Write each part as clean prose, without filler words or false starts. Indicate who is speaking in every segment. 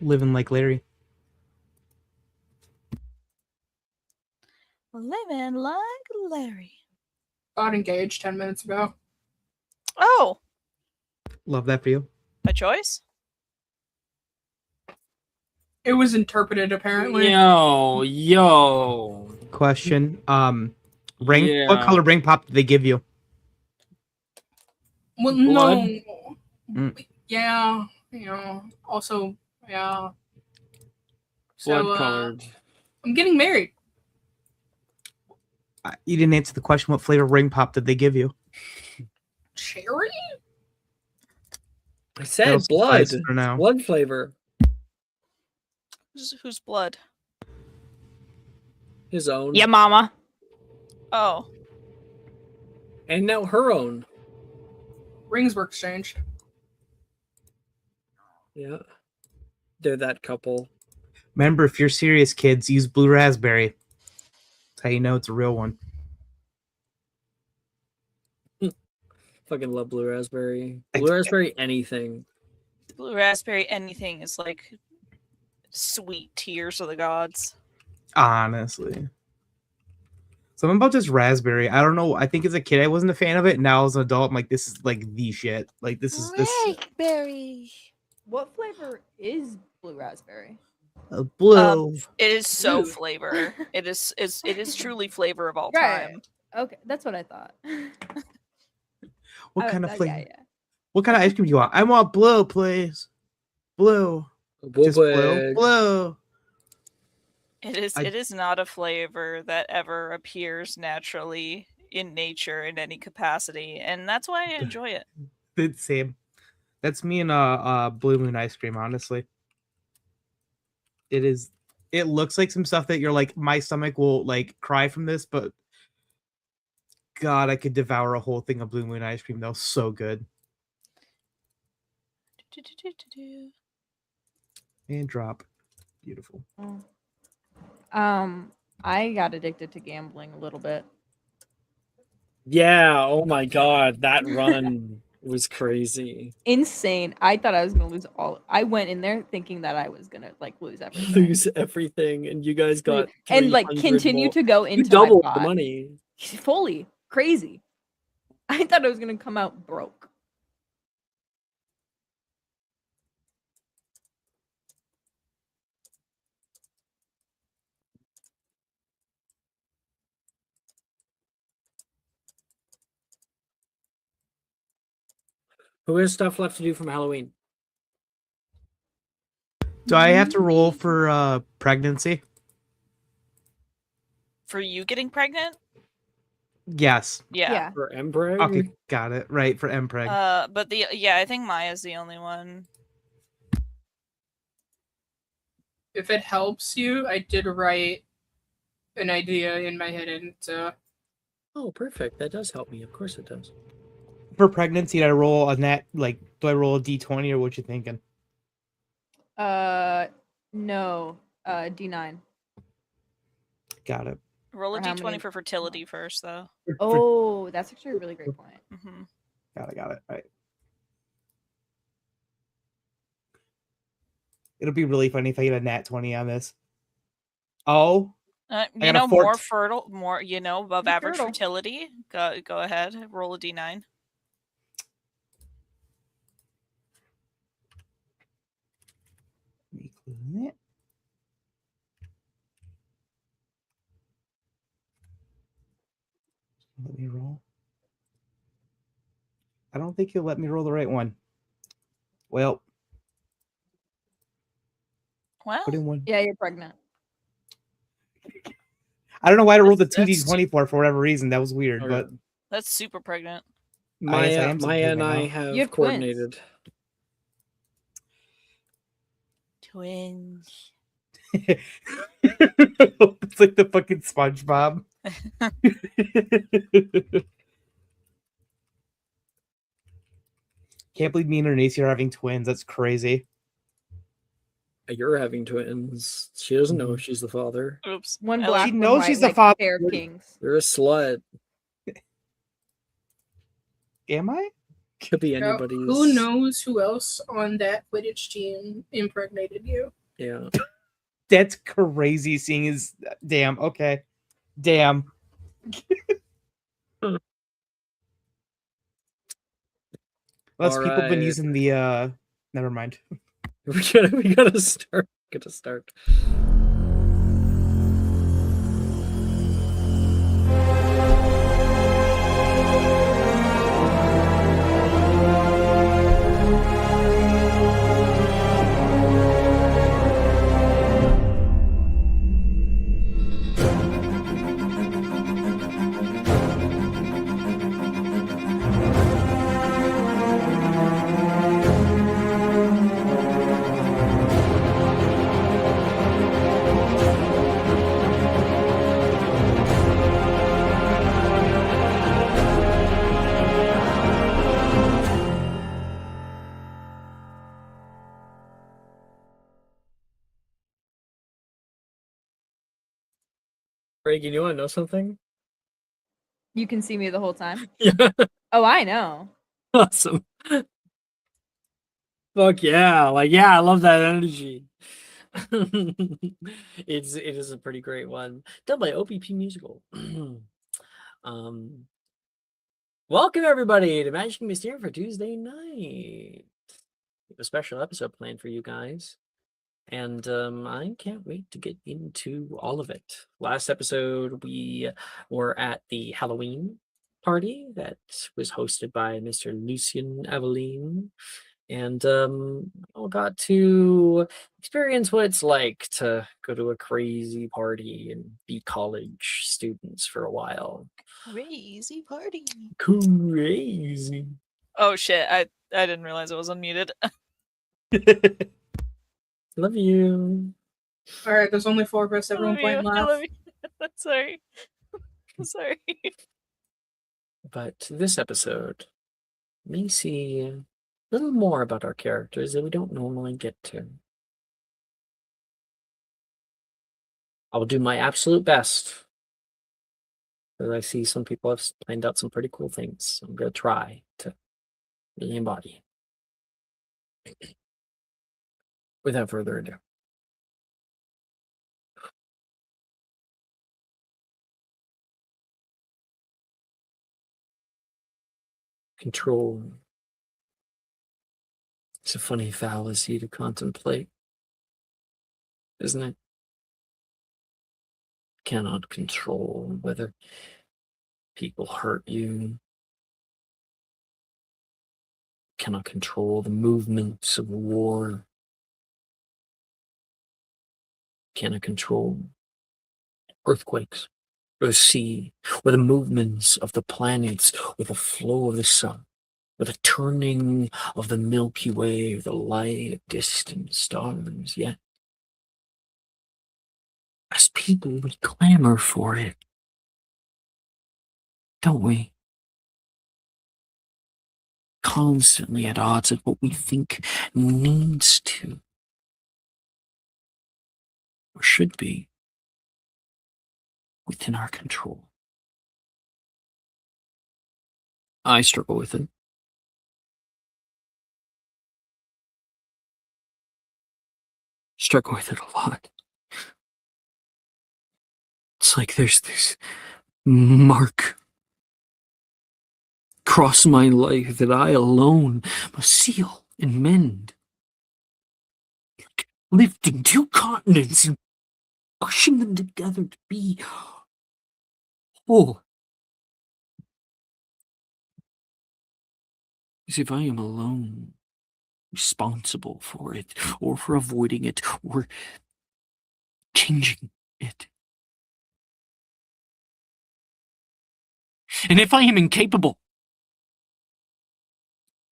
Speaker 1: Living like Larry.
Speaker 2: Living like Larry.
Speaker 3: Got engaged 10 minutes ago.
Speaker 2: Oh,
Speaker 1: Love that for you.
Speaker 2: a choice?
Speaker 3: It was interpreted apparently.
Speaker 4: Yo.
Speaker 1: Question. Ring.
Speaker 4: Yeah.
Speaker 1: What color ring pop did they give you?
Speaker 3: Well,
Speaker 4: Blood?
Speaker 3: no. Yeah. Also, yeah. So,
Speaker 4: Blood colored.
Speaker 3: I'm getting married.
Speaker 1: You didn't answer the question. What flavor ring pop did they give you?
Speaker 3: Cherry?
Speaker 4: I said
Speaker 1: That'll
Speaker 4: blood.
Speaker 1: suffice for now.
Speaker 4: Blood flavor.
Speaker 2: Whose blood?
Speaker 4: His own.
Speaker 5: Yeah, mama.
Speaker 2: Oh.
Speaker 4: And now her own.
Speaker 3: Rings were exchanged.
Speaker 4: Yeah. They're that couple.
Speaker 1: Remember, if you're serious, kids, use blue raspberry. That's how you know it's a real one.
Speaker 4: Fucking love blue raspberry. Blue raspberry anything.
Speaker 2: Blue raspberry anything is like sweet tears of the gods.
Speaker 1: Honestly. Something about this raspberry. I don't know. I think as a kid I wasn't a fan of it. Now as an adult, I'm like, this is like the shit. Like this is this
Speaker 2: Raspberry.
Speaker 5: What flavor is blue raspberry?
Speaker 1: blue.
Speaker 2: It is so
Speaker 5: Blue.
Speaker 2: flavor. It is truly flavor of all
Speaker 5: Right.
Speaker 2: time.
Speaker 5: Okay, that's what I thought.
Speaker 1: What
Speaker 5: I-
Speaker 1: kind of flavor?
Speaker 5: Yeah, yeah.
Speaker 1: What kind of ice cream do you want? I want blue, please. Blue. Just blue.
Speaker 4: Boobag.
Speaker 1: Blue.
Speaker 2: It is not a flavor that ever appears naturally in nature in any capacity, and that's why I enjoy it.
Speaker 1: The same. That's me and Blue Moon ice cream, honestly. It is. It looks like some stuff that you're like, my stomach will like cry from this, but God, I could devour a whole thing of Blue Moon ice cream. That was so good. And drop. Beautiful.
Speaker 5: I got addicted to gambling a little bit.
Speaker 4: Yeah, oh my god, that run was crazy.
Speaker 5: Insane. I thought I was gonna lose all. I went in there thinking that I was gonna like lose everything.
Speaker 4: Lose everything, and you guys got
Speaker 5: and like
Speaker 4: 300
Speaker 5: continue
Speaker 4: more.
Speaker 5: to go
Speaker 4: You
Speaker 5: into
Speaker 4: doubled
Speaker 5: my
Speaker 4: the
Speaker 5: pot.
Speaker 4: money.
Speaker 5: Fully crazy. I thought I was gonna come out broke.
Speaker 4: Who has stuff left to do from Halloween?
Speaker 1: Do I have to roll for pregnancy?
Speaker 2: For you getting pregnant?
Speaker 1: Yes.
Speaker 2: Yeah.
Speaker 4: For Embreg?
Speaker 1: Okay, got it. Right, for Mpreg.
Speaker 2: But I think Maya's the only one.
Speaker 3: If it helps you, I did write an idea in my head, and
Speaker 4: Oh, perfect. That does help me. Of course it does.
Speaker 1: For pregnancy, do I roll a net? Like, do I roll a d20 or what you thinking?
Speaker 5: No. D9.
Speaker 1: Got it.
Speaker 2: Roll a
Speaker 5: For how
Speaker 2: d20
Speaker 5: many-
Speaker 2: for fertility first, though.
Speaker 5: Oh, that's actually a really great point.
Speaker 2: Mm-hmm.
Speaker 1: Got it. Right. It'll be really funny if I get a nat 20 on this. Oh,
Speaker 2: You
Speaker 1: got a
Speaker 2: know,
Speaker 1: fort-
Speaker 2: more fertile, more above average
Speaker 5: fertile.
Speaker 2: fertility. Go ahead, roll a d9.
Speaker 1: include it. Let me roll. I don't think you'll let me roll the right one. Well,
Speaker 2: Well,
Speaker 1: put in one.
Speaker 5: Yeah, you're pregnant.
Speaker 1: I don't know why I rolled the
Speaker 2: That's-
Speaker 1: 2d20 for whatever reason. That was weird,
Speaker 4: Okay.
Speaker 1: but
Speaker 2: that's super pregnant.
Speaker 1: I
Speaker 4: Maya,
Speaker 1: am
Speaker 4: Maya and I
Speaker 1: now.
Speaker 4: have
Speaker 5: You have
Speaker 4: coordinated.
Speaker 2: Twins.
Speaker 1: It's like the fucking SpongeBob. Can't believe me and Renace are having twins. That's crazy.
Speaker 4: You're having twins. She doesn't know if she's the father.
Speaker 2: Oops.
Speaker 5: One
Speaker 2: Ellie-
Speaker 5: black,
Speaker 1: She
Speaker 5: one
Speaker 1: knows
Speaker 5: white,
Speaker 1: she's the
Speaker 5: like
Speaker 1: father.
Speaker 5: pair of kings.
Speaker 4: You're a slut.
Speaker 1: Am I?
Speaker 4: Could be
Speaker 3: Now,
Speaker 4: anybody's.
Speaker 3: who knows who else on that Quidditch team impregnated you?
Speaker 4: Yeah.
Speaker 1: That's crazy. Seeing as damn. Okay, damn. Less people been
Speaker 4: Alright.
Speaker 1: using the. Never mind.
Speaker 4: We gotta start. Gotta start. Reagan, you want to know something?
Speaker 5: You can see me the whole time.
Speaker 4: Yeah.
Speaker 5: Oh, I know.
Speaker 4: Awesome. Fuck yeah. Like, yeah, I love that energy. It is a pretty great one. Done by OPP Musical. Welcome everybody to Magic and Mysterium for Tuesday night. We have a special episode planned for you guys. And I can't wait to get into all of it. Last episode, we were at the Halloween party that was hosted by Mr. Lucian Aveline. And I got to experience what it's like to go to a crazy party and be college students for a while.
Speaker 2: Crazy party.
Speaker 4: Crazy.
Speaker 2: Oh shit! I didn't realize it was unmuted.
Speaker 4: Love you.
Speaker 3: All right, there's only 4 of us.
Speaker 2: I
Speaker 3: Everyone
Speaker 2: love
Speaker 3: point
Speaker 2: you.
Speaker 3: and
Speaker 2: I
Speaker 3: laugh.
Speaker 2: love you. Sorry. I'm sorry.
Speaker 4: But this episode may see a little more about our characters that we don't normally get to. I will do my absolute best. Because I see some people have planned out some pretty cool things. I'm going to try to really embody. Without further ado. Control. It's a funny fallacy to contemplate, isn't it? Cannot control whether people hurt you. Cannot control the movements of war. Cannot control earthquakes, or the sea, or the movements of the planets, or the flow of the sun, or the turning of the Milky Way, or the light of distant stars. Yet, as people, we clamor for it, don't we? Constantly at odds with what we think needs to, or should be, within our control. I struggle with it. Struggle with it a lot. It's like there's this mark across my life that I alone must seal and mend. Like lifting 2 continents and pushing them together to be whole. As if I am alone responsible for it, or for avoiding it, or changing it. And if I am incapable,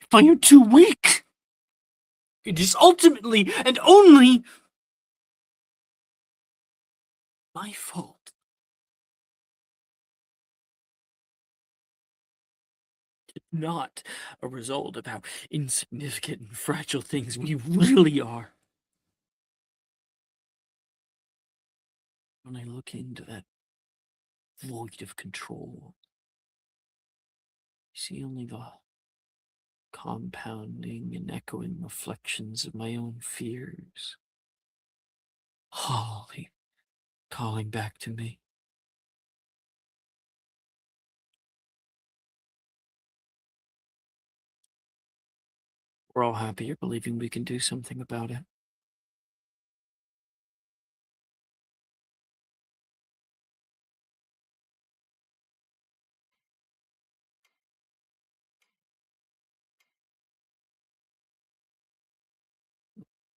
Speaker 4: if I am too weak, it is ultimately and only my fault. Not a result of how insignificant and fragile things we really are. When I look into that void of control, I see only the compounding and echoing reflections of my own fears. Holly calling back to me. We're all happier believing we can do something about it.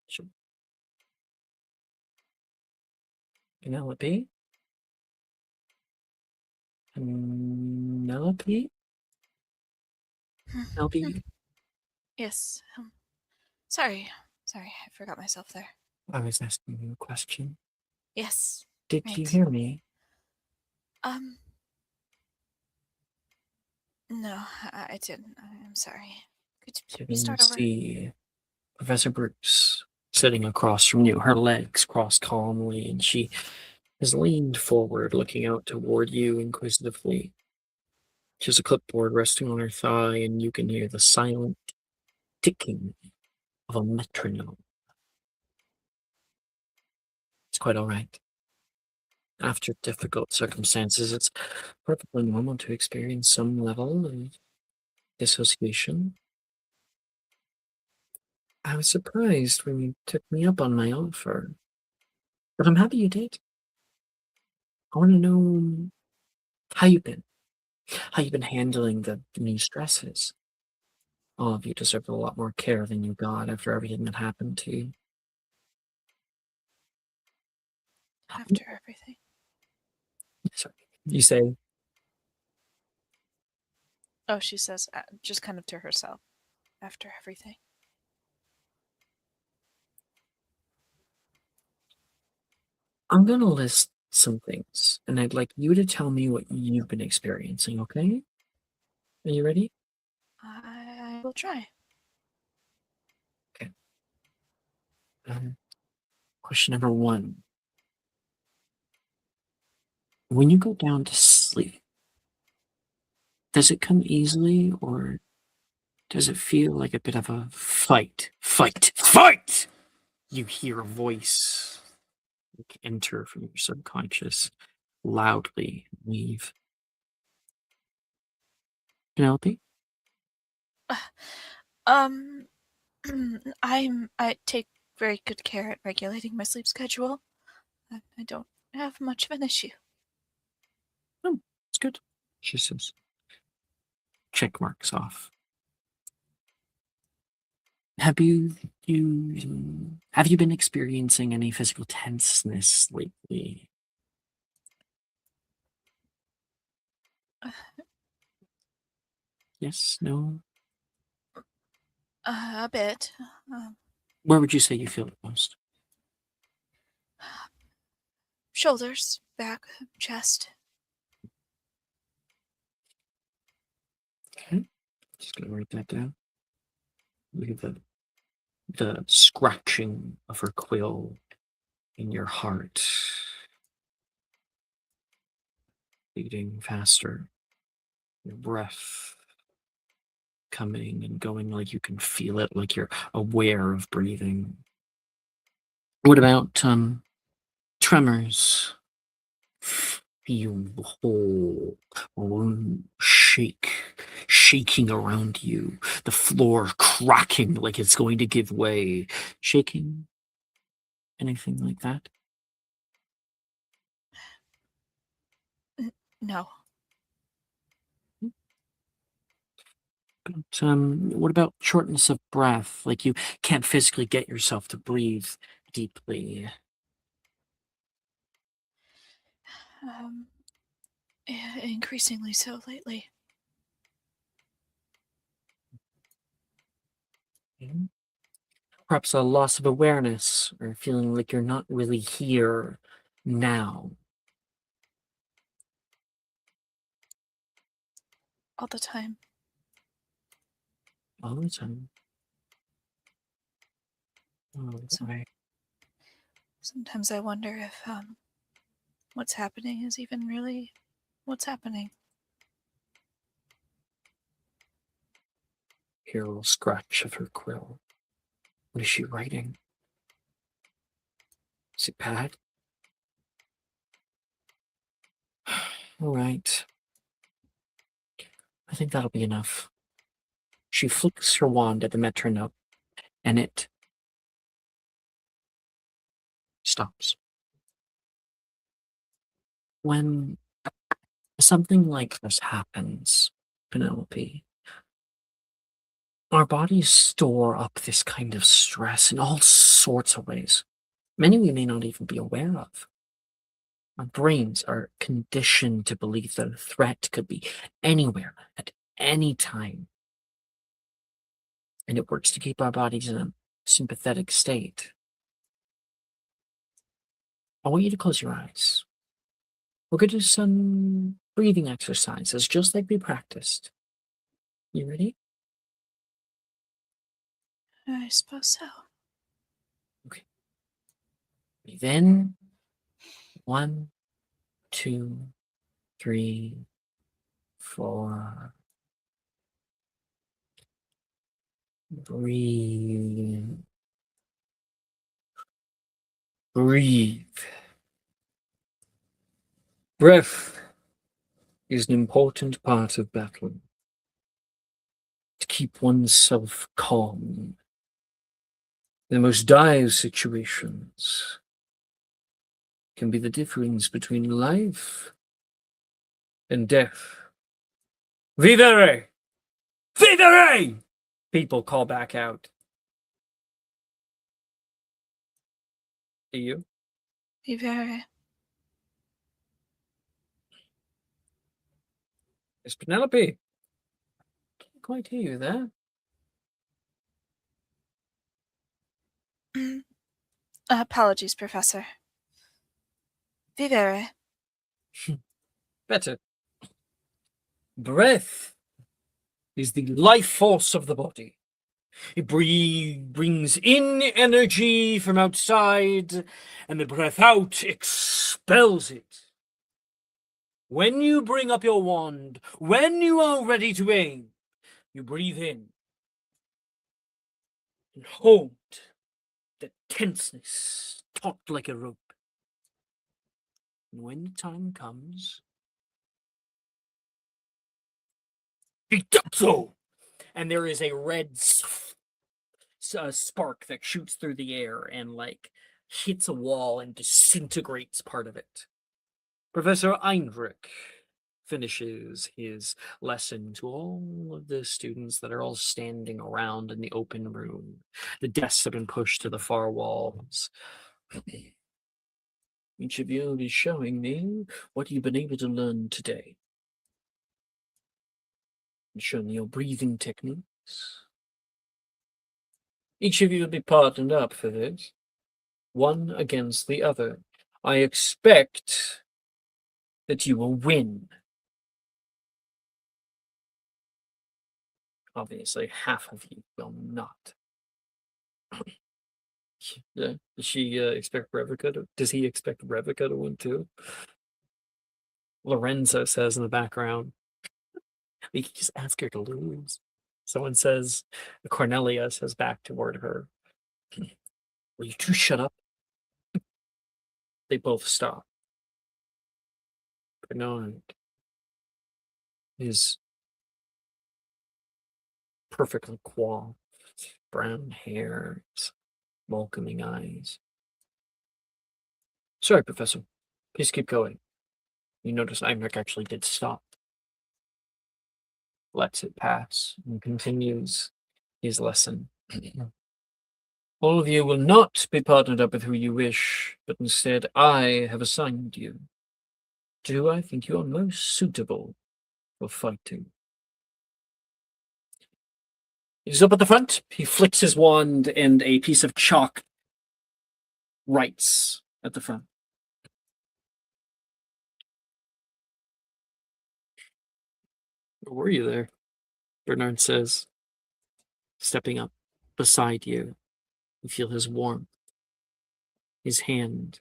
Speaker 4: Sure. Penelope? Penelope? Penelope?
Speaker 2: Yes. Sorry. I forgot myself there.
Speaker 4: I was asking you a question.
Speaker 2: Yes.
Speaker 4: Did you
Speaker 2: Right.
Speaker 4: hear me?
Speaker 2: No, I didn't. I'm sorry. Could you
Speaker 4: You
Speaker 2: start over?
Speaker 4: see Professor Bruce sitting across from you, her legs crossed calmly, and she has leaned forward, looking out toward you inquisitively. She has a clipboard resting on her thigh, and you can hear the silent ticking of a metronome. It's quite all right. After difficult circumstances, it's perfectly normal to experience some level of dissociation. I was surprised when you took me up on my offer, but I'm happy you did. I want to know how you've been, how you've been handling the new stresses. All of you deserve a lot more care than you got after everything that happened to you.
Speaker 2: After everything.
Speaker 4: Sorry. You say,
Speaker 2: Oh, she says just kind of to herself. After everything.
Speaker 4: I'm going to list some things, and I'd like you to tell me what you've been experiencing, okay? Are you ready?
Speaker 2: I will try.
Speaker 4: Okay. Question number 1. When you go down to sleep, does it come easily, or does it feel like a bit of a fight? Fight! Fight! You hear a voice enter from your subconscious loudly leave. Penelope?
Speaker 2: Um, I take very good care at regulating my sleep schedule. I don't have much of an issue.
Speaker 4: Oh, it's good. She says, check marks off. Have you been experiencing any physical tenseness lately? Yes, no?
Speaker 2: A bit.
Speaker 4: Where would you say you feel it most?
Speaker 2: Shoulders, back, chest.
Speaker 4: Okay, just gonna write that down. Look at the scratching of her quill in your heart, beating faster. Your breath coming and going like you can feel it, like you're aware of breathing. What about tremors? Feel the whole room shaking around you, the floor cracking like it's going to give way. Shaking? Anything like that?
Speaker 2: No.
Speaker 4: But, what about shortness of breath? Like you can't physically get yourself to breathe deeply.
Speaker 2: Increasingly so lately.
Speaker 4: Mhm. Perhaps a loss of awareness or feeling like you're not really here now.
Speaker 2: All the time.
Speaker 4: All the time. Oh,
Speaker 2: So-
Speaker 4: right.
Speaker 2: Sometimes I wonder if what's happening is even really what's happening.
Speaker 4: Hear a little scratch of her quill. What is she writing? Is it pad? All right. I think that'll be enough. She flicks her wand at the metronome, and it stops. When something like this happens, Penelope, our bodies store up this kind of stress in all sorts of ways. Many we may not even be aware of. Our brains are conditioned to believe that a threat could be anywhere at any time. And it works to keep our bodies in a sympathetic state. I want you to close your eyes. We're going to do some breathing exercises, just like we practiced. You ready?
Speaker 2: I suppose so.
Speaker 4: Okay. Breathe in. 1, 2, 3, 4. Breathe. Breathe. Breath is an important part of battle. To keep oneself calm. In the most dire situations can be the difference between life and death. Vivere! Vivere! People call back out. To you?
Speaker 2: Vivere.
Speaker 4: It's Penelope. Can't quite hear you there.
Speaker 2: Apologies, Professor. Vivere.
Speaker 4: Better. Breath is the life force of the body. It brings in energy from outside, and the breath out expels it. When you bring up your wand, when you are ready to aim, you breathe in and hold the tenseness taut like a rope. And when the time comes, so, and there is a red spark that shoots through the air and like hits a wall and disintegrates part of it. Professor Eindrich finishes his lesson to all of the students that are all standing around in the open room. The desks have been pushed to the far walls. Each of you is showing me what you've been able to learn today. And show me your breathing techniques. Each of you will be partnered up for this, one against the other. I expect that you will win. Obviously, half of you will not. Does she expect Revica to? Does he expect Revica to win too? Lorenzo says in the background, we can just ask her to lose. Someone says, Cornelia says back toward her, will you two shut up? They both stop. Bernard is perfectly coiffed, brown hair, welcoming eyes. Sorry, Professor. Please keep going. You notice Heinrich actually did stop. Lets it pass and continues his lesson. All of you will not be partnered up with who you wish, but instead I have assigned you to who I think you are most suitable for fighting. He's up at the front. He flicks his wand and a piece of chalk writes at the front. Were you there? Bernard says, stepping up beside you. You feel his warmth, his hand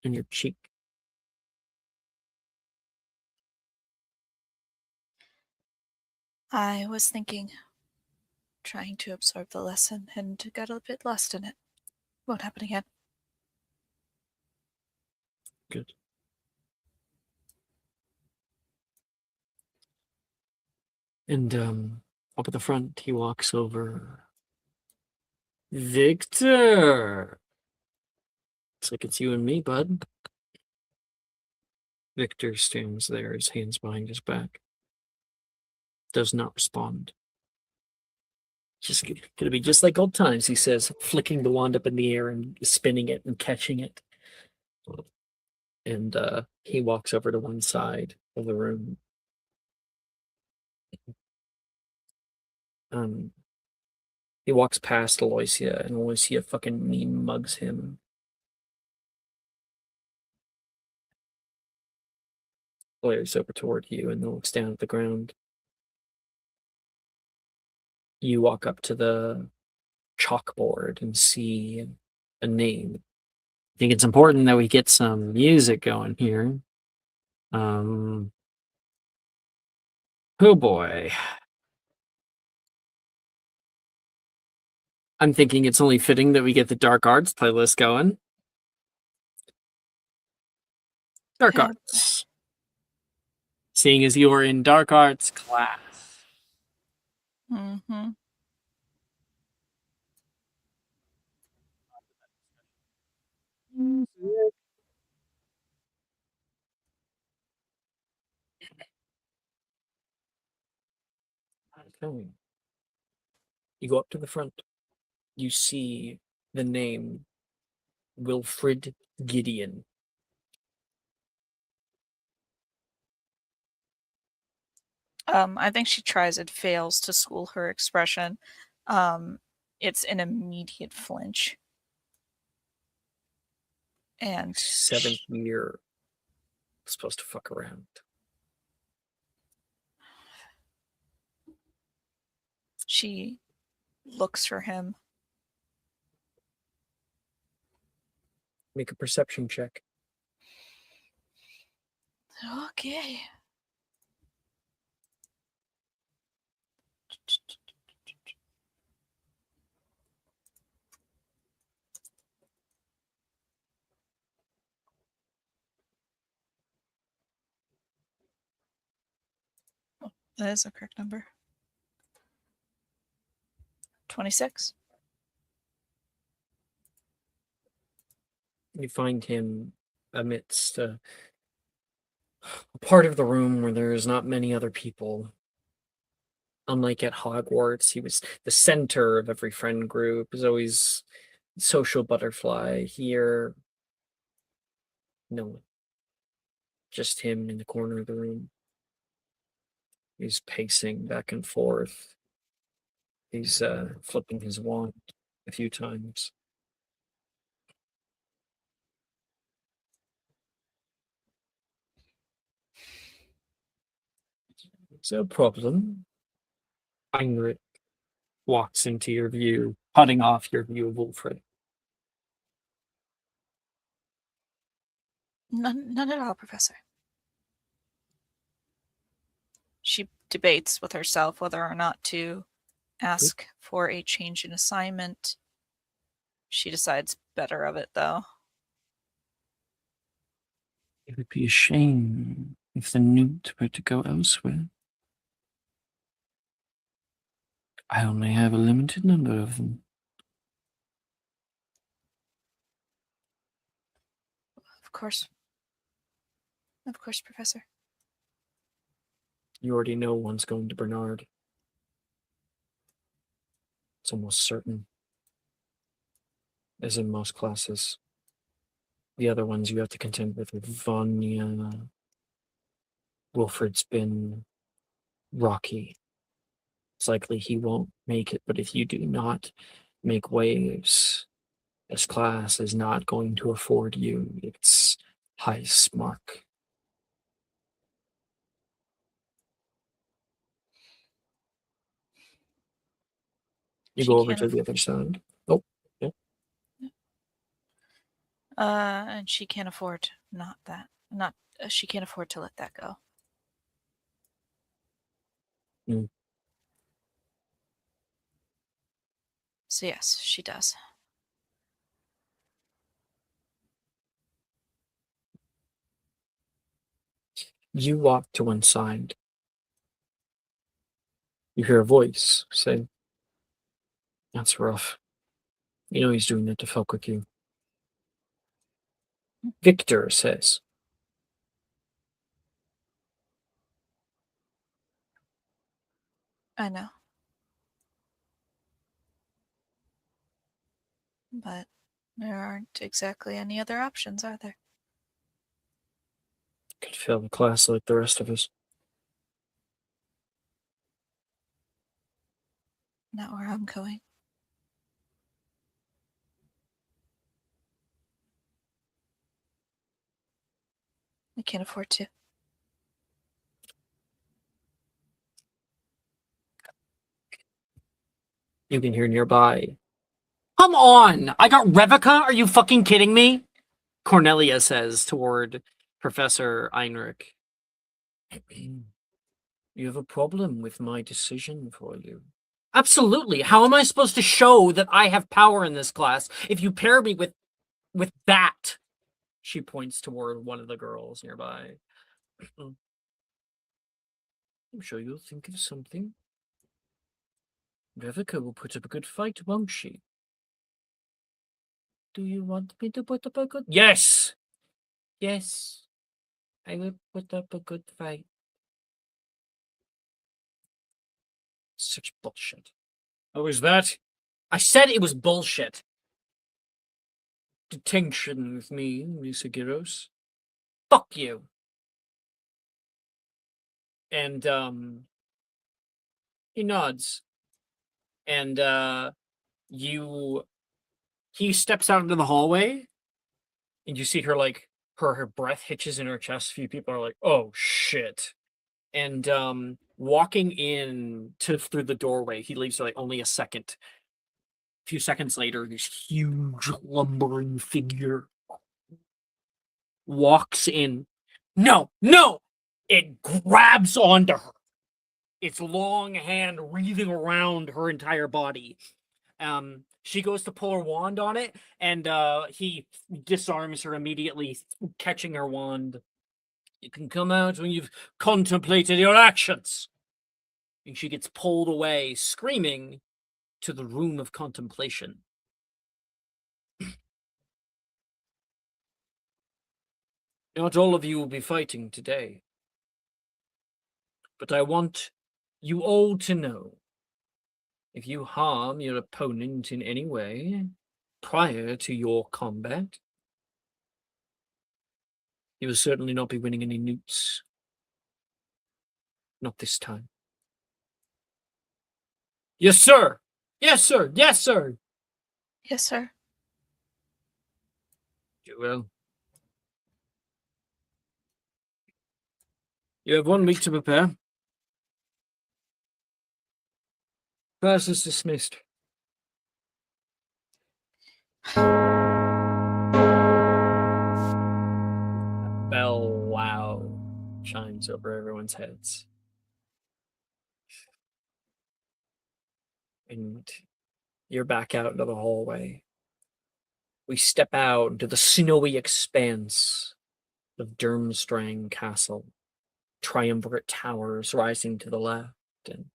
Speaker 4: on your cheek.
Speaker 2: I was thinking trying to absorb the lesson and got a bit lost in it. Won't happen again.
Speaker 4: Good. And up at the front, he walks over. Victor! Looks like it's you and me, bud. Victor stands there, his hands behind his back. Does not respond. Just gonna be just like old times, he says, flicking the wand up in the air and spinning it and catching it. And he walks over to one side of the room. He walks past Aloysia, and Aloysia fucking mean mugs him. Glares over toward you and then looks down at the ground. You walk up to the chalkboard and see a name. I think it's important that we get some music going here. Oh boy. I'm thinking it's only fitting that we get the Dark Arts playlist going. Dark
Speaker 2: Yeah.
Speaker 4: Arts. Seeing as you're in Dark Arts class.
Speaker 2: Mm-hmm.
Speaker 4: Okay. You go up to the front. You see the name Wilfred Gideon.
Speaker 2: I think she tries and fails to school her expression. It's an immediate flinch. And
Speaker 4: 7th year. Supposed to fuck around.
Speaker 2: she looks for him.
Speaker 4: Make a perception check.
Speaker 2: Okay. That is a correct number. 26.
Speaker 4: You find him amidst a part of the room where there's not many other people. Unlike at Hogwarts, he was the center of every friend group. He was always social butterfly. Here, no one. Just him in the corner of the room. He's pacing back and forth. He's flipping his wand a few times. No problem. Heinrich walks into your view, cutting off your view of Wilfred.
Speaker 2: None at all, Professor. She debates with herself whether or not to ask for a change in assignment. She decides better of it, though.
Speaker 4: It would be a shame if the newt were to go elsewhere. I only have a limited number of them.
Speaker 2: Of course. Of course, Professor.
Speaker 4: You already know one's going to Bernard. It's almost certain. As in most classes. The other ones you have to contend with Vanya. Wilfred's been rocky. It's likely he won't make it, but if you do not make waves, this class is not going to afford you its highest mark. You go over to the other side. Oh, yeah.
Speaker 2: And she can't afford she can't afford to let that go. So yes, she does.
Speaker 4: You walk to one side. You hear a voice say, "That's rough. You know he's doing that to fuck with you." Victor says,
Speaker 2: I know. But there aren't exactly any other options, are there?
Speaker 4: "Could fail the class like the rest of us."
Speaker 2: Not where I'm going. I can't afford to.
Speaker 4: You can hear nearby, "Come on! I got Revica? Are you fucking kidding me?" Cornelia says toward Professor Heinrich. "You have a problem with my decision for you." "Absolutely. How am I supposed to show that I have power in this class if you pair me with that?" She points toward one of the girls nearby. "I'm sure you'll think of something. Revica will put up a good fight, won't she?" "Do you want me to put up a good..." "Yes! Yes, I will put up a good fight." Such bullshit. "Oh, is that?" "I said it was bullshit." "Detention with me, Miss Aguirre. Fuck you." And he nods. And he steps out into the hallway, and you see her like her breath hitches in her chest. A few people are like, "Oh shit." And walking in through the doorway, he leaves like only a second. A few seconds later, this huge lumbering figure walks in. No, no! It grabs onto her. Its long hand wreathing around her entire body. She goes to pull her wand on it, and he disarms her immediately, catching her wand. "You can come out when you've contemplated your actions." And she gets pulled away, screaming, to the room of contemplation. Not all of you will be fighting today, but I want you all to know, if you harm your opponent in any way prior to your combat, you will certainly not be winning any newts. Not this time. "Yes, sir! Yes, sir! Yes, sir!"
Speaker 2: Yes, sir.
Speaker 4: Well, you have 1 week to prepare. Class is dismissed. Bell wow chimes over everyone's heads. And you're back out into the hallway. We step out into the snowy expanse of Durmstrang Castle. Triumvirate towers rising to the left, and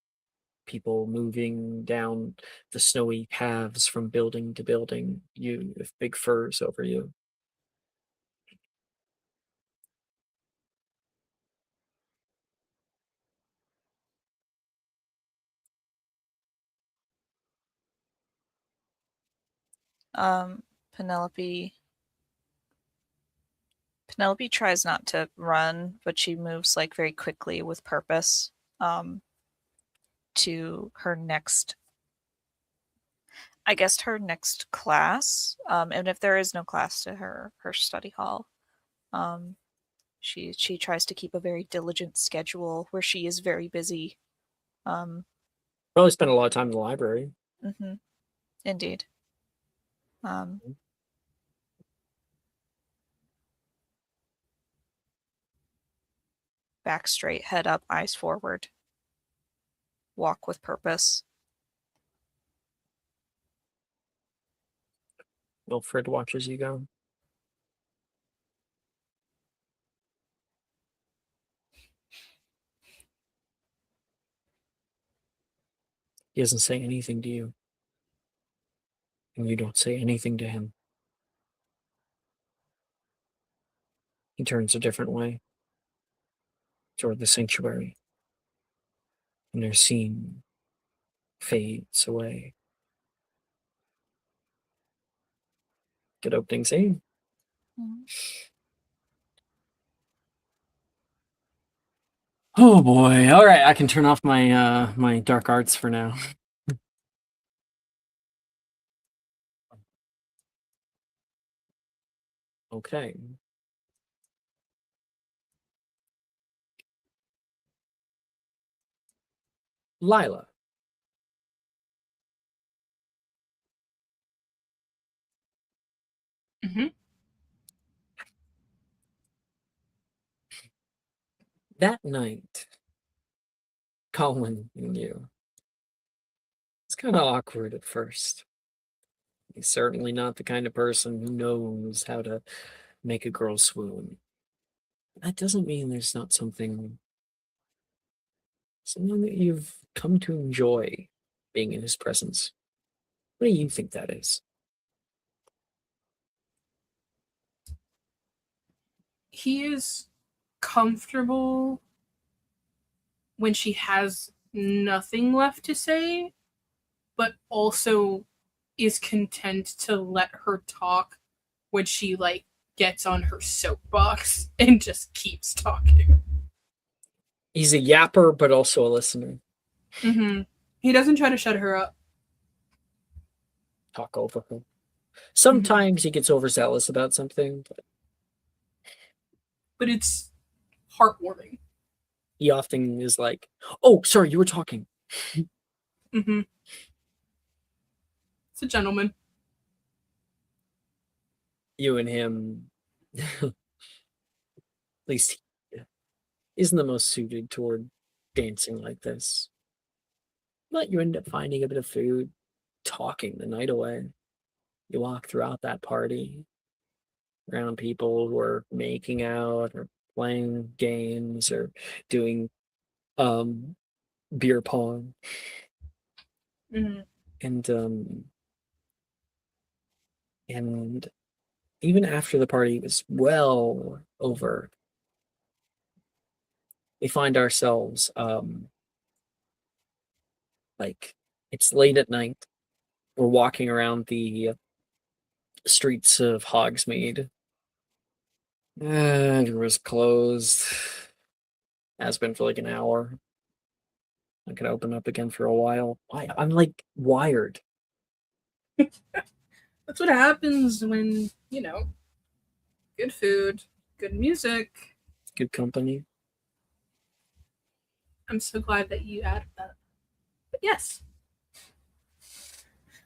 Speaker 4: people moving down the snowy paths from building to building, you with big furs over you.
Speaker 2: Penelope tries not to run, but she moves like very quickly with purpose to her next, I guess, her next class. And if there is no class to her study hall, she tries to keep a very diligent schedule where she is very busy.
Speaker 4: Probably spend a lot of time in the library.
Speaker 2: Mm-hmm. Indeed. Back straight, head up, eyes forward. Walk with purpose.
Speaker 4: Wilfred watches you go. He doesn't say anything to you. And you don't say anything to him. He turns a different way toward the sanctuary. And their scene fades away. Good opening scene. Oh boy. All right, I can turn off my my dark arts for now. Okay. Lila.
Speaker 3: Mhm.
Speaker 4: That night, Colin and you. It's kind of awkward at first. He's certainly not the kind of person who knows how to make a girl swoon. That doesn't mean there's not something that you've come to enjoy being in his presence. What do you think that is?
Speaker 3: He is comfortable when she has nothing left to say, but also is content to let her talk when she gets on her soapbox and just keeps talking.
Speaker 4: He's a yapper, but also a listener.
Speaker 3: Mm-hmm. He doesn't try to shut her up.
Speaker 4: Talk over her. Sometimes he gets overzealous about something,
Speaker 3: But it's heartwarming.
Speaker 4: he often is like, "Oh, sorry, you were talking."
Speaker 3: Mm-hmm. It's a gentleman.
Speaker 4: You and him, at least he isn't the most suited toward dancing like this. But you end up finding a bit of food, talking the night away. You walk throughout that party around people who are making out or playing games or doing beer pong.
Speaker 3: Mm-hmm.
Speaker 4: And even after the party was well over, we find ourselves like it's late at night. We're walking around the streets of Hogsmeade. And it was closed. Has been for like an hour. I could open up again for a while. I'm like wired.
Speaker 3: That's what happens when, good food, good music.
Speaker 4: Good company.
Speaker 3: I'm so glad that you added that. But yes.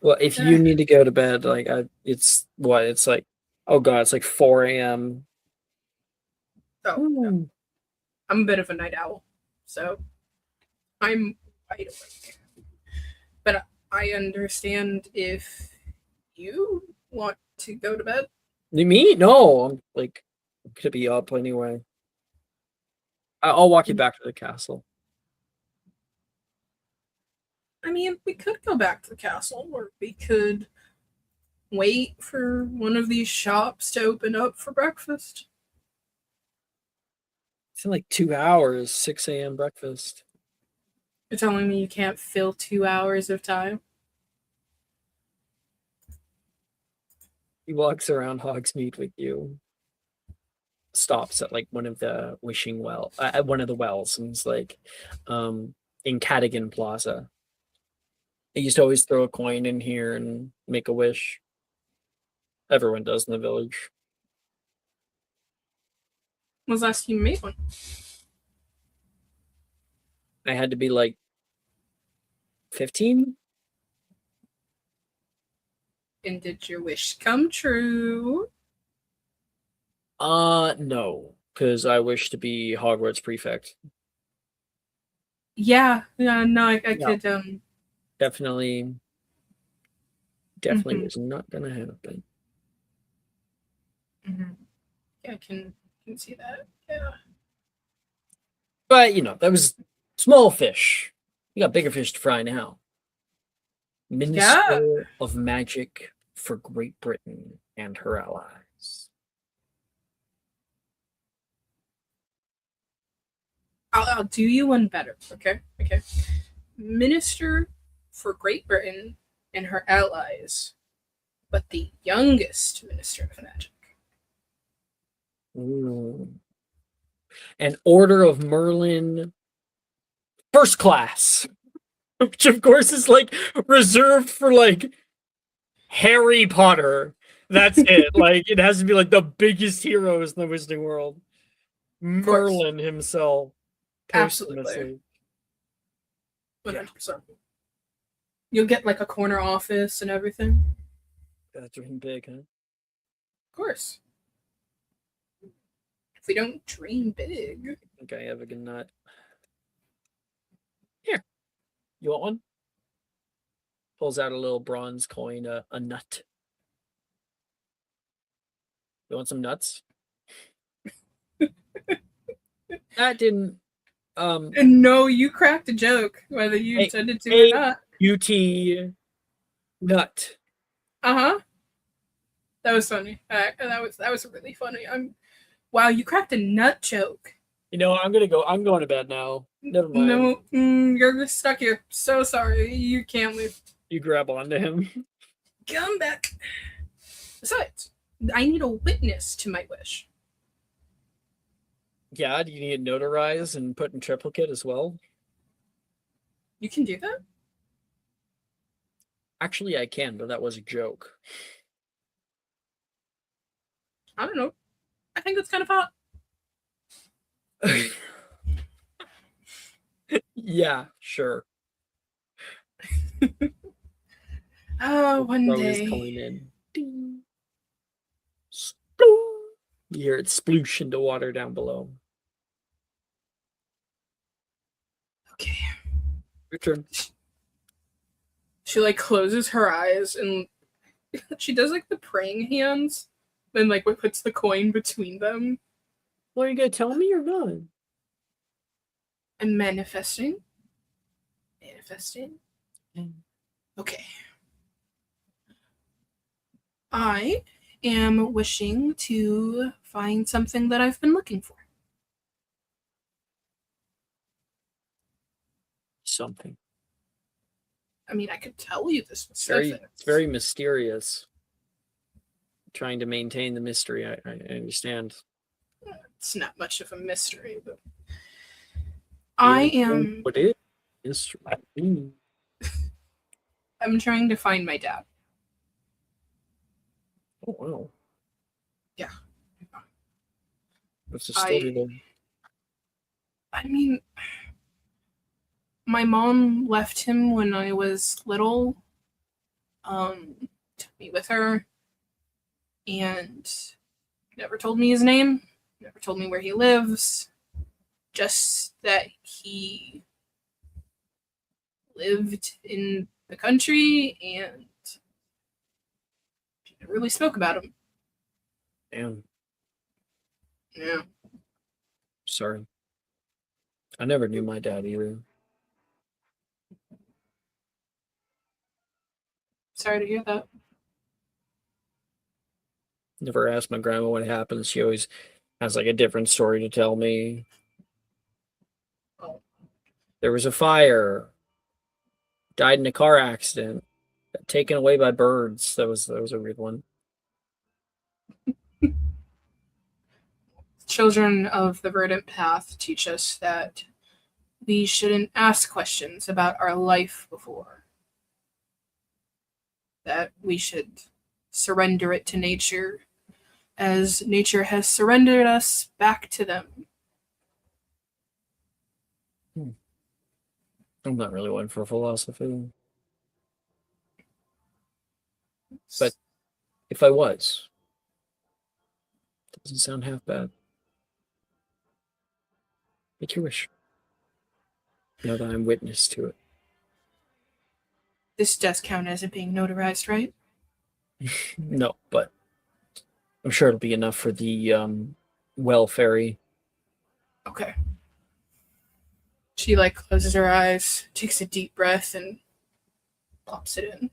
Speaker 4: Well, if you need to go to bed, it's like, oh god, it's like 4 a.m.
Speaker 3: Oh, no. I'm a bit of a night owl, so I'm wide awake. But I understand if you want to go to bed.
Speaker 4: Me? No, I'm like gonna be up anyway. I'll walk you back to the castle.
Speaker 3: I mean, we could go back to the castle, or we could wait for one of these shops to open up for breakfast.
Speaker 4: It's in like 2 hours, 6 a.m. breakfast.
Speaker 3: You're telling me you can't fill 2 hours of time?
Speaker 4: He walks around Hogsmeade with you. Stops at like one of the at one of the wells, and it's like in Cadogan Plaza. They used to always throw a coin in here and make a wish. Everyone does in the village.
Speaker 3: When was the last time you made one?
Speaker 4: I had to be like 15.
Speaker 3: And did your wish come true?
Speaker 4: No, because I wish to be Hogwarts prefect.
Speaker 3: Yeah, no, I
Speaker 4: Yeah.
Speaker 3: could,
Speaker 4: Definitely was not gonna happen.
Speaker 3: Mhm. Yeah, I can see that. Yeah.
Speaker 4: But, that was small fish. You got bigger fish to fry now. Minister of Magic for Great Britain and her allies.
Speaker 3: I'll do you one better, okay? Okay. Minister for Great Britain and her allies, but the youngest Minister of Magic.
Speaker 4: Ooh. An Order of Merlin first class. Which of course is like reserved for like Harry Potter. That's it. Like it has to be like the biggest heroes in the Wizarding world. Merlin himself.
Speaker 3: Absolutely.
Speaker 4: Posthumously.
Speaker 3: 100%. You'll get like a corner office and everything.
Speaker 4: That's dream big, huh?
Speaker 3: Of course. If we don't dream big.
Speaker 4: I think I have a good nut. Here. You want one? Pulls out a little bronze coin, a nut. You want some nuts? That didn't.
Speaker 3: And no, you cracked a joke, whether you intended to or not.
Speaker 4: UT nut.
Speaker 3: That was funny. That was really funny. Wow, you cracked a nut joke.
Speaker 4: I'm going to bed now. Never mind.
Speaker 3: No, you're stuck here. So sorry. You can't leave.
Speaker 4: You grab onto him.
Speaker 3: Come back. Besides, I need a witness to my wish.
Speaker 4: Yeah, do you need it notarized and put in triplicate as well?
Speaker 3: You can do that?
Speaker 4: Actually, I can, but that was a joke.
Speaker 3: I don't know. I think that's kind of hot.
Speaker 4: Yeah, sure.
Speaker 3: Oh, one
Speaker 4: Throw
Speaker 3: day.
Speaker 4: his coin in. Ding. You hear it sploosh into water down below.
Speaker 3: Okay.
Speaker 4: Your turn.
Speaker 3: She like closes her eyes and she does like the praying hands, then like what puts the coin between them.
Speaker 4: Well, are you gonna tell me or not?
Speaker 3: I'm manifesting. Okay. I am wishing to find something that I've been looking for.
Speaker 4: Something.
Speaker 3: I mean, I could tell you the specifics.
Speaker 4: It's very mysterious. Trying to maintain the mystery. I understand.
Speaker 3: It's not much of a mystery, but I am.
Speaker 4: What is mystery?
Speaker 3: I'm trying to find my dad.
Speaker 4: Oh wow.
Speaker 3: Yeah.
Speaker 4: What's the story there?
Speaker 3: I mean, my mom left him when I was little. Took me with her, and never told me his name. Never told me where he lives. Just that he lived in the country, and she never really spoke about him.
Speaker 4: Damn.
Speaker 3: Yeah.
Speaker 4: Sorry. I never knew my dad either.
Speaker 3: Sorry to hear that.
Speaker 4: Never asked my grandma what happened. She always has like a different story to tell me.
Speaker 3: Oh.
Speaker 4: There was a fire. Died in a car accident. Got taken away by birds. That was a weird one.
Speaker 3: Children of the Verdant Path teach us that we shouldn't ask questions about our life before. That we should surrender it to nature, as nature has surrendered us back to them.
Speaker 4: I'm not really one for philosophy. But if I was, it doesn't sound half bad. Make your wish. Now that I'm witness to it.
Speaker 3: This does count as it being notarized, right?
Speaker 4: No, but I'm sure it'll be enough for the well ferry.
Speaker 3: Okay. She like closes her eyes, takes a deep breath, and pops it in.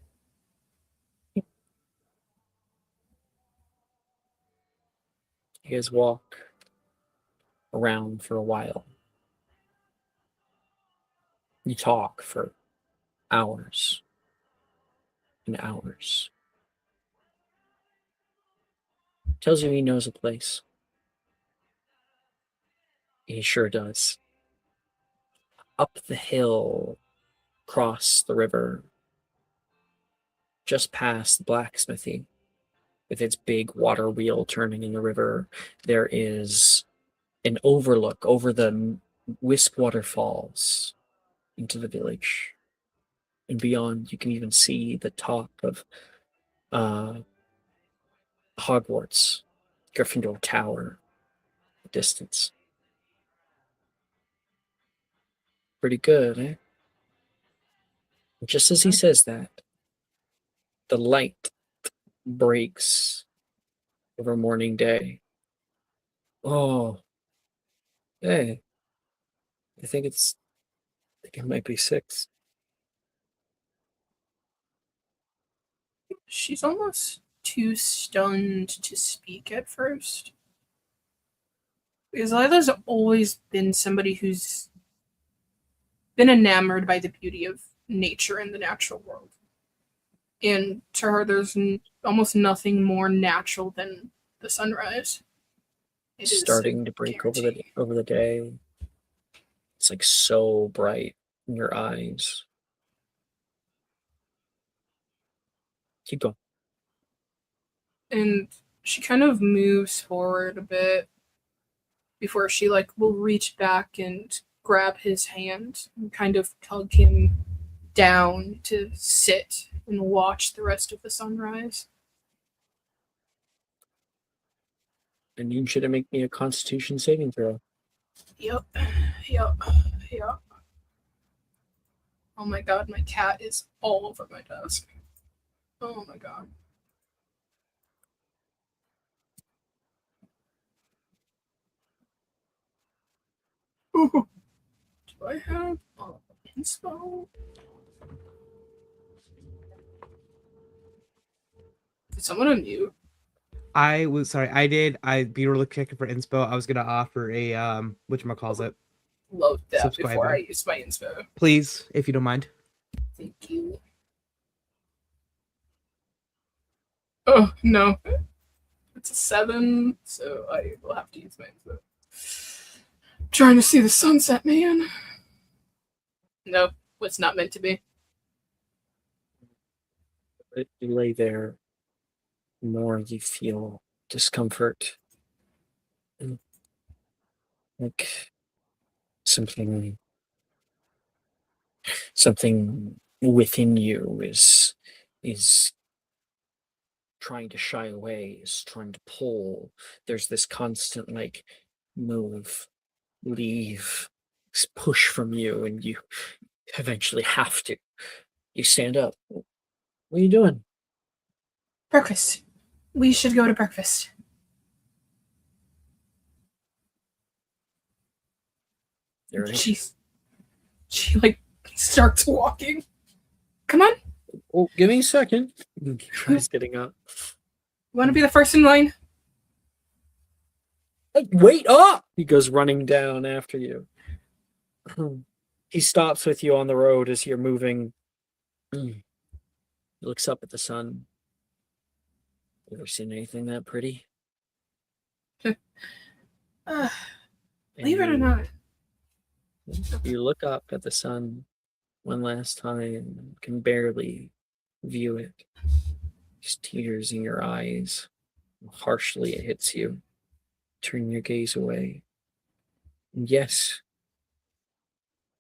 Speaker 4: You guys walk around for a while. You talk for hours and hours. Tells you he knows a place. He sure does. Up the hill, across the river, just past the blacksmithy, with its big water wheel turning in the river, there is an overlook over the Whisk Waterfalls into the village. And beyond, you can even see the top of Hogwarts, Gryffindor Tower, distance. Pretty good, eh? Just as he says that, the light breaks over morning day. Oh, hey, I think it might be 6.
Speaker 3: She's almost too stunned to speak at first. Because Lila's always been somebody who's been enamored by the beauty of nature and the natural world. And to her, there's almost nothing more natural than the sunrise. It is
Speaker 4: Starting
Speaker 3: a
Speaker 4: to break
Speaker 3: guarantee.
Speaker 4: over the day. It's like so bright in your eyes. Keep going.
Speaker 3: And she kind of moves forward a bit before she like will reach back and grab his hand and kind of tug him down to sit and watch the rest of the sunrise.
Speaker 4: And you should make me a Constitution saving throw.
Speaker 3: Yep. Yep. Yep. Oh my god, my cat is all over my desk. Oh my god. Ooh. Do I have inspo? Did someone unmute?
Speaker 1: I was sorry. I did. I'd be really checking for inspo. I was gonna offer a whatchamacallit,
Speaker 3: Load that
Speaker 1: subscribe
Speaker 3: before I
Speaker 1: there.
Speaker 3: use my inspo.
Speaker 1: Please, if you don't mind.
Speaker 3: Thank you. Oh no. It's a 7, so I will have to use my inspo. Trying to see the sunset, man. Nope, what's not meant to be.
Speaker 4: But you lay there, the more you feel discomfort. And like something within you is trying to shy away, is trying to pull. There's this constant like move, leave, push from you, and you eventually have to. You stand up. What are you doing?
Speaker 3: Breakfast. We should go to breakfast.
Speaker 4: All right.
Speaker 3: She like starts walking. Come on.
Speaker 4: Oh, give me a second. He tries getting up.
Speaker 3: You want to be the first in line?
Speaker 4: Hey, wait up! He goes running down after you. He stops with you on the road as you're moving. He looks up at the sun. Ever seen anything that pretty? And
Speaker 3: Believe it or not.
Speaker 4: you look up at the sun one last time and can barely view it. Just tears in your eyes. Harshly it hits you. Turn your gaze away. And yes,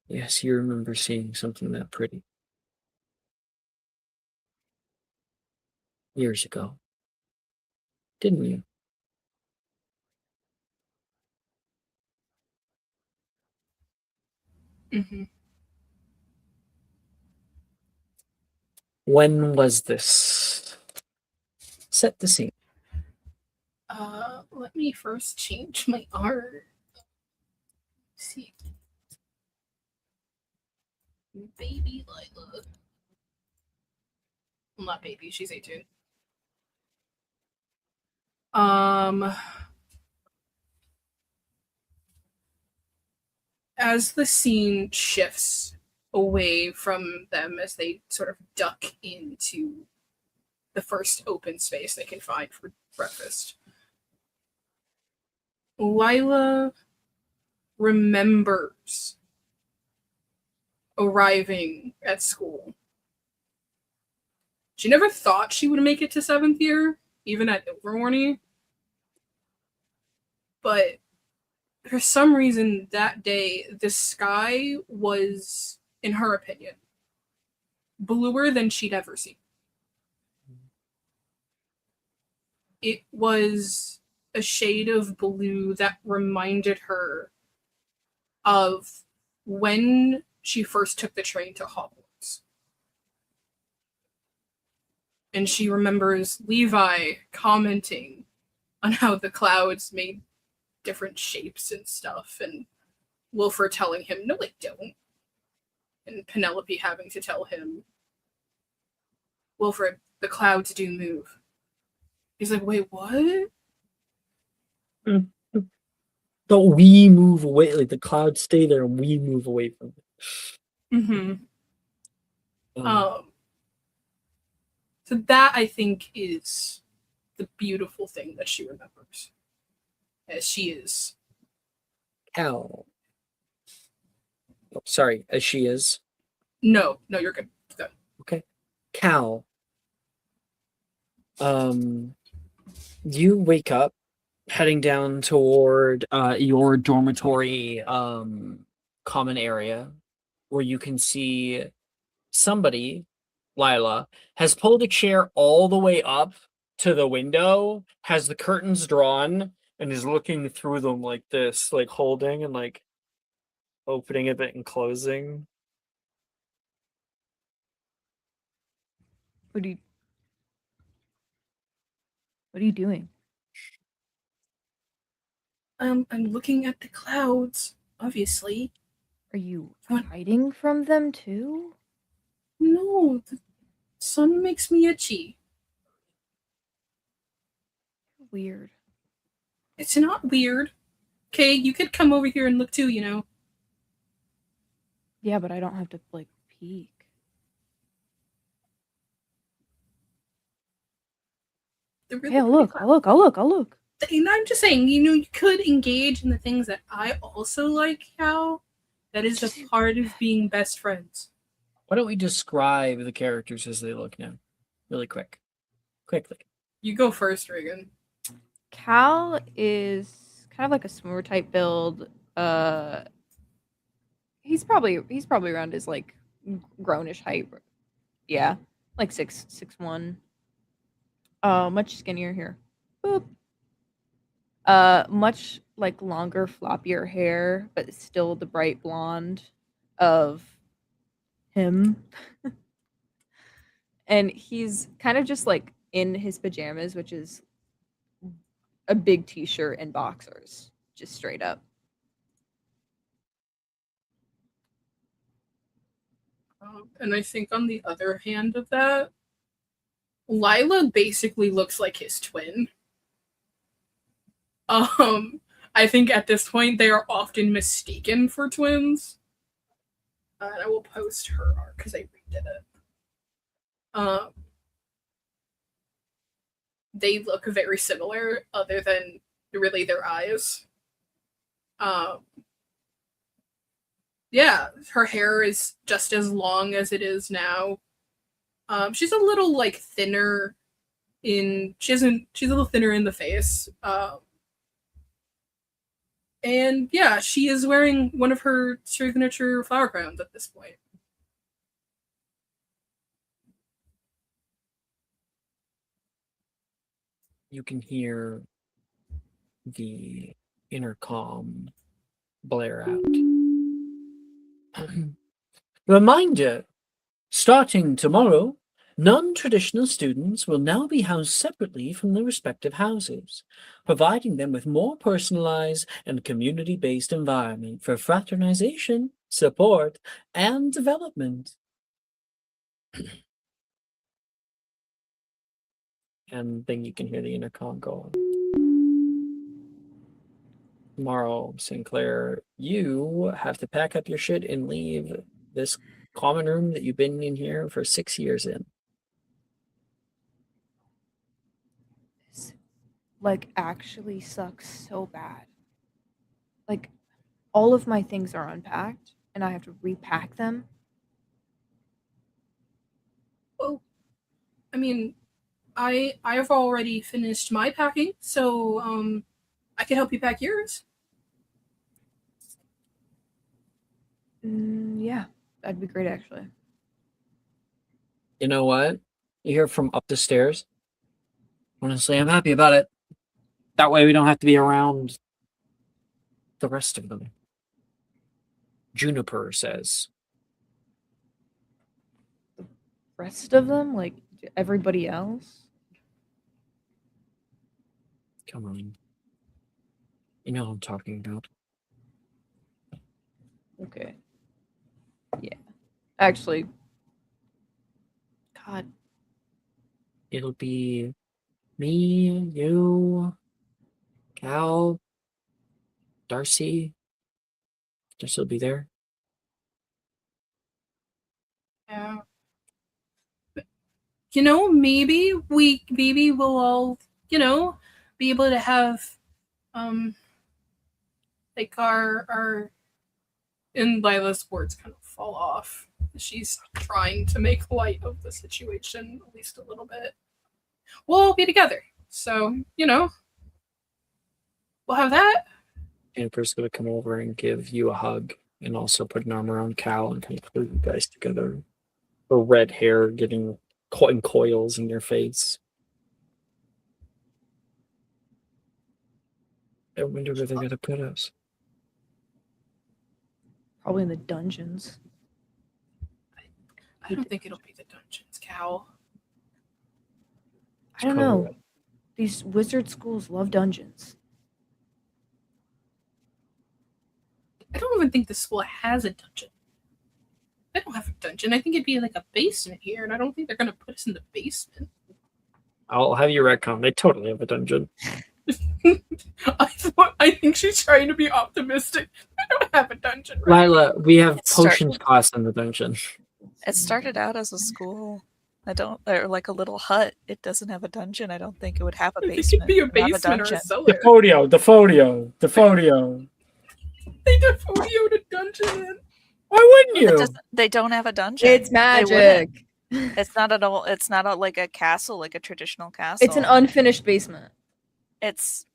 Speaker 4: you remember seeing something that pretty. Years ago. Didn't you?
Speaker 3: Mm-hmm.
Speaker 4: When was this? Set the scene.
Speaker 3: Let me first change my art. Let's see. Baby Lila. Well, not baby, she's 18. As the scene shifts away from them as they sort of duck into the first open space they can find for breakfast, Lila remembers arriving at school. She never thought she would make it to 7th year, even at Overwarning. But for some reason that day, the sky was, in her opinion, bluer than she'd ever seen. It was a shade of blue that reminded her of when she first took the train to Hogwarts. And she remembers Levi commenting on how the clouds made different shapes and stuff, and Wilford telling him, no, they don't. And Penelope having to tell him, Wilfred, the clouds do move. He's like, wait, what?
Speaker 4: But we move away, like the clouds stay there and we move away from it.
Speaker 3: Mm-hmm. So that, I think, is the beautiful thing that she remembers. As she is.
Speaker 4: Cal. Oh, sorry, as she is.
Speaker 3: No, you're good. Good.
Speaker 4: Okay. Cal. You wake up heading down toward your dormitory common area where you can see somebody, Lila, has pulled a chair all the way up to the window, has the curtains drawn, and is looking through them like this, like holding and like opening a bit and closing.
Speaker 5: What are you doing?
Speaker 3: I'm looking at the clouds, obviously.
Speaker 5: Are you
Speaker 3: What?
Speaker 5: hiding from them too?
Speaker 3: No, the sun makes me itchy.
Speaker 5: Weird.
Speaker 3: It's not weird. Okay, you could come over here and look too, you know.
Speaker 5: Yeah, but I don't have to like peek.
Speaker 3: They're really
Speaker 5: Hey, I'll
Speaker 3: pretty
Speaker 5: look.
Speaker 3: clouds.
Speaker 5: I'll look.
Speaker 3: And I'm just saying, you know, you could engage in the things that I also like, Cal. That is a part of being best friends.
Speaker 4: Why don't we describe the characters as they look now? Really quickly.
Speaker 3: You go first, Reagan.
Speaker 5: Cal is kind of like a swimmer type build. He's probably around his like grownish height. Yeah, like 6'1". Much skinnier here. Boop. Much like longer, floppier hair, but still the bright blonde of him. And he's kind of just like in his pajamas, which is a big t-shirt and boxers, just straight up.
Speaker 3: And I think on the other hand of that, Lila basically looks like his twin. I think at this point they are often mistaken for twins. And I will post her art because I redid it. They look very similar, other than really their eyes. Yeah, her hair is just as long as it is now. She's a little like thinner she's a little thinner in the face. And yeah, she is wearing one of her signature flower crowns at this point.
Speaker 4: You can hear the intercom blare out. Reminder, starting tomorrow, Non-traditional students will now be housed separately from their respective houses, providing them with more personalized and community-based environment for fraternization, support, and development. And then you can hear the intercom go. Tomorrow, Sinclair, you have to pack up your shit and leave this common room that you've been in here for 6 years in.
Speaker 5: This, like, actually sucks so bad. Like, all of my things are unpacked, and I have to repack them.
Speaker 3: Well, I mean, I've already finished my packing, so I can help you pack yours.
Speaker 5: Yeah, that'd be great, actually.
Speaker 4: You know what? You hear from up the stairs. Honestly, I'm happy about it. That way we don't have to be around the rest of them. Juniper says.
Speaker 5: Rest of them, like everybody else.
Speaker 4: Come on. You know what I'm talking about.
Speaker 5: Okay. Yeah. Actually, God,
Speaker 4: It'll be me, you, Cal, Darcy. Darcy will be there.
Speaker 3: Yeah. You know, maybe we'll all, you know, be able to have like our and Lila's words kind of fall off. She's trying to make light of the situation at least a little bit. We'll all be together. So, you know, we'll have that.
Speaker 4: Juniper's going to come over and give you a hug and also put an arm around Cal and kind of put you guys together. Her red hair getting in coils in your face. I wonder where they're going to put us.
Speaker 5: probably in the dungeons.
Speaker 3: I don't think it'll be the dungeons, Cal.
Speaker 5: I don't know. These wizard schools love dungeons.
Speaker 3: I don't even think the school has a dungeon. I don't have a dungeon. I think it'd be like a basement here, and I don't think they're gonna put us in the basement.
Speaker 4: I'll have you retcon. They totally have a dungeon.
Speaker 3: I think she's trying to be optimistic. I don't have a dungeon. Right?
Speaker 4: Lila, we have
Speaker 2: It's
Speaker 4: potions class in the dungeon.
Speaker 2: It started out as a school. Or like a little hut. It doesn't have a dungeon. I don't think it would have a
Speaker 3: I think
Speaker 2: basement.
Speaker 3: it'd be a
Speaker 2: It would have
Speaker 3: basement or a
Speaker 2: dungeon.
Speaker 3: cellar.
Speaker 4: Defodio.
Speaker 3: They Defodio to dungeon in.
Speaker 4: Why wouldn't you?
Speaker 2: They don't have a dungeon.
Speaker 5: It's magic.
Speaker 2: It's not at all. It's not like a castle, like a traditional castle.
Speaker 5: It's an unfinished basement.
Speaker 2: It's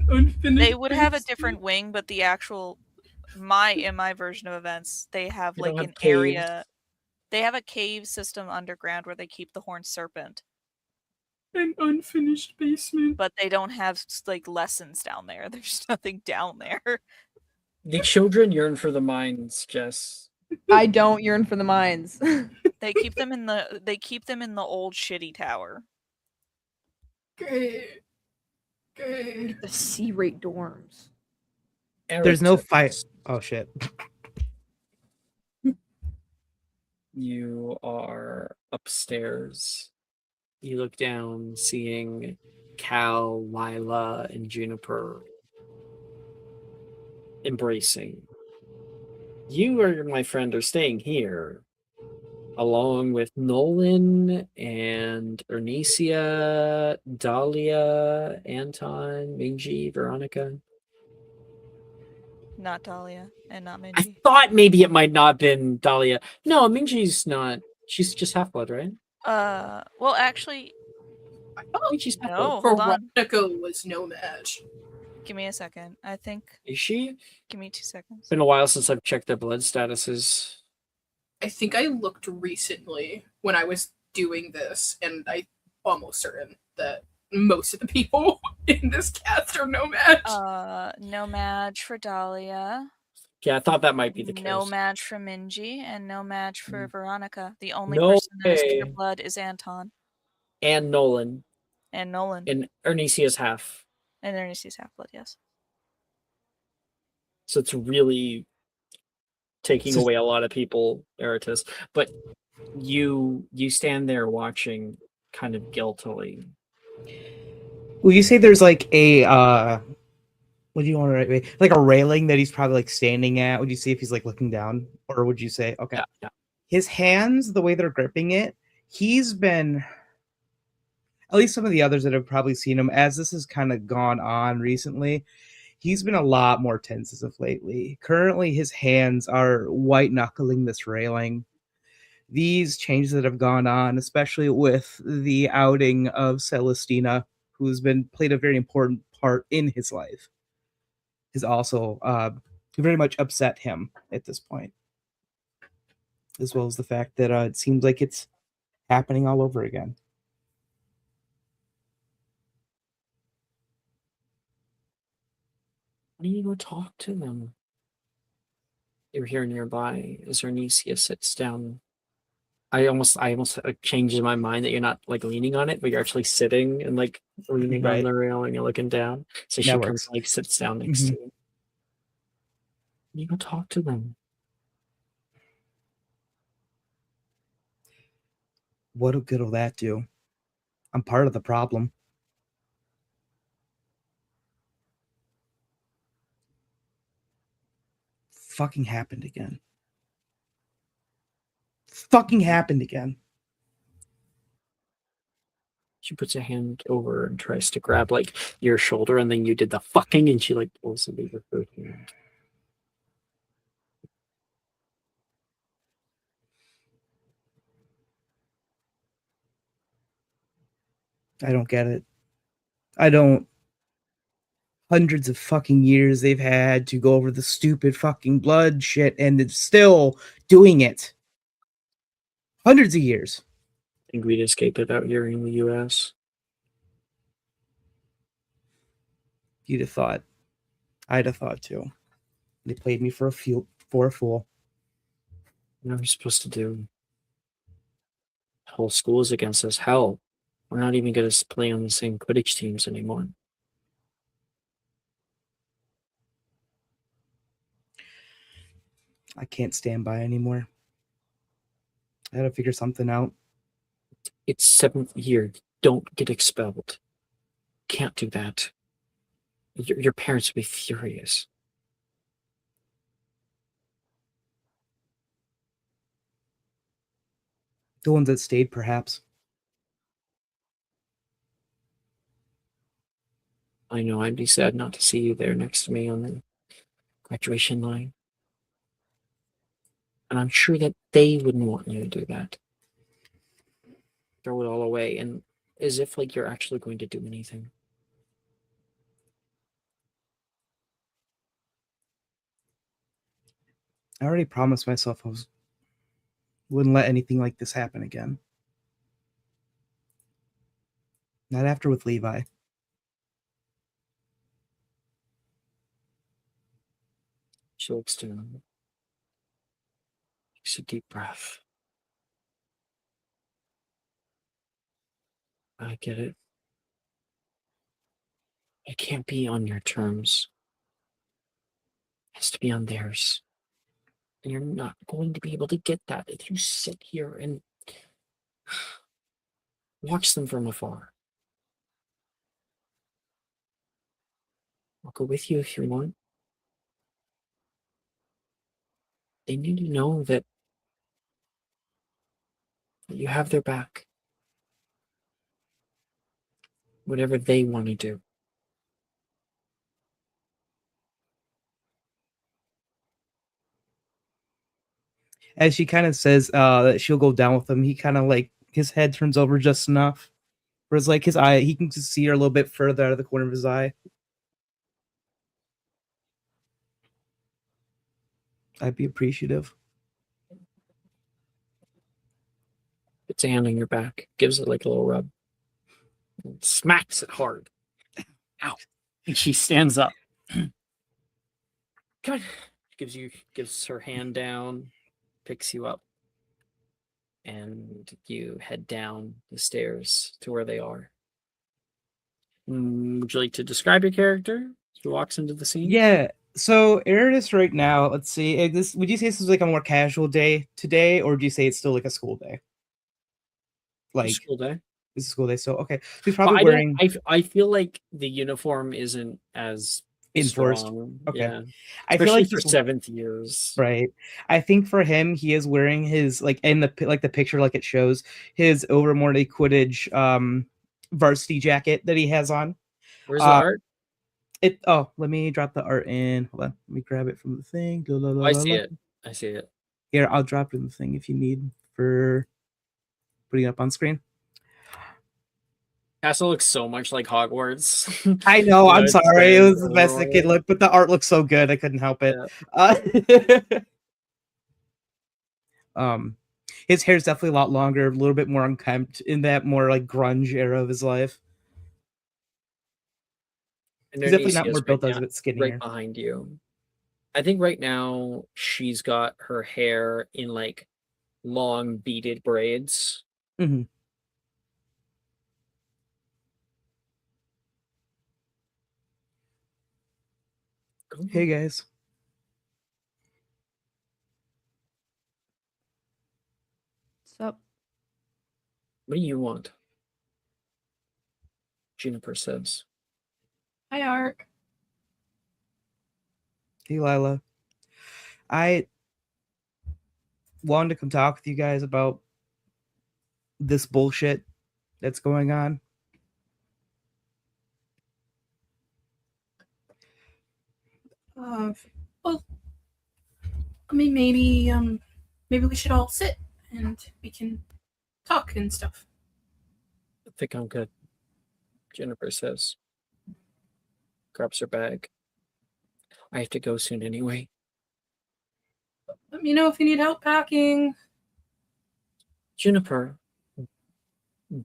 Speaker 3: Unfinished
Speaker 2: they would have a
Speaker 3: basement.
Speaker 2: different wing, but the actual in my version of events, they have
Speaker 4: They
Speaker 2: like
Speaker 4: don't
Speaker 2: an
Speaker 4: have caves.
Speaker 2: area. They have a cave system underground where they keep the horned serpent,
Speaker 3: An unfinished basement.
Speaker 2: but they don't have like lessons down there. There's nothing down there.
Speaker 4: The children yearn for the mines, Jess.
Speaker 5: I don't yearn for the mines.
Speaker 2: They keep them in the old shitty tower.
Speaker 3: Good. Good.
Speaker 5: The C-rate dorms.
Speaker 1: There's no
Speaker 4: Eric
Speaker 1: fight.
Speaker 4: says,
Speaker 1: Oh shit.
Speaker 4: You are upstairs. You look down, seeing Cal, Lila, and Juniper embracing. You are my friend are staying here, along with Nolan and Ernesia, Dahlia, Anton, Minji, Veronica.
Speaker 2: Not Dahlia and not
Speaker 4: I
Speaker 2: Minji.
Speaker 4: thought maybe it might not have been Dahlia. No, Minji's not. She's just half-blood, right?
Speaker 2: Well, actually,
Speaker 3: I thought
Speaker 4: Minji's half-blood.
Speaker 2: no. Hold on.
Speaker 3: Veronica was no match.
Speaker 2: Give me a second. I think.
Speaker 4: Is she?
Speaker 2: Give me 2 seconds.
Speaker 4: It's been a while since I've checked their blood statuses.
Speaker 3: I think I looked recently when I was doing this, and I'm almost certain that most of the people in this cast are no match.
Speaker 2: No match for Dahlia.
Speaker 4: Yeah, I thought that might be the case.
Speaker 2: No match for Minji and no match for Veronica. The only
Speaker 4: No
Speaker 2: person that is pure
Speaker 4: way.
Speaker 2: blood is Anton
Speaker 4: And Nolan.
Speaker 2: and Nolan.
Speaker 4: And Ernesia's half.
Speaker 2: And Ernestie's half blood, yes.
Speaker 4: So it's really taking away a lot of people, Eritus. But you stand there watching kind of guiltily.
Speaker 1: Will you say there's like a what do you want to write? Like a railing that he's probably like standing at? Would you see if he's like looking down? Or would you say, okay.
Speaker 4: Yeah.
Speaker 1: His hands, the way they're gripping it, he's been, at least some of the others that have probably seen him, as this has kind of gone on recently, he's been a lot more tense as of lately. Currently, his hands are white knuckling this railing. These changes that have gone on, especially with the outing of Celestina, who's been played a very important part in his life, has also very much upset him at this point, as well as the fact that it seems like it's happening all over again.
Speaker 4: Why don't you go talk to them? You're here nearby as Ernesia sits down. I almost changed my mind that you're not like leaning on it, but you're actually sitting and like leaning on
Speaker 1: Right.
Speaker 4: the railing and looking down. So she
Speaker 1: That
Speaker 4: comes
Speaker 1: works.
Speaker 4: like sits down next to you. You go talk to them.
Speaker 1: What good will that do? I'm part of the problem. Fucking happened again. Fucking happened again.
Speaker 4: She puts a hand over and tries to grab like your shoulder, and then you did the fucking, and she like pulls it with her hand.
Speaker 1: I don't get it. I don't. Hundreds of fucking years they've had to go over the stupid fucking blood shit, and it's still doing it. Hundreds of years.
Speaker 4: Think we'd escape it out here in the US.
Speaker 1: You'd have thought. I'd have thought too. They played me for a fool.
Speaker 4: What are we supposed to do? The whole school is against us. Hell, we're not even going to play on the same Quidditch teams anymore.
Speaker 1: I can't stand by anymore. I gotta figure something out.
Speaker 4: It's 7th year. Don't get expelled. Can't do that. Your parents would be furious.
Speaker 1: The ones that stayed, perhaps.
Speaker 4: I know I'd be sad not to see you there next to me on the graduation line. And I'm sure that they wouldn't want you to do that. Throw it all away, and as if like you're actually going to do anything.
Speaker 1: I already promised myself wouldn't let anything like this happen again. Not after with Levi.
Speaker 4: She looks down. Takes a deep breath. I get it. It can't be on your terms. It has to be on theirs. And you're not going to be able to get that if you sit here and watch them from afar. I'll go with you if you want. They need to know that you have their back. Whatever they want to do.
Speaker 1: As she kind of says that she'll go down with him, he kind of like his head turns over just enough, whereas like his eye, he can just see her a little bit further out of the corner of his eye. I'd be appreciative.
Speaker 4: Puts a hand on your back, gives it like a little rub, and smacks it hard. Ow. And she stands up. Come on. gives her hand down, picks you up, and you head down the stairs to where they are. Would you like to describe your character as he walks into the scene?
Speaker 1: Yeah. So Eris right now, let's see. This would you say this is like a more casual day today, or do you say it's still like a school day? Like
Speaker 4: School day.
Speaker 1: it's a school day, so okay. So he's
Speaker 4: But
Speaker 1: probably wearing
Speaker 4: I feel like the uniform isn't as
Speaker 1: enforced.
Speaker 4: strong.
Speaker 1: Okay.
Speaker 4: Yeah.
Speaker 1: I feel
Speaker 4: Especially
Speaker 1: like
Speaker 4: for
Speaker 1: he's
Speaker 4: 7th years.
Speaker 1: right. I think for him, he is wearing his like in the picture, like it shows his Overmorning Quidditch varsity jacket that he has on.
Speaker 4: Where's the art?
Speaker 1: Let me drop the art in. Hold on. Let me grab it from the thing.
Speaker 4: I see it. I see it.
Speaker 1: Here, I'll drop it in the thing if you need for putting it up on screen.
Speaker 4: Castle looks so much like Hogwarts.
Speaker 1: I know, I'm
Speaker 4: It
Speaker 1: sorry. It was
Speaker 4: stands
Speaker 1: the best it could
Speaker 4: overall.
Speaker 1: look, but the art looks so good. I couldn't help it. His hair's definitely a lot longer, a little bit more unkempt in that more like grunge era of his life.
Speaker 4: And
Speaker 1: He's
Speaker 4: then
Speaker 1: definitely not
Speaker 4: Nisia's
Speaker 1: more built,
Speaker 4: right
Speaker 1: as a bit
Speaker 4: right
Speaker 1: skinnier.
Speaker 4: behind you. I think right now she's got her hair in like long beaded braids.
Speaker 1: Mhm.
Speaker 4: Go
Speaker 1: Hey
Speaker 4: on.
Speaker 1: guys.
Speaker 5: What's up?
Speaker 4: What do you want? Juniper says.
Speaker 3: Hi, Art.
Speaker 1: Hey Lila. I wanted to come talk with you guys about this bullshit that's going on.
Speaker 3: Well, I mean, maybe we should all sit and we can talk and stuff.
Speaker 4: I think I'm good. Juniper says. Grabs her bag. I have to go soon anyway.
Speaker 3: Let me know if you need help packing.
Speaker 4: Juniper,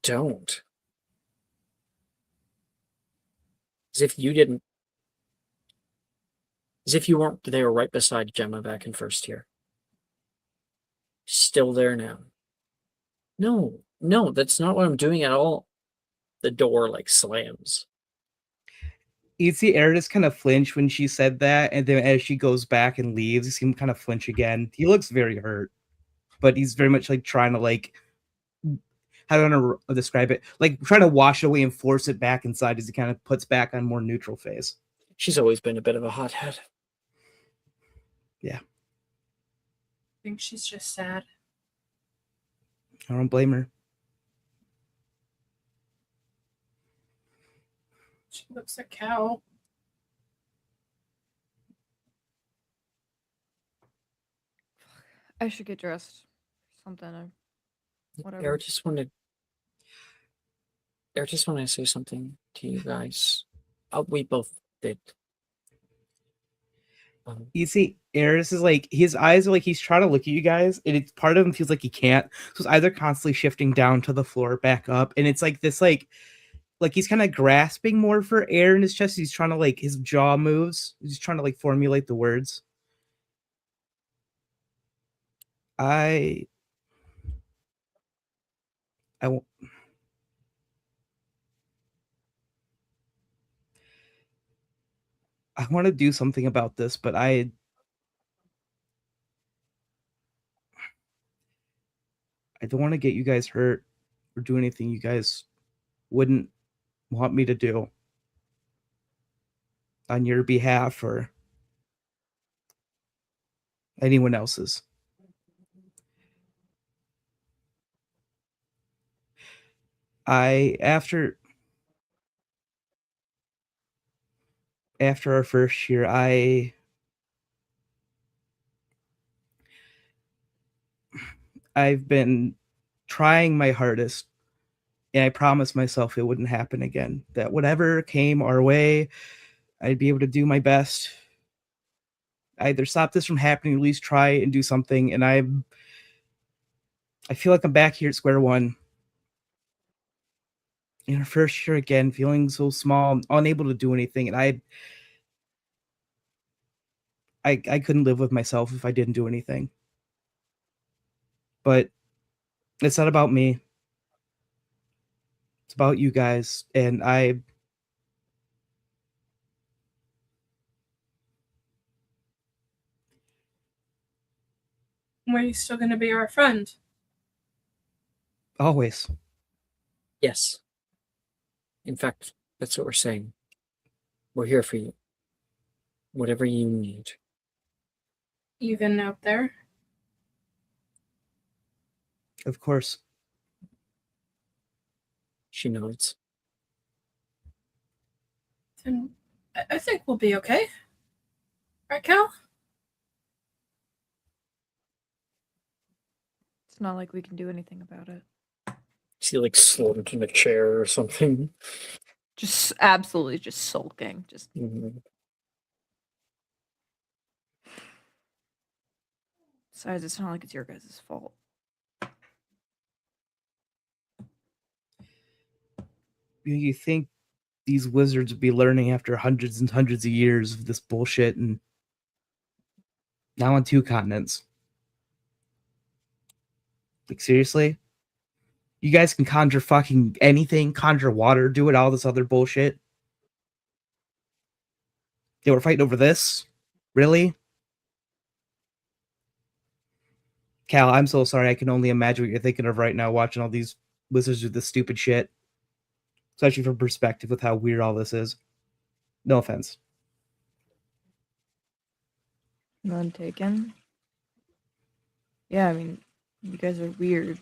Speaker 4: don't. As if you didn't. As if you weren't there right beside Gemma back in first year. Still there now. No, that's not what I'm doing at all. The door like slams.
Speaker 1: You see Eris kind of flinch when she said that, and then as she goes back and leaves, you see him kind of flinch again. He looks very hurt, but he's very much like trying to like, how do I want to describe it? Like trying to wash it away and force it back inside as he kind of puts back on more neutral face.
Speaker 4: She's always been a bit of a hothead.
Speaker 1: Yeah,
Speaker 3: I think she's just sad.
Speaker 1: I don't blame her.
Speaker 3: She looks a cow.
Speaker 5: I should get dressed. Something. Or whatever.
Speaker 4: Eric just wanted to say something to you guys. We both did.
Speaker 1: You see, Eris is like, his eyes are like he's trying to look at you guys, and it's part of him feels like he can't. So his eyes are constantly shifting down to the floor, back up, and it's like this, like he's kind of grasping more for air in his chest. He's trying to like his jaw moves. He's trying to like formulate the words. I want to do something about this, but I don't want to get you guys hurt or do anything you guys wouldn't want me to do on your behalf or anyone else's. After our first year, I've been trying my hardest, and I promised myself it wouldn't happen again. That whatever came our way, I'd be able to do my best. Either stop this from happening, or at least try and do something. And I feel like I'm back here at square one. In our first year again, feeling so small, unable to do anything, and I couldn't live with myself if I didn't do anything. But it's not about me. It's about you guys, and
Speaker 3: Were you still going to be our friend?
Speaker 1: always.
Speaker 4: Yes. In fact, that's what we're saying. We're here for you. Whatever you need.
Speaker 3: Even out there?
Speaker 1: Of course.
Speaker 4: She nods.
Speaker 3: Then I think we'll be okay. Right, Cal?
Speaker 5: It's not like we can do anything about it.
Speaker 4: She like slumped in a chair or something.
Speaker 5: Just absolutely just sulking. Just
Speaker 4: Mhm.
Speaker 5: besides, it's not like it's your guys' fault.
Speaker 1: You think these wizards would be learning after hundreds and hundreds of years of this bullshit, and now on 2 continents. Like, seriously? You guys can conjure fucking anything, conjure water, do it, all this other bullshit. They were fighting over this? Really? Cal, I'm so sorry. I can only imagine what you're thinking of right now watching all these wizards do this stupid shit. Especially from perspective with how weird all this is. No offense.
Speaker 5: None taken. Yeah, I mean, you guys are weird.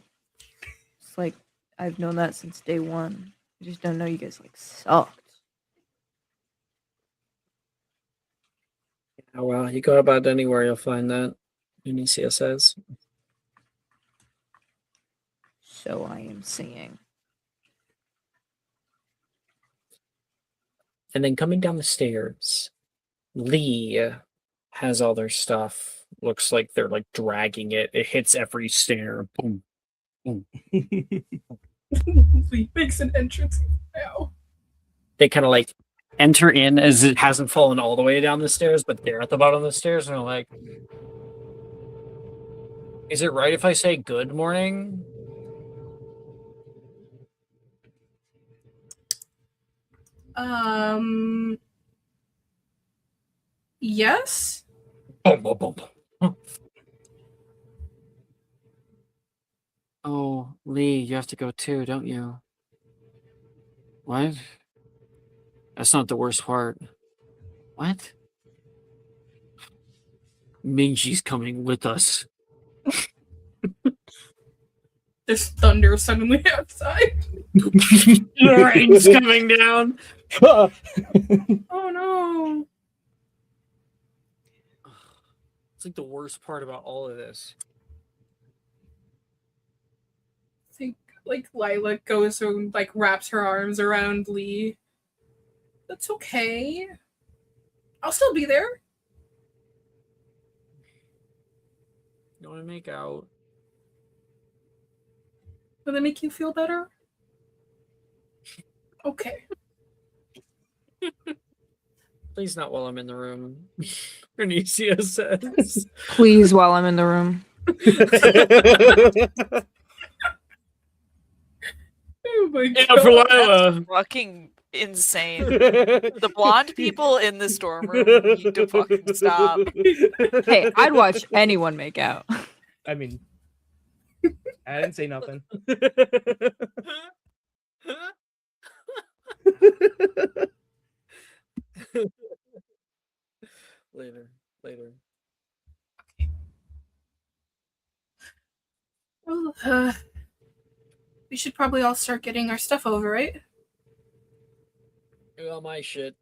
Speaker 5: It's like I've known that since day one. I just don't know you guys like sucked.
Speaker 4: Oh well, you go about anywhere, you'll find that in ECSS.
Speaker 5: So I am seeing.
Speaker 4: And then coming down the stairs, Lee has all their stuff. Looks like they're like dragging it. It hits every stair. Boom.
Speaker 3: Lee makes an entrance now.
Speaker 4: They kind of like enter in as it hasn't fallen all the way down the stairs, but they're at the bottom of the stairs and they're like, is it right if I say good morning?
Speaker 3: Yes?
Speaker 4: Boom, boom, boom, boom. Oh, Lee, you have to go too, don't you? What? That's not the worst part. What? Minji's coming with us.
Speaker 3: There's thunder suddenly outside.
Speaker 4: The rain's coming down.
Speaker 3: Oh no.
Speaker 4: It's like the worst part about all of this.
Speaker 3: I think like Lila goes and like wraps her arms around Lee. That's okay. I'll still be there.
Speaker 4: You want to make out?
Speaker 3: Will that make you feel better? Okay.
Speaker 4: Please not while I'm in the room. Bernicia says.
Speaker 5: Please, while I'm in the room.
Speaker 3: Oh my
Speaker 4: Yeah,
Speaker 3: god.
Speaker 4: for Lila.
Speaker 2: Fucking insane. The blonde people in this dorm room need to fucking stop.
Speaker 5: Hey, I'd watch anyone make out.
Speaker 1: I mean, I didn't say nothing.
Speaker 4: Later.
Speaker 3: Well, we should probably all start getting our stuff over, right?
Speaker 4: Do all my shit.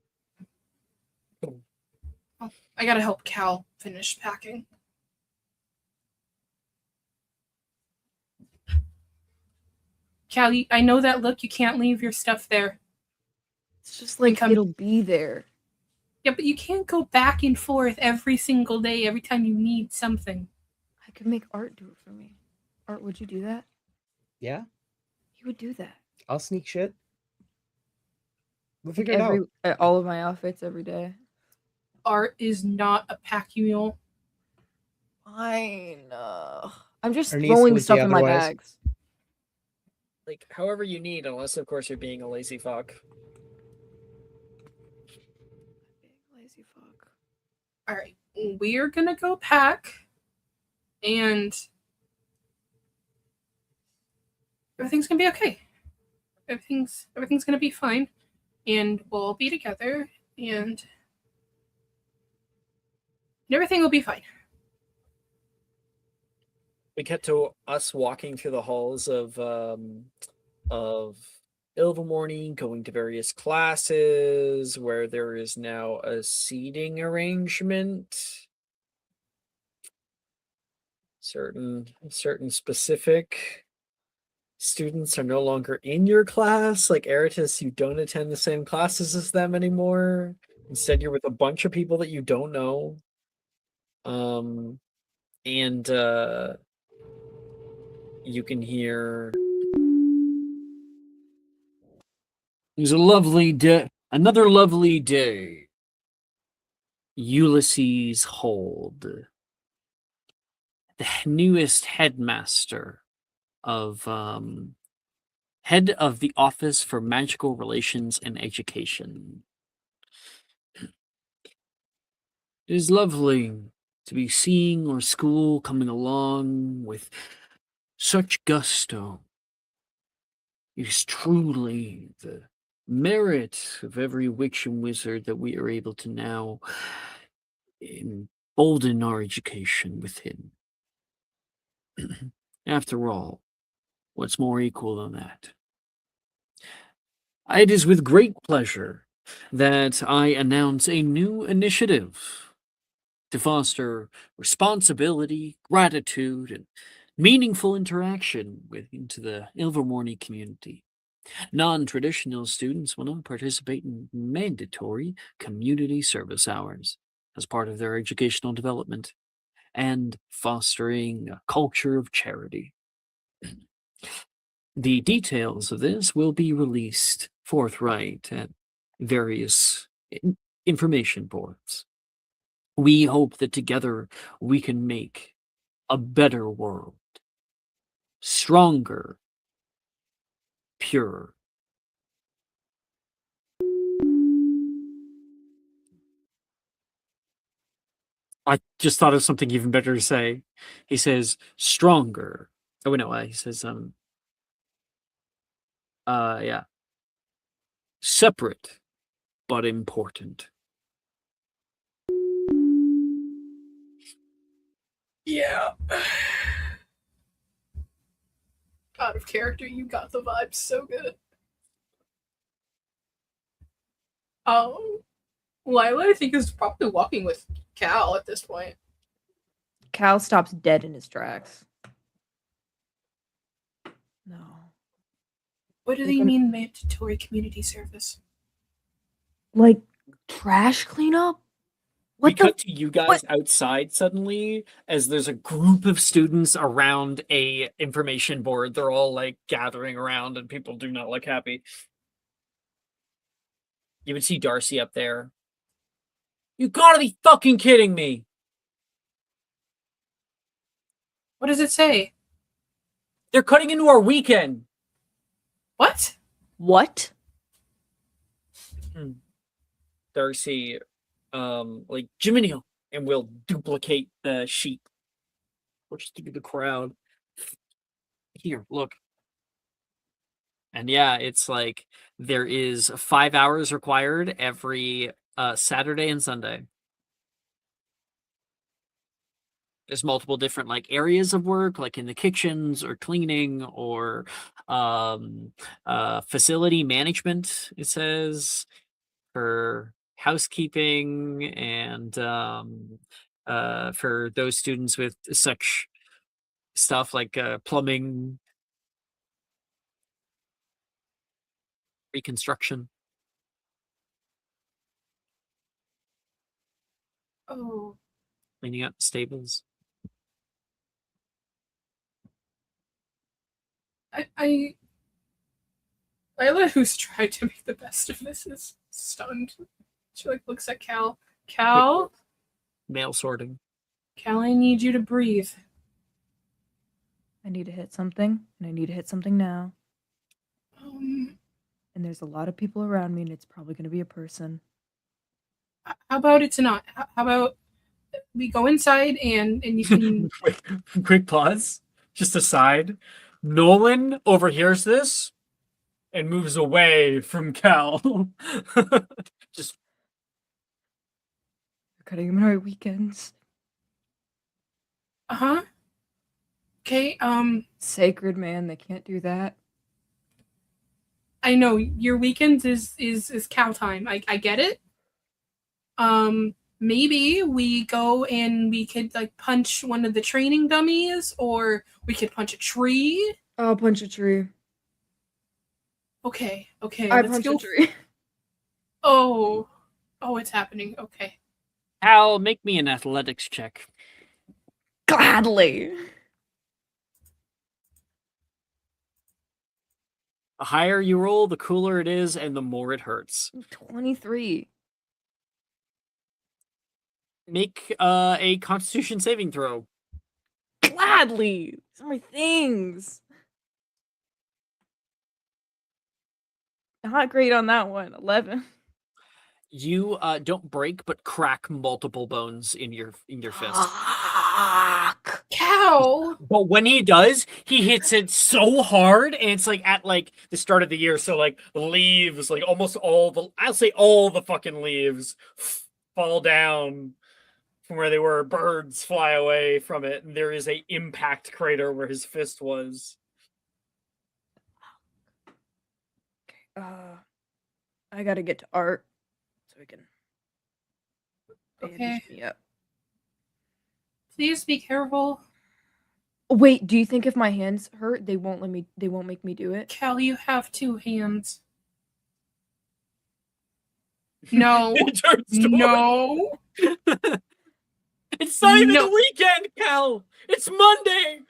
Speaker 3: I gotta help Cal finish packing. Cal, I know that look. You can't leave your stuff there.
Speaker 5: It's just like
Speaker 3: Come-
Speaker 5: it'll be there.
Speaker 3: Yeah, but you can't go back and forth every single day every time you need something.
Speaker 5: I could make Art do it for me. Art, would you do that?
Speaker 1: Yeah,
Speaker 5: You would do that.
Speaker 1: I'll sneak shit. We'll
Speaker 5: Like
Speaker 1: figure it out.
Speaker 5: all of my outfits every day.
Speaker 3: art is not a pack mule.
Speaker 5: Fine. I'm just
Speaker 1: Her niece
Speaker 5: throwing
Speaker 1: would be
Speaker 5: stuff in my
Speaker 1: otherwise.
Speaker 5: bags.
Speaker 4: Like, however you need, unless, of course, you're being a lazy fuck.
Speaker 5: Lazy fuck.
Speaker 3: All right, we're gonna go pack, and everything's gonna be okay. Everything's gonna be fine, and we'll all be together, and everything will be fine.
Speaker 4: We cut to us walking through the halls of Ilvermorny, going to various classes where there is now a seating arrangement. Certain specific students are no longer in your class. Like Eritis, you don't attend the same classes as them anymore. Instead, you're with a bunch of people that you don't know. And you can hear. It was a lovely day. Another lovely day. Ulysses Hold, the newest headmaster of head of the Office for Magical Relations and Education. It is lovely to be seeing our school coming along with such gusto. It is truly the merit of every witch and wizard that we are able to now embolden our education within. After all, what's more equal than that? It is with great pleasure that I announce a new initiative to foster responsibility, gratitude, and meaningful interaction into the Ilvermorny community. Non-traditional students will now participate in mandatory community service hours as part of their educational development and fostering a culture of charity. The details of this will be released forthright at various information boards. We hope that together we can make a better world. Stronger. Pure. I just thought of something even better to say. He says, stronger. Oh, no, he says, yeah. Separate, but important.
Speaker 3: Yeah. Out of character, you got the vibes so good. Lila, I think, is probably walking with Cal at this point.
Speaker 5: Cal stops dead in his tracks. No.
Speaker 3: What do they mean mandatory community service?
Speaker 5: Like trash cleanup?
Speaker 4: We
Speaker 5: What the?
Speaker 4: cut to you guys outside suddenly as there's a group of students around a information board. They're all like gathering around and people do not look happy. You would see Darcy up there. You gotta be fucking kidding me.
Speaker 3: What does it say?
Speaker 4: They're cutting into our weekend.
Speaker 3: What?
Speaker 5: What?
Speaker 4: Darcy, like Jiminy, and we'll duplicate the sheet. Push through the crowd. Here, look. And yeah, it's like there is 5 hours required every Saturday and Sunday. There's multiple different like areas of work, like in the kitchens or cleaning or facility management, it says, for housekeeping and for those students with such stuff like plumbing, reconstruction.
Speaker 3: Oh.
Speaker 4: Cleaning out the stables.
Speaker 3: Lila, who's tried to make the best of this, is stunned. She like looks at Cal. Cal,
Speaker 4: Mail sorting.
Speaker 3: Cal, I need you to breathe.
Speaker 5: I need to hit something, and I need to hit something now.
Speaker 3: Um,
Speaker 5: And there's a lot of people around me, and it's probably going to be a person.
Speaker 3: how about it's not? How about we go inside and you can.
Speaker 4: Quick pause. Just aside. Nolan overhears this and moves away from Cal. Just
Speaker 5: Cutting my weekends.
Speaker 3: Uh-huh. Okay,
Speaker 5: Sacred, man. They can't do that.
Speaker 3: I know your weekends is cow time. I get it. Maybe we go and we could like punch one of the training dummies, or we could punch a tree.
Speaker 5: I'll punch a tree.
Speaker 3: Okay,
Speaker 5: I
Speaker 3: let's
Speaker 5: punch
Speaker 3: go.
Speaker 5: a tree.
Speaker 3: Oh, it's happening. Okay.
Speaker 4: Cal, make me an athletics check.
Speaker 5: Gladly.
Speaker 4: The higher you roll, the cooler it is, and the more it hurts.
Speaker 5: 23.
Speaker 4: Make a Constitution saving throw.
Speaker 5: Gladly. These are my things. Not great on that one. 11.
Speaker 4: You don't break, but crack multiple bones in your fist.
Speaker 5: Fuck.
Speaker 3: Cow.
Speaker 4: But when he does, he hits it so hard, and it's like at like the start of the year, so like leaves, like almost all the fucking leaves fall down from where they were. Birds fly away from it, and there is a impact crater where his fist was.
Speaker 5: I gotta get to art so we can
Speaker 3: Okay.
Speaker 5: bandage me up.
Speaker 3: Please be careful.
Speaker 5: Wait, do you think if my hands hurt, they won't make me do it?
Speaker 3: Cal, you have 2 hands. No.
Speaker 4: It turns to
Speaker 3: No.
Speaker 4: It's not even
Speaker 3: No.
Speaker 4: the weekend, Cal. It's Monday.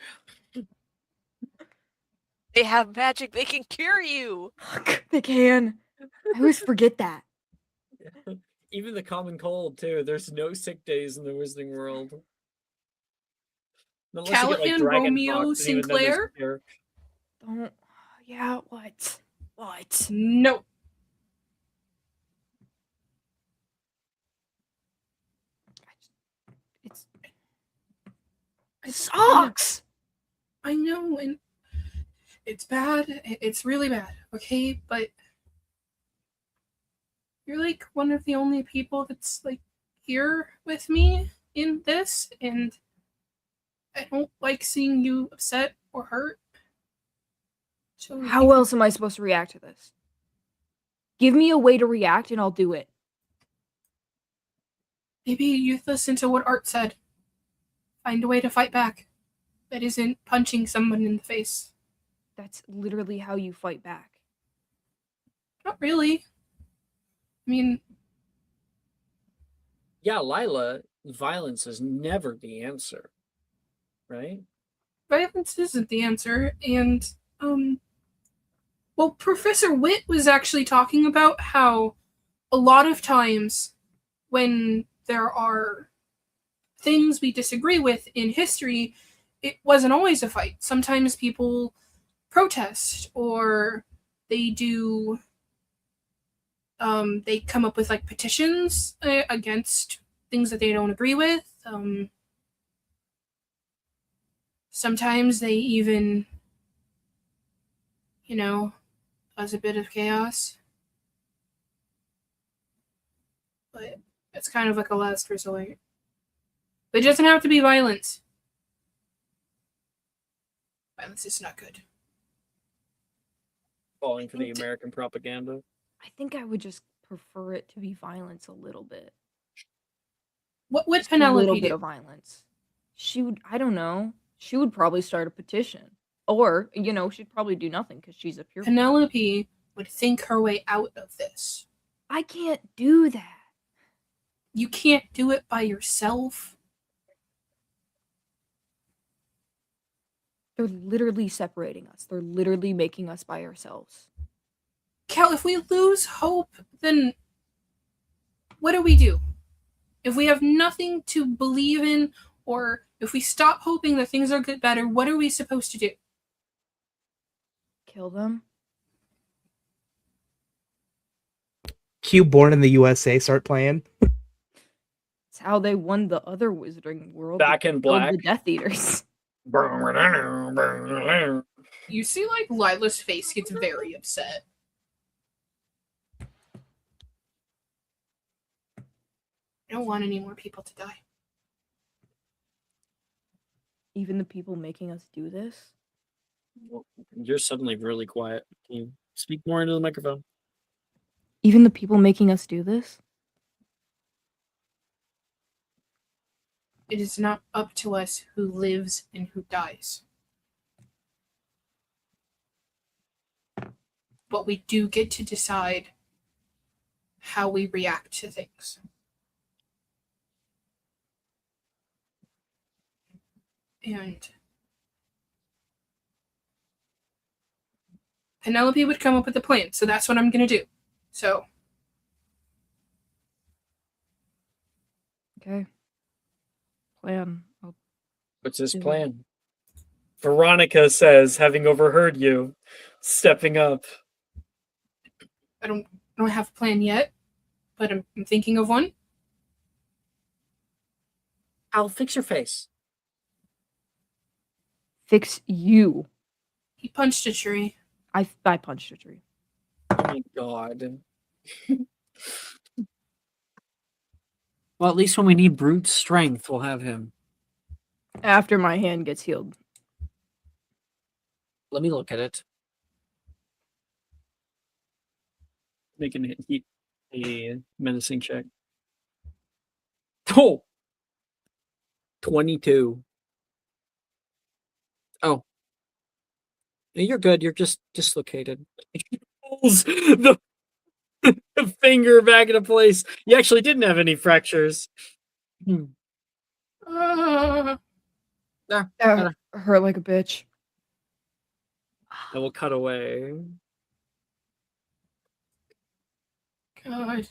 Speaker 2: They have magic. They can cure you.
Speaker 5: Fuck, they can. I always forget that.
Speaker 4: Even the common cold too. There's no sick days in the Wizarding World. Unless you get,
Speaker 3: Callahan,
Speaker 4: Dragon
Speaker 3: Romeo,
Speaker 4: Fox, and even then there's
Speaker 3: Sinclair?
Speaker 4: cure.
Speaker 5: Don't. Yeah, what? What?
Speaker 3: No.
Speaker 5: It sucks.
Speaker 3: I know, and it's bad. It's really bad, okay? But you're like one of the only people that's like here with me in this, and I don't like seeing you upset or hurt. So
Speaker 5: How else am I supposed to react to this? Give me a way to react and I'll do it.
Speaker 3: maybe you listen to what Art said. Find a way to fight back. That isn't punching someone in the face.
Speaker 5: That's literally how you fight back.
Speaker 3: Not really. I mean,
Speaker 4: Yeah, Lila, violence is never the answer, right?
Speaker 3: violence isn't the answer, and well, Professor Witt was actually talking about how a lot of times when there are things we disagree with in history, it wasn't always a fight. Sometimes people protest, or they do they come up with like petitions against things that they don't agree with. Sometimes they even, cause a bit of chaos. But it's kind of like a last resort. But it doesn't have to be violence. Violence is not good.
Speaker 4: Falling for the American propaganda.
Speaker 5: I think I would just prefer it to be violence a little bit.
Speaker 3: What would
Speaker 5: Just a little
Speaker 3: Penelope
Speaker 5: bit
Speaker 3: do?
Speaker 5: of violence. She would, I don't know. She would probably start a petition. Or, she'd probably do nothing because she's a pure.
Speaker 3: Penelope would think her way out of this.
Speaker 5: I can't do that.
Speaker 3: You can't do it by yourself.
Speaker 5: They're literally separating us. They're literally making us by ourselves.
Speaker 3: Cal, if we lose hope, then what do we do? If we have nothing to believe in, or if we stop hoping that things will get better, what are we supposed to do?
Speaker 5: Kill them?
Speaker 1: Q Born in the USA start playing.
Speaker 5: It's how they won the other Wizarding World.
Speaker 4: Back
Speaker 5: They
Speaker 4: in
Speaker 5: killed
Speaker 4: Black.
Speaker 5: the Death Eaters.
Speaker 3: You see, like, Lila's face gets very upset. I don't want any more people to die.
Speaker 5: Even the people making us do this?
Speaker 4: You're suddenly really quiet. Can you speak more into the microphone?
Speaker 5: Even the people making us do this?
Speaker 3: It is not up to us who lives and who dies. But we do get to decide how we react to things. And Penelope would come up with a plan, so that's what I'm going to do. So,
Speaker 5: Okay. Plan.
Speaker 4: What's his
Speaker 5: Do it.
Speaker 4: plan? Veronica says, having overheard you, stepping up.
Speaker 3: I don't have a plan yet, but I'm thinking of one.
Speaker 4: I'll fix your face.
Speaker 5: Fix you.
Speaker 3: He punched a tree.
Speaker 5: I punched a tree.
Speaker 4: Oh my god. Well, at least when we need brute strength, we'll have him.
Speaker 5: After my hand gets healed.
Speaker 4: Let me look at it. Making a menacing check. Oh! 22. Oh. You're good. You're just dislocated. He pulls the finger back into place. You actually didn't have any fractures.
Speaker 3: Ah,
Speaker 5: Hurt like a bitch.
Speaker 4: And we'll cut away.
Speaker 3: God.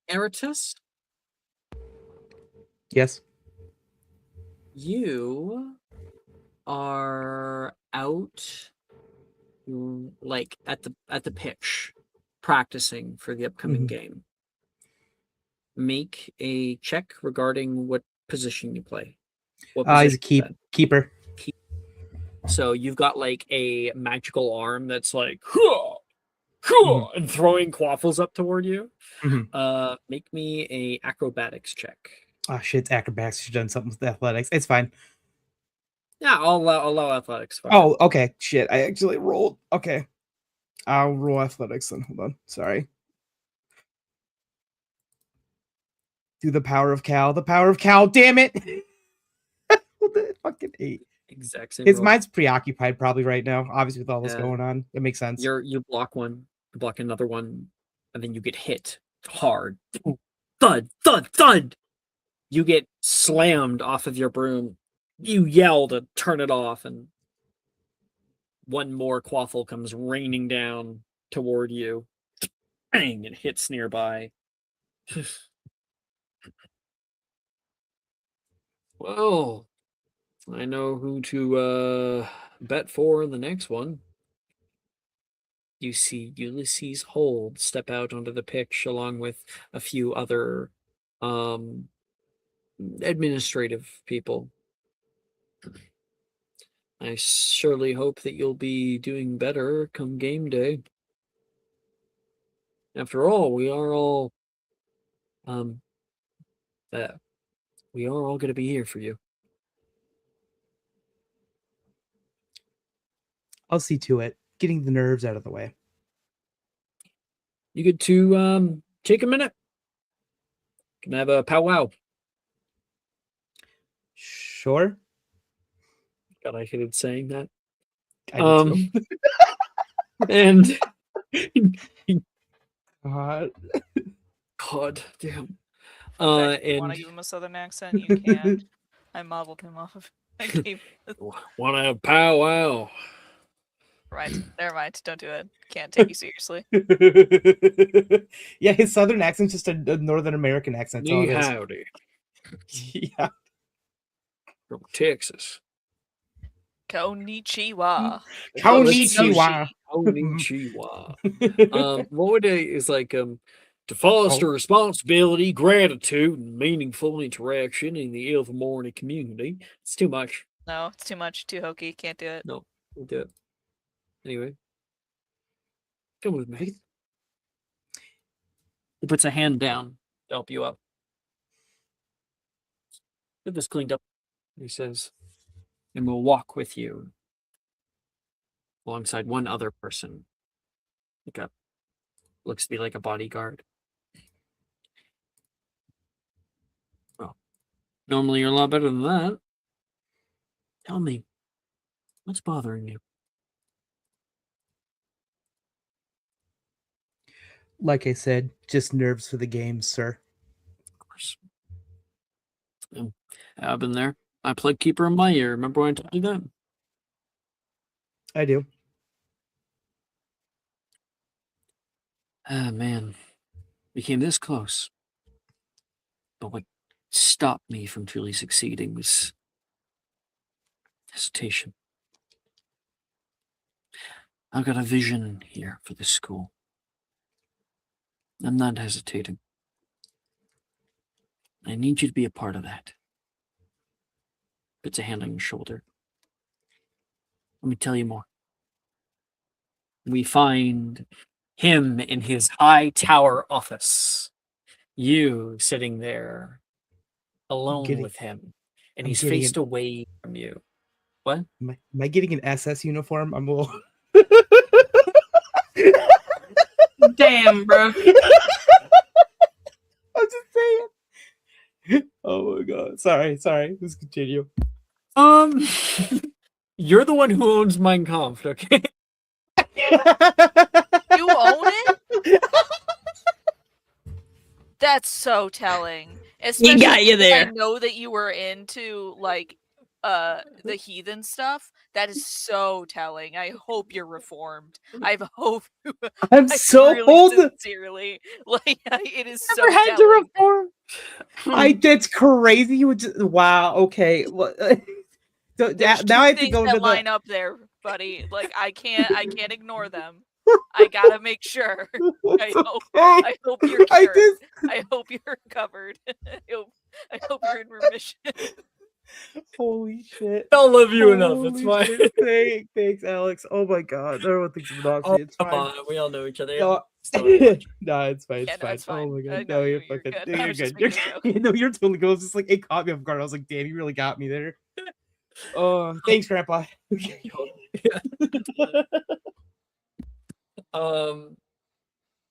Speaker 4: Eritus,
Speaker 1: Yes.
Speaker 4: you are out like at the pitch practicing for the upcoming
Speaker 1: Mhm.
Speaker 4: game. Make a check regarding what position you play. What
Speaker 1: He's a
Speaker 4: position is that?
Speaker 1: keeper.
Speaker 4: So you've got like a magical arm that's like "Hua! Hua!" and throwing quaffles up toward you.
Speaker 1: Mhm.
Speaker 4: Make me a acrobatics check.
Speaker 1: Oh shit, it's acrobatics. She's done something with athletics. It's fine.
Speaker 4: Yeah, I'll allow athletics. Fuck it.
Speaker 1: Oh, okay. Shit, I actually rolled. Okay. I'll roll athletics then. Hold on. Sorry. Do the power of Cal. The power of Cal. Damn it. Fucking 8.
Speaker 4: Exact same.
Speaker 1: His
Speaker 4: roll.
Speaker 1: mind's preoccupied probably right now. Obviously, with all this
Speaker 4: Yeah.
Speaker 1: going on, it makes sense.
Speaker 4: You block one, you block another one, and then you get hit hard. Thud, thud, thud. You get slammed off of your broom. You yell to turn it off, and one more quaffle comes raining down toward you. Bang! It hits nearby. Well, I know who to bet for in the next one. You see Ulysses Hold step out onto the pitch along with a few other administrative people. I surely hope that you'll be doing better come game day. After all, we are all going to be here for you.
Speaker 1: I'll see to it. Getting the nerves out of the way.
Speaker 4: You get to take a minute. Can I have a powwow?
Speaker 1: Sure.
Speaker 4: God, I hated saying that.
Speaker 1: I did too.
Speaker 4: And God damn.
Speaker 2: If you want to
Speaker 4: And
Speaker 2: give him a southern accent, you can. I modeled him off of. I gave.
Speaker 4: want to powwow?
Speaker 2: Never mind. Don't do it. Can't take you seriously.
Speaker 1: Yeah, his southern accent's just a Northern American accent. That's all
Speaker 4: Knee
Speaker 1: it is.
Speaker 4: howdy
Speaker 1: Yeah.
Speaker 4: from Texas.
Speaker 2: Konnichiwa.
Speaker 1: Konnichiwa.
Speaker 4: Konnichiwa. What would it is like to foster responsibility, gratitude, and meaningful interaction in the Ilvermorny community. It's too much.
Speaker 2: No, it's too much. Too hokey. Can't do it.
Speaker 4: No, we'll do it. Anyway. Come with me. He puts a hand down to help you up. Get this cleaned up, he says, and we'll walk with you alongside one other person. Looks to be like a bodyguard. Well, normally you're a lot better than that. Tell me, what's bothering you?
Speaker 1: Like I said, just nerves for the games, sir.
Speaker 4: Of course. I've been there. I played keeper in my ear. Remember when I told you that?
Speaker 1: I do.
Speaker 4: Ah, man. We came this close. But what stopped me from truly succeeding was hesitation. I've got a vision here for this school. I'm not hesitating. I need you to be a part of that. Puts a hand on your shoulder. Let me tell you more. We find him in his high tower office. You sitting there alone with him. And he's faced away from you. What?
Speaker 1: Am I getting an SS uniform? I'm a little...
Speaker 3: Damn, bro.
Speaker 1: I'm just saying. Oh my god. Sorry. Let's continue.
Speaker 4: You're the one who owns Mein Kampf, okay?
Speaker 2: You own it? That's so telling. Especially
Speaker 5: got you
Speaker 2: because I
Speaker 5: there.
Speaker 2: know that you were into like the heathen stuff. That is so telling. I hope you're reformed. I hope
Speaker 1: I'm so
Speaker 2: really
Speaker 1: old.
Speaker 2: sincerely. Like it is so
Speaker 1: Never had to
Speaker 2: telling.
Speaker 1: reform. That's crazy. You would just, wow. Okay. Well, so
Speaker 2: There's
Speaker 1: now
Speaker 2: two
Speaker 1: I have to
Speaker 2: things
Speaker 1: go
Speaker 2: that
Speaker 1: to
Speaker 2: line up there, buddy. Like I can't ignore them. I gotta make sure. I hope you're cured. I hope you're covered. I hope you're in remission.
Speaker 1: Holy shit.
Speaker 4: I'll love you enough. It's
Speaker 1: Holy
Speaker 4: fine.
Speaker 1: shit. Thanks, Alex. Oh my god. Everyone thinks I'm not
Speaker 4: Oh,
Speaker 1: It's
Speaker 4: come
Speaker 1: fine.
Speaker 4: on. We all know each other.
Speaker 1: No,
Speaker 4: Still don't
Speaker 1: no, it's fine.
Speaker 2: Yeah,
Speaker 1: It's
Speaker 2: no,
Speaker 1: fine.
Speaker 2: it's fine.
Speaker 1: Oh my god.
Speaker 2: No,
Speaker 1: No, you're
Speaker 2: you're
Speaker 1: fucking.
Speaker 2: good.
Speaker 1: No,
Speaker 2: I
Speaker 1: you're
Speaker 2: was just
Speaker 1: good.
Speaker 2: making a joke.
Speaker 1: You know, you're totally good. It was just like it caught me off guard. I was like, damn, you really got me there. Oh, thanks, Grandpa.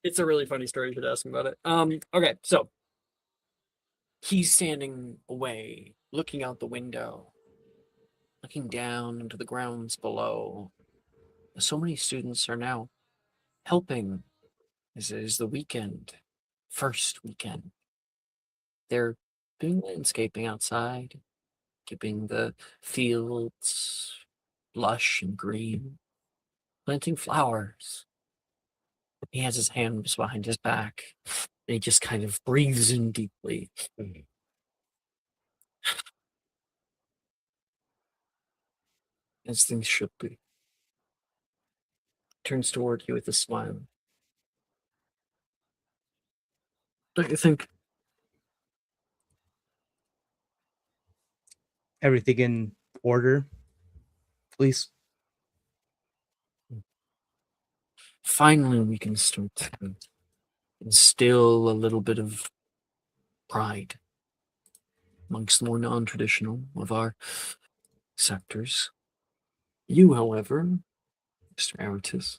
Speaker 4: It's a really funny story. You should ask him about it. Okay, so he's standing away, looking out the window, looking down into the grounds below. So many students are now helping. This is the weekend, first weekend. They're doing landscaping outside, keeping the fields lush and green, planting flowers. He has his hands behind his back, and he just kind of breathes in deeply. As things should be. Turns toward you with a smile. Don't you think?
Speaker 1: Everything in order, please.
Speaker 4: Finally, we can start to instill a little bit of pride amongst the more non-traditional of our sectors. You, however, Mr. Aratus,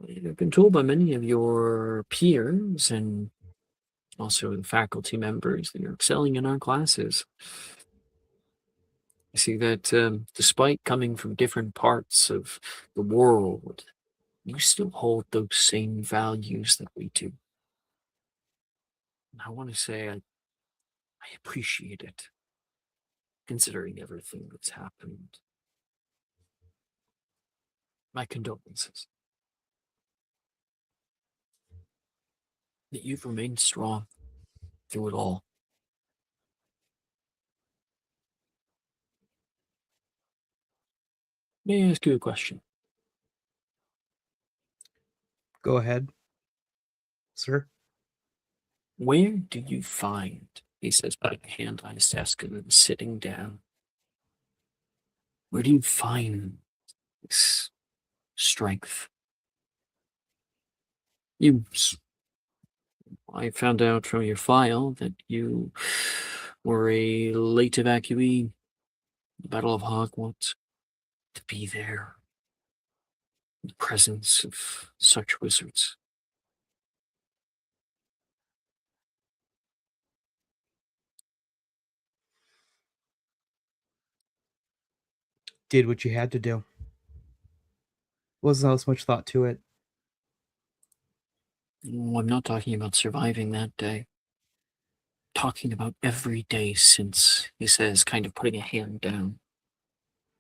Speaker 4: I've been told by many of your peers and also the faculty members that you're excelling in our classes. I see that despite coming from different parts of the world, you still hold those same values that we do. And I want to say I appreciate it, considering everything that's happened. My condolences. That you've remained strong through it all. May I ask you a question?
Speaker 1: Go ahead, sir.
Speaker 4: Where do you find, he says, putting a hand on his desk and then sitting down, where do you find this strength? I found out from your file that you were a late evacuee, the Battle of Hogwarts. To be there, in the presence of such wizards.
Speaker 1: Did what you had to do. Wasn't as much thought to it.
Speaker 4: I'm not talking about surviving that day. Talking about every day since, he says, kind of putting a hand down,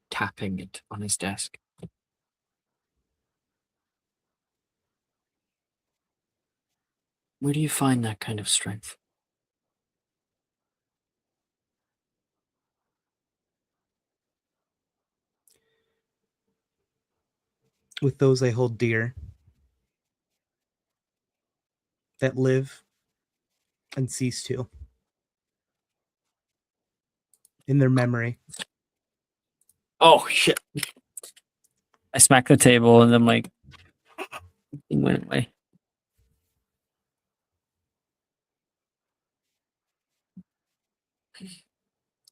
Speaker 4: tapping it on his desk. Where do you find that kind of strength?
Speaker 1: With those I hold dear, that live and cease to, in their memory.
Speaker 4: Oh, shit. I smacked the table and then, like, it went away.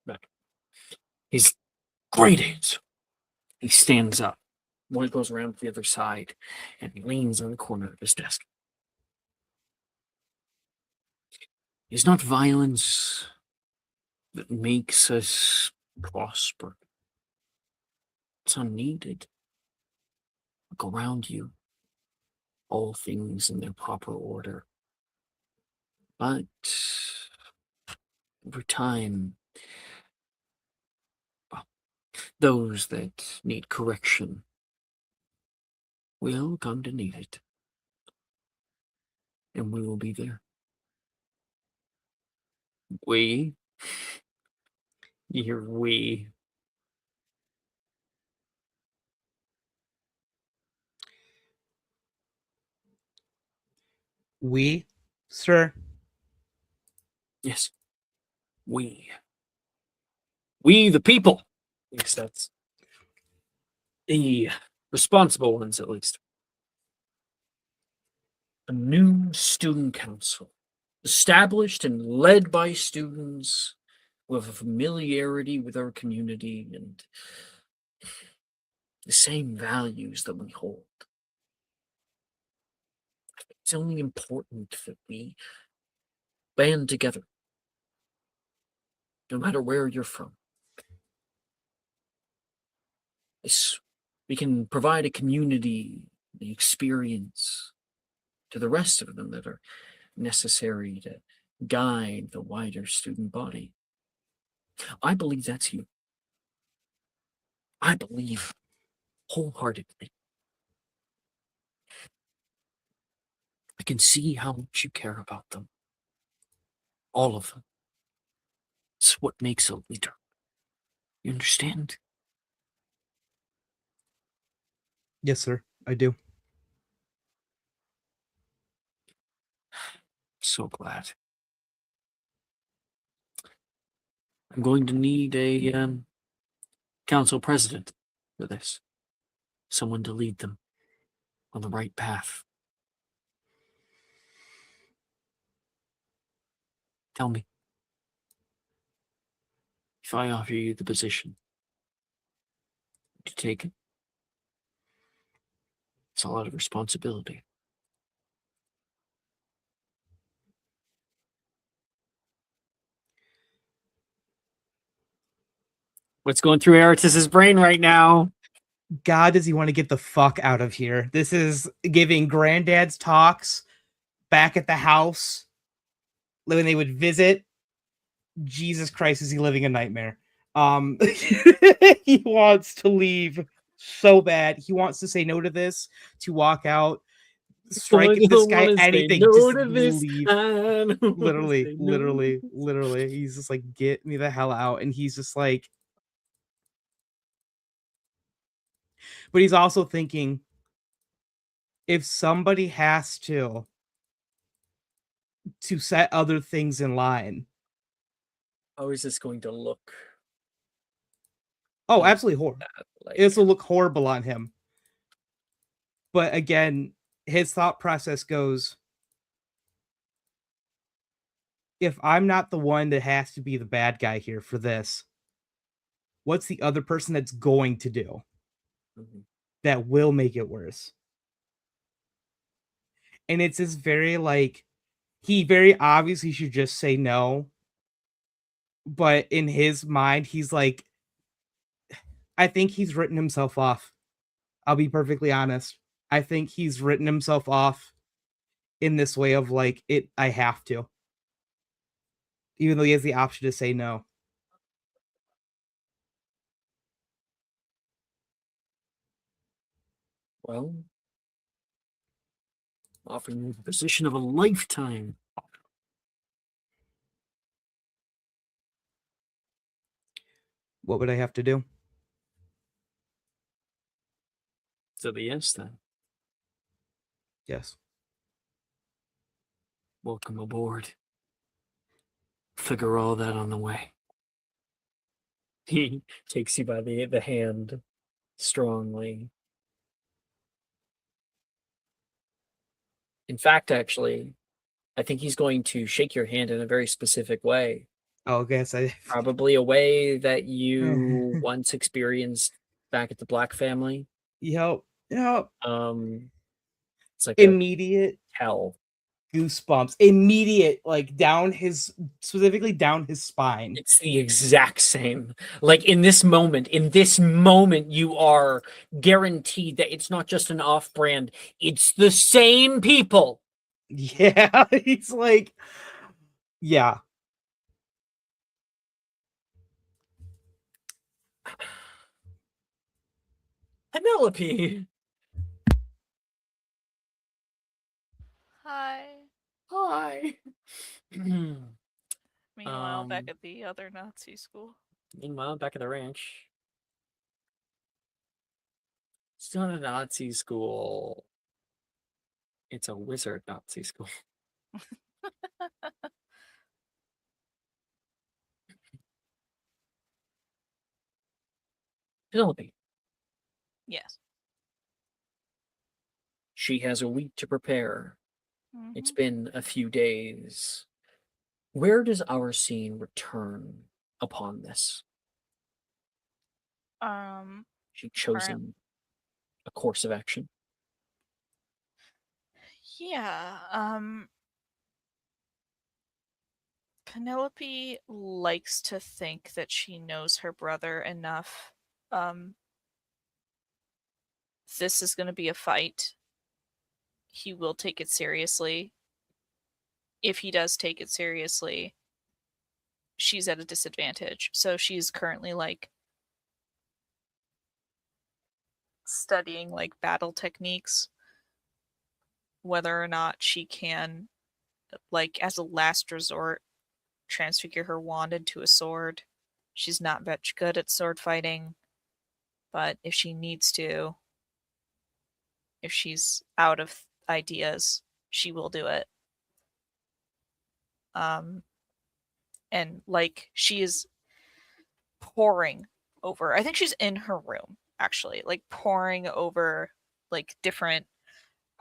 Speaker 4: Back. He's great answer. He stands up. One goes around to the other side and he leans on the corner of his desk. It's not violence that makes us prosper. It's unneeded. Look around you. All things in their proper order. But over time, those that need correction will come to need it. And we will be there. We? You're we.
Speaker 1: We, sir.
Speaker 4: Yes. We. We the people. He says. The responsible ones, at least. A new student council, established and led by students with a familiarity with our community and the same values that we hold. It's only important that we band together, no matter where you're from. We can provide a community, the experience to the rest of them that are necessary to guide the wider student body. I believe that's you. I believe wholeheartedly. I can see how much you care about them. All of them. It's what makes a leader. You understand?
Speaker 1: Yes, sir. I do.
Speaker 4: So glad. I'm going to need a council president for this. Someone to lead them on the right path. Tell me, if I offer you the position, would you take it? It's a lot of responsibility. What's going through Eratus's brain right now?
Speaker 1: God, does he want to get the fuck out of here? This is giving granddad's talks back at the house when they would visit. Jesus Christ, is he living a nightmare? He wants to leave. so bad. He wants to say no to this, to walk out, strike this guy, anything, just leave. Literally. He's just like, get me the hell out. And he's just like, but he's also thinking, if somebody has to set other things in line.
Speaker 4: How is this going to look?
Speaker 1: Oh, absolutely horrible.
Speaker 4: Like,
Speaker 1: This will look horrible on him. But again, his thought process goes, if I'm not the one that has to be the bad guy here for this, what's the other person that's going to do that will make it worse? And it's this very like, he very obviously should just say no. But in his mind, he's like, I think he's written himself off. I'll be perfectly honest. I think he's written himself off in this way of like, I have to. Even though he has the option to say no.
Speaker 4: well, offering you the position of a lifetime.
Speaker 1: What would I have to do?
Speaker 4: So the yes then.
Speaker 1: Yes.
Speaker 4: Welcome aboard. Figure all that on the way. He takes you by the hand strongly. In fact, actually, I think he's going to shake your hand in a very specific way.
Speaker 1: Oh, I guess
Speaker 4: Probably a way that you once experienced back at the Black family.
Speaker 1: Yep.
Speaker 4: It's like
Speaker 1: immediate
Speaker 4: hell.
Speaker 1: Goosebumps. Immediate, like specifically down his spine.
Speaker 4: It's the exact same. Like in this moment, you are guaranteed that it's not just an off-brand. It's the same people.
Speaker 1: Yeah, he's like, yeah.
Speaker 4: Penelope.
Speaker 2: Hi.
Speaker 4: Hi.
Speaker 2: Meanwhile, back at the other Nazi school.
Speaker 4: Meanwhile, back at the ranch. It's not a Nazi school. It's a wizard Nazi school. Penelope.
Speaker 2: Yes.
Speaker 4: She has a week to prepare. It's been a few days. Where does our scene return upon this? She chosen a course of action.
Speaker 2: Yeah. Penelope likes to think that she knows her brother enough. This is going to be a fight. He will take it seriously. If he does take it seriously, she's at a disadvantage. So she's currently like studying like battle techniques, whether or not she can, like as a last resort, transfigure her wand into a sword. She's not much good at sword fighting, but if she needs to, if she's out of ideas, she will do it. And like she is poring over, I think she's in her room actually, like poring over like different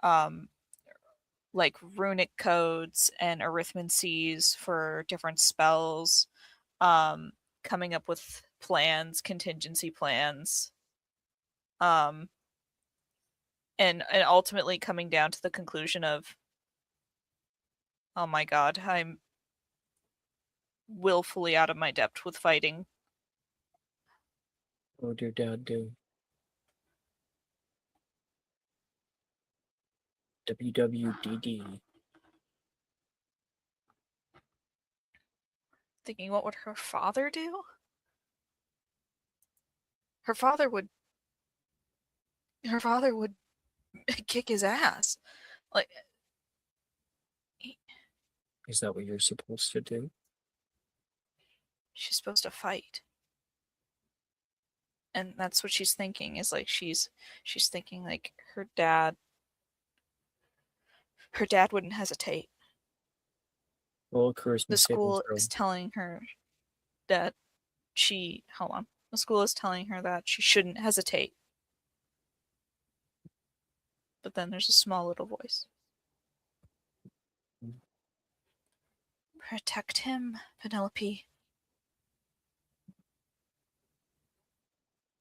Speaker 2: like runic codes and arithmancies for different spells, coming up with plans, contingency plans, and ultimately coming down to the conclusion of, oh my god, I'm willfully out of my depth with fighting.
Speaker 4: What did your dad do? WWDD.
Speaker 2: Thinking, what would her father do? Her father would her father would kick his ass. Like,
Speaker 4: Is that what you're supposed to do?
Speaker 2: she's supposed to fight. And that's what she's thinking, is like she's thinking like her dad wouldn't hesitate.
Speaker 4: Roll a charisma
Speaker 2: The
Speaker 4: saving
Speaker 2: school
Speaker 4: throw.
Speaker 2: is telling her that the school is telling her that she shouldn't hesitate. But then there's a small little voice. Protect him, Penelope.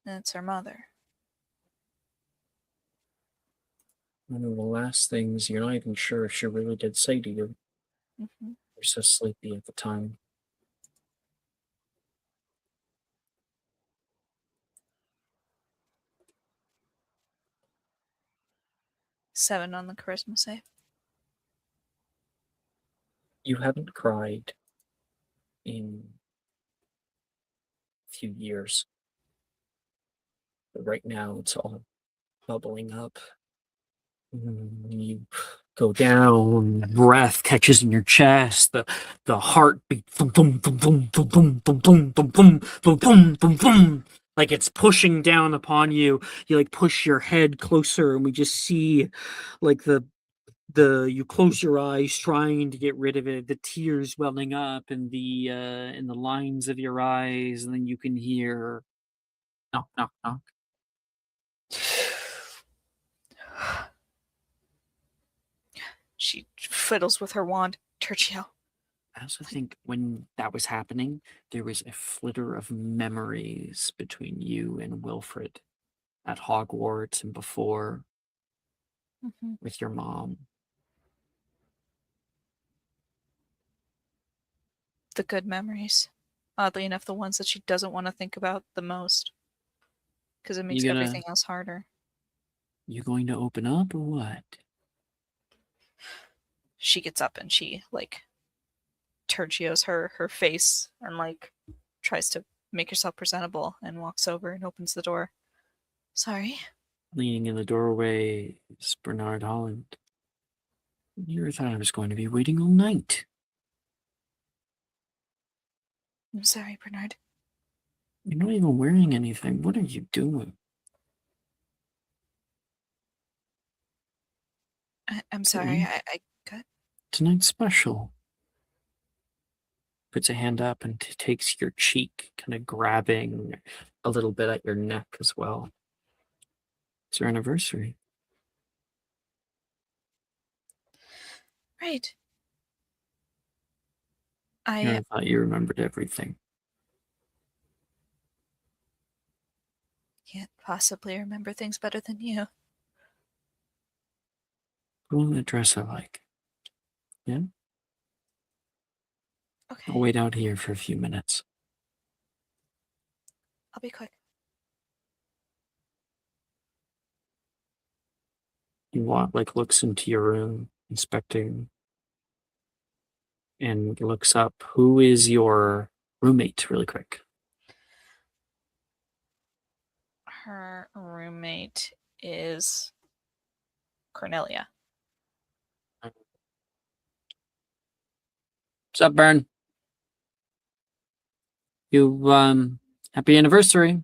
Speaker 2: And it's her mother.
Speaker 4: One of the last things you're not even sure if she really did say to you.
Speaker 2: Mm-hmm.
Speaker 4: You're so sleepy at the time.
Speaker 2: Seven on the charisma save.
Speaker 4: You haven't cried in a few years. But right now it's all bubbling up. You go down, breath catches in your chest, the heartbeat, thum, thum, thum, thum, thum, thum, thum, thum, thum, thum, thum, thum, thum, thum, like it's pushing down upon you. You like push your head closer, and we just see like the you close your eyes trying to get rid of it, the tears welling up in the lines of your eyes, and then you can hear knock, knock, knock.
Speaker 2: She fiddles with her wand. Tercio.
Speaker 4: I also think when that was happening, there was a flitter of memories between you and Wilfred at Hogwarts and before
Speaker 2: Mm-hmm.
Speaker 4: with your mom.
Speaker 2: The good memories. Oddly enough, the ones that she doesn't want to think about the most. Because it makes everything else harder.
Speaker 4: You going to open up or what?
Speaker 2: She gets up and she, like, Tercios her face and, like, tries to make herself presentable and walks over and opens the door. Sorry.
Speaker 4: Leaning in the doorway is Bernard Holland. You thought I was going to be waiting all night.
Speaker 2: I'm sorry, Bernard.
Speaker 4: You're not even wearing anything. What are you doing?
Speaker 2: I'm sorry. I got...
Speaker 4: Tonight's special. Puts a hand up and takes your cheek, kind of grabbing a little bit at your neck as well. It's our anniversary.
Speaker 2: Right.
Speaker 4: I thought you remembered everything.
Speaker 2: Can't possibly remember things better than you.
Speaker 4: Put on the dress I like. Yeah?
Speaker 2: Okay.
Speaker 4: I'll wait out here for a few minutes.
Speaker 2: I'll be quick.
Speaker 4: He looks into your room, inspecting, and looks up. Who is your roommate, really quick?
Speaker 2: Her roommate is Cornelia.
Speaker 4: What's up, Bern? You, happy anniversary,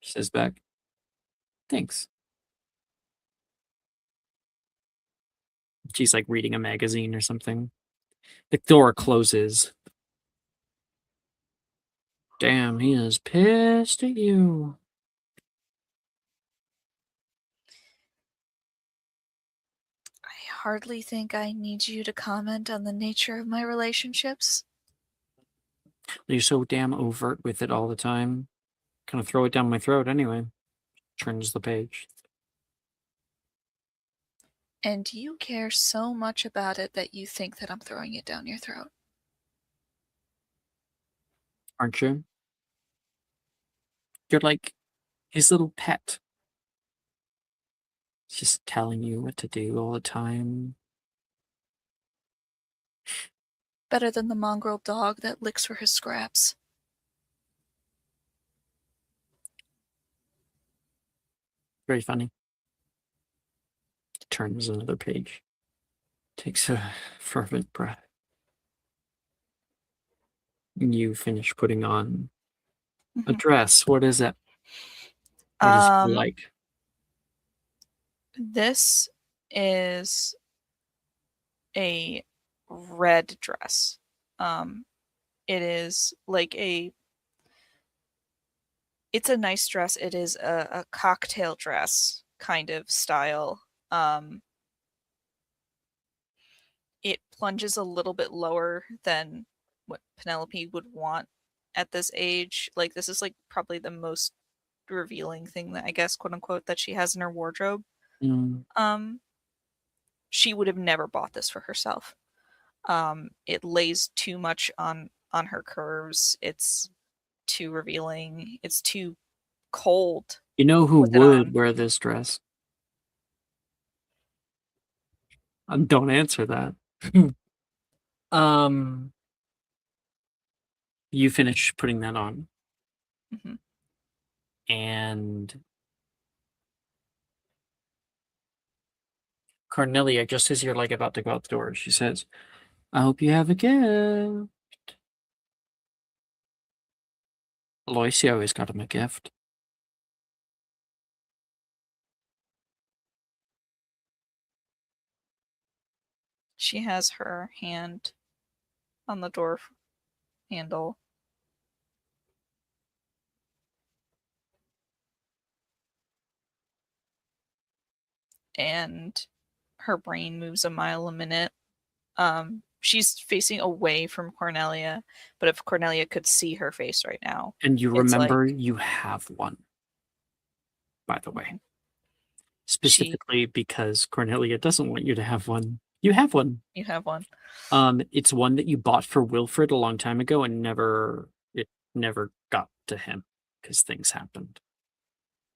Speaker 4: she says back. Thanks. She's like reading a magazine or something. The door closes. Damn, he is pissed at you.
Speaker 2: I hardly think I need you to comment on the nature of my relationships.
Speaker 4: You're so damn overt with it all the time. Kind of throw it down my throat anyway. Turns the page.
Speaker 2: And you care so much about it that you think that I'm throwing it down your throat.
Speaker 4: Aren't you? You're like his little pet. Just telling you what to do all the time.
Speaker 2: Better than the mongrel dog that licks for his scraps.
Speaker 4: Very funny. turns another page. Takes a fervent breath. You finish putting on a
Speaker 2: Mhm.
Speaker 4: dress. What is it? What is it like?
Speaker 2: This is a red dress. It is like it's a nice dress. It is a cocktail dress kind of style. It plunges a little bit lower than what Penelope would want at this age. Like this is like probably the most revealing thing that I guess quote unquote that she has in her wardrobe.
Speaker 4: Mm.
Speaker 2: She would have never bought this for herself. It lays too much on her curves. It's too revealing. It's too cold
Speaker 4: You know who
Speaker 2: with it
Speaker 4: would
Speaker 2: on.
Speaker 4: wear this dress? Don't answer that. You finish putting that on,
Speaker 2: Mhm.
Speaker 4: and Cornelia, just as you're like about to go out the door, she says, "I hope you have a gift." Loisy always got him a gift.
Speaker 2: She has her hand on the door handle. And her brain moves a mile a minute. She's facing away from Cornelia, but if Cornelia could see her face right now,
Speaker 4: And you
Speaker 2: it's like
Speaker 4: remember you have one, by the way.
Speaker 2: she
Speaker 4: Specifically because Cornelia doesn't want you to have one. You have one.
Speaker 2: you have one.
Speaker 4: It's one that you bought for Wilfred a long time ago and it never got to him because things happened.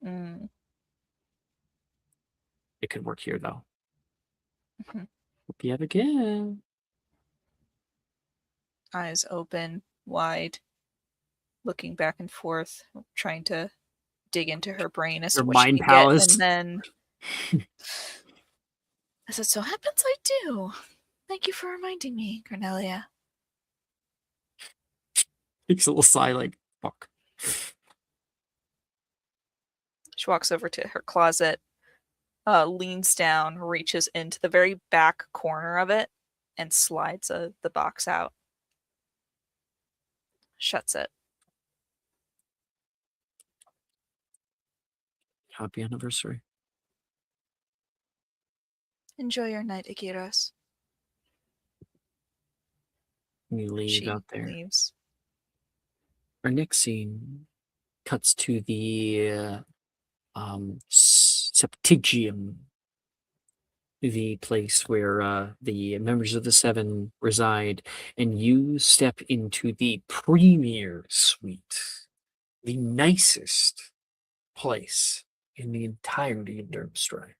Speaker 2: Mm.
Speaker 4: It could work here though.
Speaker 2: Mhm.
Speaker 4: Hope you have a gift.
Speaker 2: Eyes open, wide, looking back and forth, trying to dig into her brain as
Speaker 4: Your
Speaker 2: to what she
Speaker 4: mind
Speaker 2: can get,
Speaker 4: palace.
Speaker 2: and then as it so happens, I do. Thank you for reminding me, Cornelia.
Speaker 4: Takes a little sigh like, fuck.
Speaker 2: She walks over to her closet, leans down, reaches into the very back corner of it, and slides the box out. Shuts it.
Speaker 4: Happy anniversary.
Speaker 2: Enjoy your night, Ikiros.
Speaker 4: You leave
Speaker 2: She
Speaker 4: out there.
Speaker 2: leaves.
Speaker 4: Our next scene cuts to the Septigium, the place where the members of the Seven reside, and you step into the premier suite, the nicest place in the entirety of Durmstrang.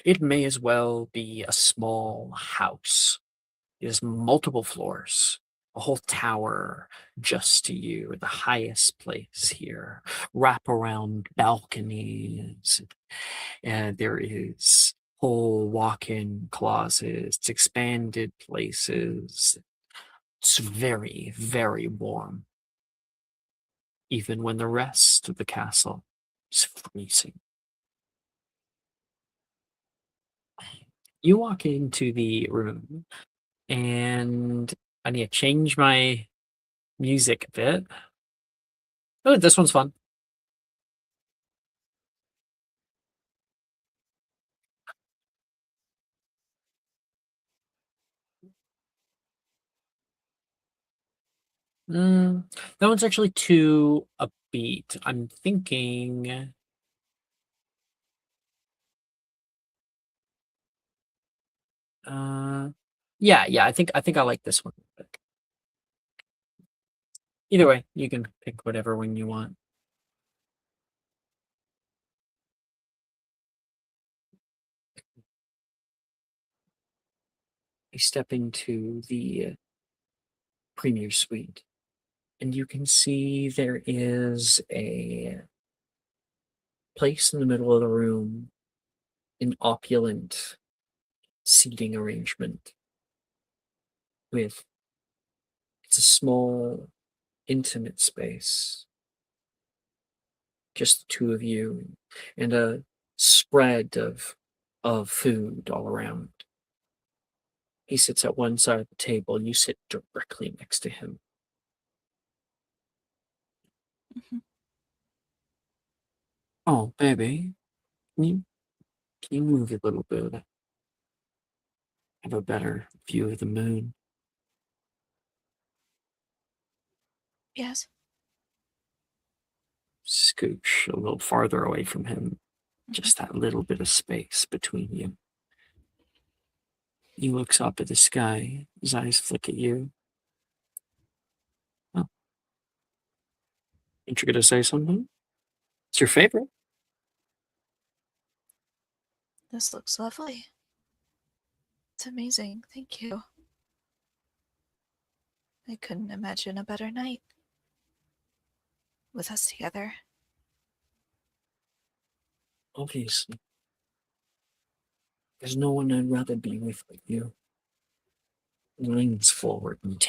Speaker 4: It may as well be a small house. It has multiple floors, a whole tower just to you, the highest place here, wraparound balconies, and there is whole walk-in closets, expanded places. It's very, very warm, even when the rest of the castle is freezing. You walk into the room, and I need to change my music a bit. Oh, this one's fun. That one's actually too upbeat. I'm thinking. Uh, yeah. I think I like this one. Either way, you can pick whatever one you want. You step into the premier suite, and you can see there is a place in the middle of the room an opulent seating arrangement with it's a small, intimate space. Just the two of you and a spread of food all around. He sits at one side of the table and you sit directly next to him.
Speaker 2: Mhm.
Speaker 4: Oh, baby. Can you move a little bit? Have a better view of the moon.
Speaker 2: Yes.
Speaker 4: Scooch a little farther away from him.
Speaker 2: Mhm.
Speaker 4: Just that little bit of space between you. He looks up at the sky. His eyes flick at you. Oh. Ain't you gonna say something? It's your favorite.
Speaker 2: This looks lovely. It's amazing. Thank you. I couldn't imagine a better night with us together.
Speaker 4: Obviously. There's no one I'd rather be with but you. He leans forward and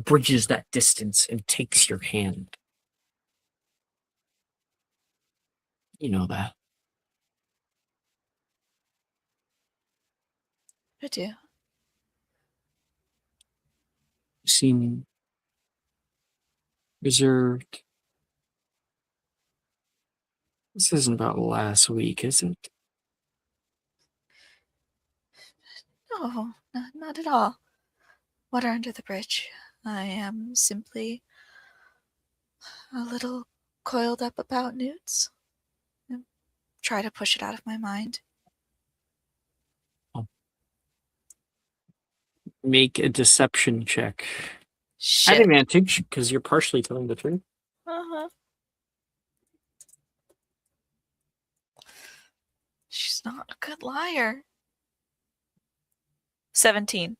Speaker 4: bridges that distance and takes your hand. You know that.
Speaker 2: I do.
Speaker 4: You seem reserved. This isn't about last week, is it?
Speaker 2: No, not at all. Water under the bridge. I am simply a little coiled up about newts. Try to push it out of my mind.
Speaker 4: Make a deception check. At
Speaker 2: Shit.
Speaker 4: advantage, because you're partially telling the truth.
Speaker 2: Uh-huh. She's not a good liar. 17.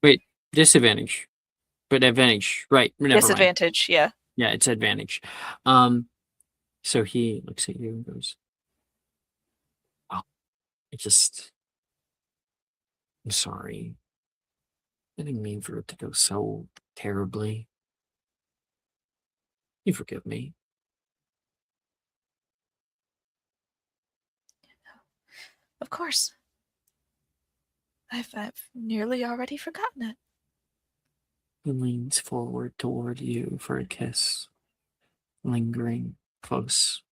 Speaker 4: Wait, disadvantage. But advantage, right. Never mind.
Speaker 2: Disadvantage, yeah.
Speaker 4: Yeah, it's advantage. So he looks at you and goes, "Oh, I'm sorry. I didn't mean for it to go so terribly. You forgive me."
Speaker 2: Of course. I've nearly already forgotten it.
Speaker 4: He leans forward toward you for a kiss, lingering close.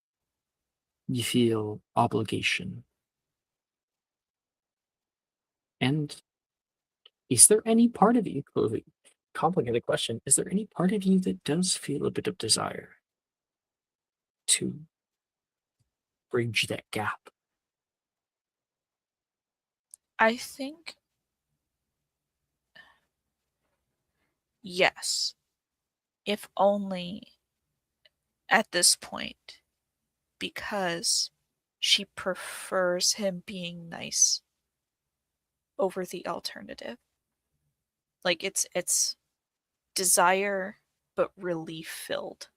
Speaker 4: You feel obligation. And is there any part of you, complicated question, is there any part of you that does feel a bit of desire to bridge that gap?
Speaker 2: I think yes. If only at this point, because she prefers him being nice over the alternative. Like it's desire but relief filled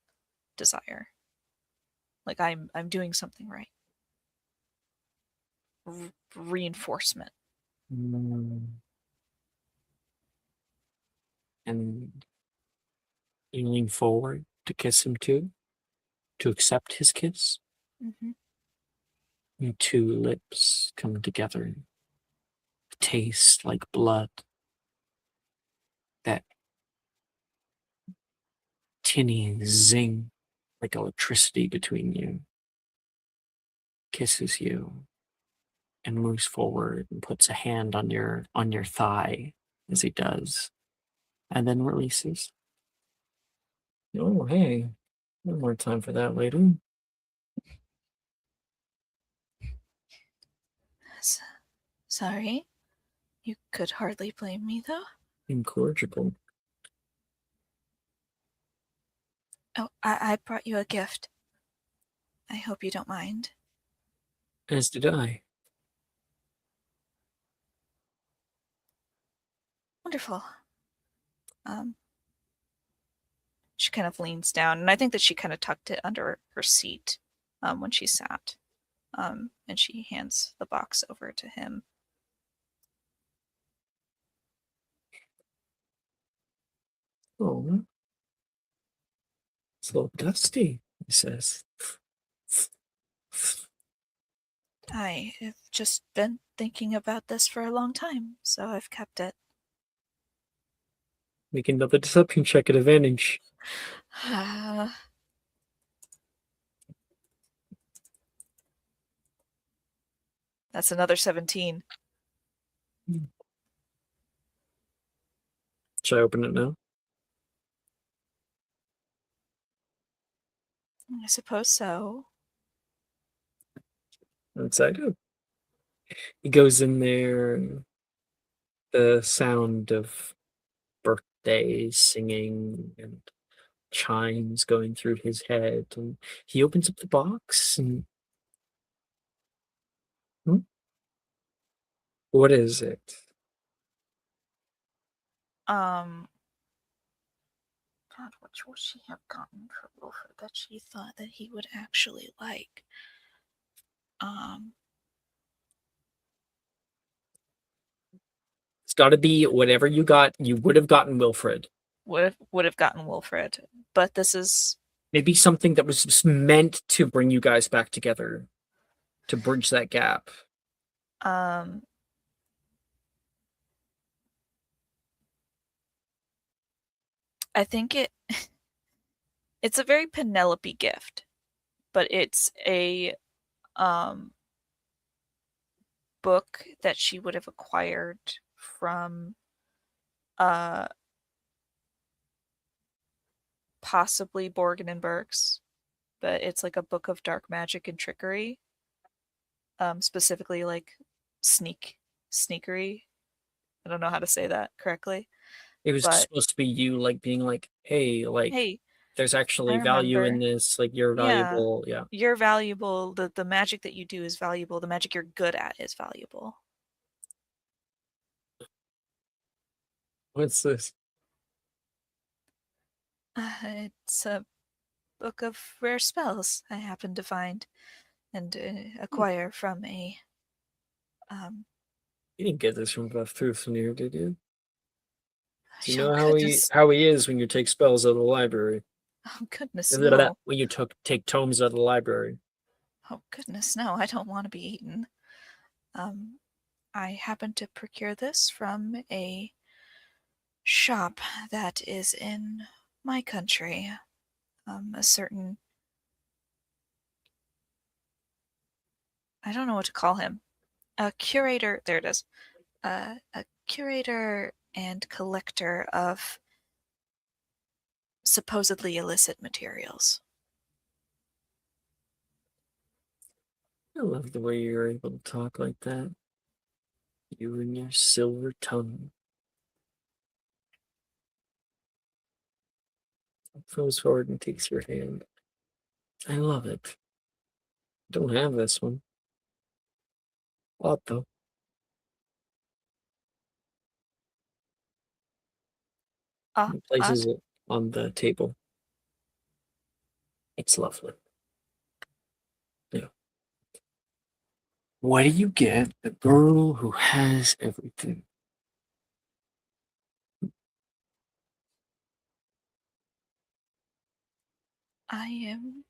Speaker 2: desire. Like I'm doing something right. Reinforcement.
Speaker 4: And you lean forward to kiss him too, to accept his kiss.
Speaker 2: Mm-hmm.
Speaker 4: Your two lips come together, taste like blood. That tinny zing like electricity between you. Kisses you and moves forward and puts a hand on your thigh as he does, and then releases. Oh, hey, no more time for that later.
Speaker 2: Sorry. You could hardly blame me, though.
Speaker 4: Incorrigible.
Speaker 2: Oh, I brought you a gift. I hope you don't mind.
Speaker 4: As did I.
Speaker 2: Wonderful. She kind of leans down, and I think that she kind of tucked it under her seat when she sat. And she hands the box over to him.
Speaker 4: Oh, it's a little dusty, he says.
Speaker 2: I have just been thinking about this for a long time, so I've kept it.
Speaker 4: Make another deception check at advantage.
Speaker 2: That's another 17.
Speaker 4: Should I open it now?
Speaker 2: I suppose so.
Speaker 4: That's I do. He goes in there, and the sound of birthdays singing and chimes going through his head, and he opens up the box and what is it?
Speaker 2: God, what would she have gotten for Wilfred that she thought that he would actually like?
Speaker 4: It's got to be whatever you got. You would have gotten Wilfred.
Speaker 2: Would have gotten Wilfred, but this is
Speaker 4: Maybe something that was just meant to bring you guys back together, to bridge that gap.
Speaker 2: I think it's a very Penelope gift, but it's a book that she would have acquired from possibly Borgin and Burke's, but it's like a book of dark magic and trickery. Specifically like sneakery. I don't know how to say that correctly.
Speaker 4: It was
Speaker 2: But-
Speaker 4: supposed to be you, like, being like, hey, like,
Speaker 2: Hey,
Speaker 4: there's actually
Speaker 2: I
Speaker 4: value in
Speaker 2: remember.
Speaker 4: this. Like, you're valuable. Yeah.
Speaker 2: You're valuable. The magic that you do is valuable. The magic you're good at is valuable.
Speaker 4: What's this?
Speaker 2: It's a book of rare spells I happened to find and acquire from a
Speaker 4: You didn't get this from Buff Truthneer, did you? Do you
Speaker 2: oh,
Speaker 4: know how
Speaker 2: goodness.
Speaker 4: he is when you take spells out of the library?
Speaker 2: Oh goodness no.
Speaker 4: When you take tomes out of the library.
Speaker 2: Oh goodness no, I don't want to be eaten. I happened to procure this from a shop that is in my country. A certain, I don't know what to call him. A curator, there it is. A curator and collector of supposedly illicit materials.
Speaker 4: I love the way you're able to talk like that. You and your silver tongue. Goes forward and takes your hand. I love it. Don't have this one. What though? He places it on the table. It's lovely. Yeah. What do you get the girl who has everything?
Speaker 2: I am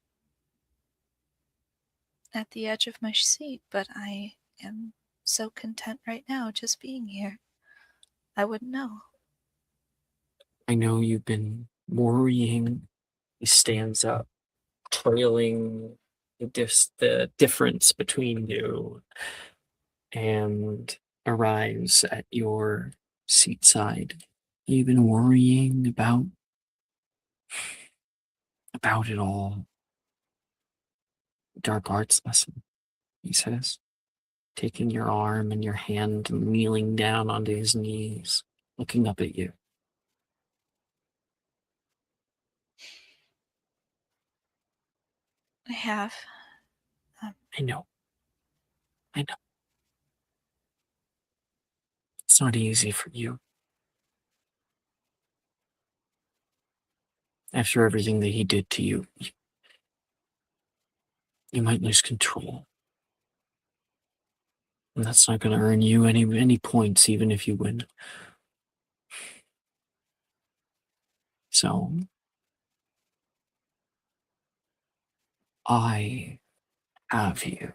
Speaker 2: at the edge of my seat, but I am so content right now just being here. I wouldn't know.
Speaker 4: I know you've been worrying. He stands up, trailing the difference between you, and arrives at your seat side. You've been worrying about it all. Dark arts lesson, he says, taking your arm and your hand and kneeling down onto his knees, looking up at you.
Speaker 2: I have.
Speaker 4: I know. It's not easy for you. After everything that he did to you, you might lose control. And that's not going to earn you any points, even if you win. So, I have you.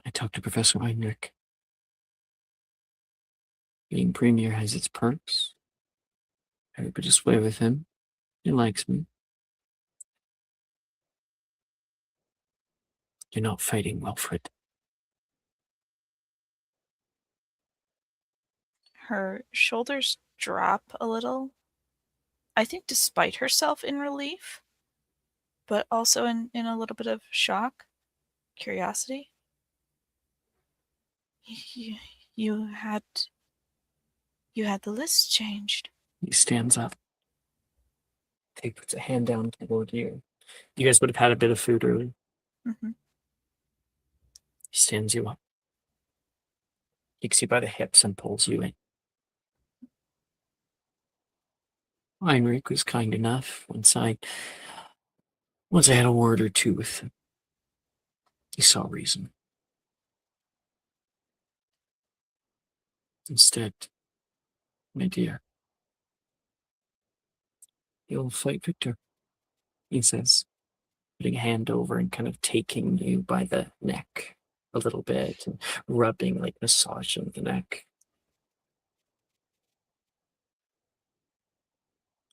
Speaker 4: I talked to Professor Heinrich. Being premier has its perks. Everybody's sway with him. He likes me. You're not fighting Wilfred.
Speaker 2: Her shoulders drop a little. I think despite herself in relief, but also in a little bit of shock, curiosity. You, you had you had the list changed.
Speaker 4: He stands up. He puts a hand down toward you. You guys would have had a bit of food earlier.
Speaker 2: Mm-hmm.
Speaker 4: He stands you up. Takes you by the hips and pulls you in. Heinrich was kind enough once I had a word or two with him. He saw reason. Instead, my dear, you'll fight Victor, he says, putting a hand over and kind of taking you by the neck a little bit and rubbing, like massaging the neck.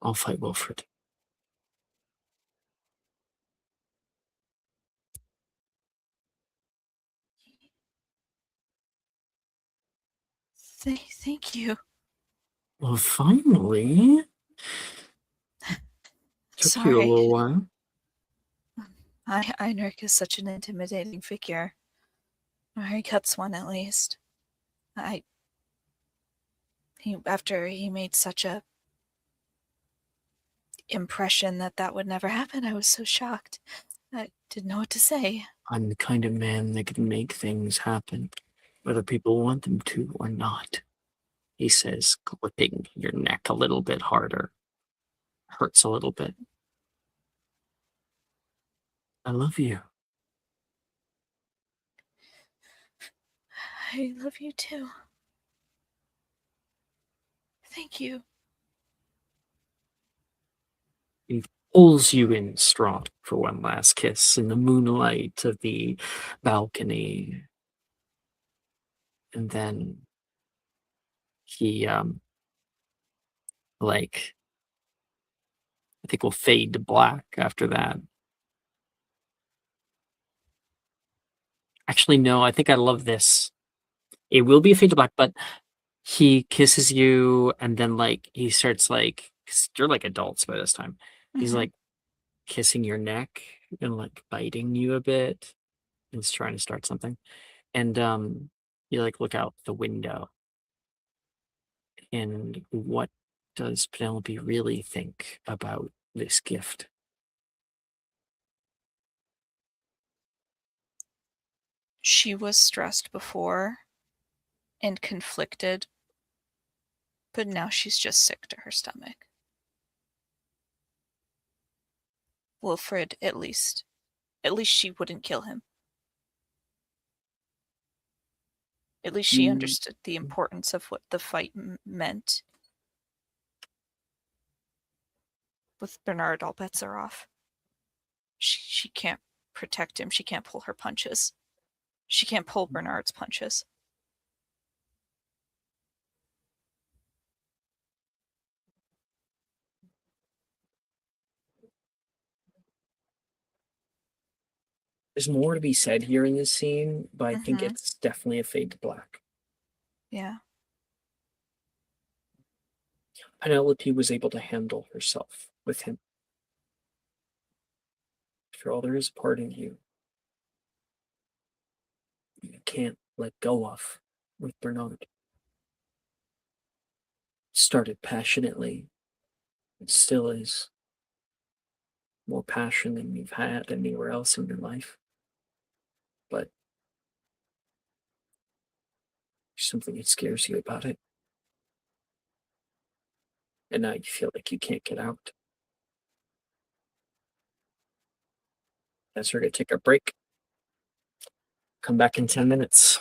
Speaker 4: I'll fight Wilfred.
Speaker 2: Thank you.
Speaker 4: Well, finally. Took you a
Speaker 2: Sorry.
Speaker 4: little while.
Speaker 2: Heinrich is such an intimidating figure. Or he cuts one at least. After he made such a impression that would never happen, I was so shocked. I didn't know what to say.
Speaker 4: I'm the kind of man that can make things happen, whether people want them to or not. He says, gripping your neck a little bit harder. Hurts a little bit. I love you.
Speaker 2: I love you too. Thank you.
Speaker 4: He pulls you in strong for one last kiss in the moonlight of the balcony. And then he, I think we'll fade to black after that. Actually, no, I think I love this. It will be a fade to black, but he kisses you and then he starts 'cause you're like adults by this time. He's
Speaker 2: Mhm.
Speaker 4: kissing your neck and biting you a bit. He's trying to start something. And you look out the window. And what does Penelope really think about this gift?
Speaker 2: She was stressed before and conflicted, but now she's just sick to her stomach. Wilfred, at least she wouldn't kill him. At least she understood the importance of what the fight meant. With Bernard, all bets are off. She can't protect him. She can't pull her punches. She can't pull Bernard's punches.
Speaker 4: There's more to be said here in this scene, but I think
Speaker 2: Mhm.
Speaker 4: it's definitely a fade to black.
Speaker 2: Yeah.
Speaker 4: Penelope was able to handle herself with him. After all, there is a part in you can't let go of with Bernard. Started passionately, it still is. More passion than you've had anywhere else in your life. But there's something that scares you about it. And now you feel like you can't get out. Guess we're gonna take a break. Come back in 10 minutes.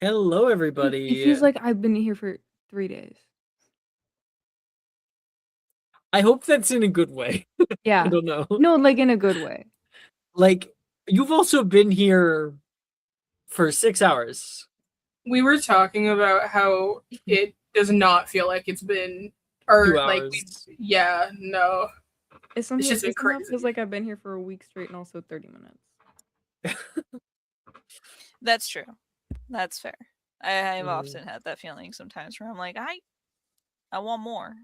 Speaker 4: Hello, everybody.
Speaker 5: It feels like I've been here for 3 days.
Speaker 4: I hope that's in a good way. I
Speaker 5: Yeah.
Speaker 4: don't know.
Speaker 5: No, like in a good way.
Speaker 4: Like, you've also been here for 6 hours.
Speaker 3: We were talking about how it does not feel like it's been, or
Speaker 4: 2
Speaker 3: like,
Speaker 4: hours.
Speaker 3: yeah, no.
Speaker 5: It somehow,
Speaker 3: just been
Speaker 5: it somehow
Speaker 3: crazy.
Speaker 5: feels like I've been here for a week straight and also 30 minutes.
Speaker 2: That's true. That's fair. I've
Speaker 4: Mhm.
Speaker 2: often had that feeling sometimes where I'm like, I want more.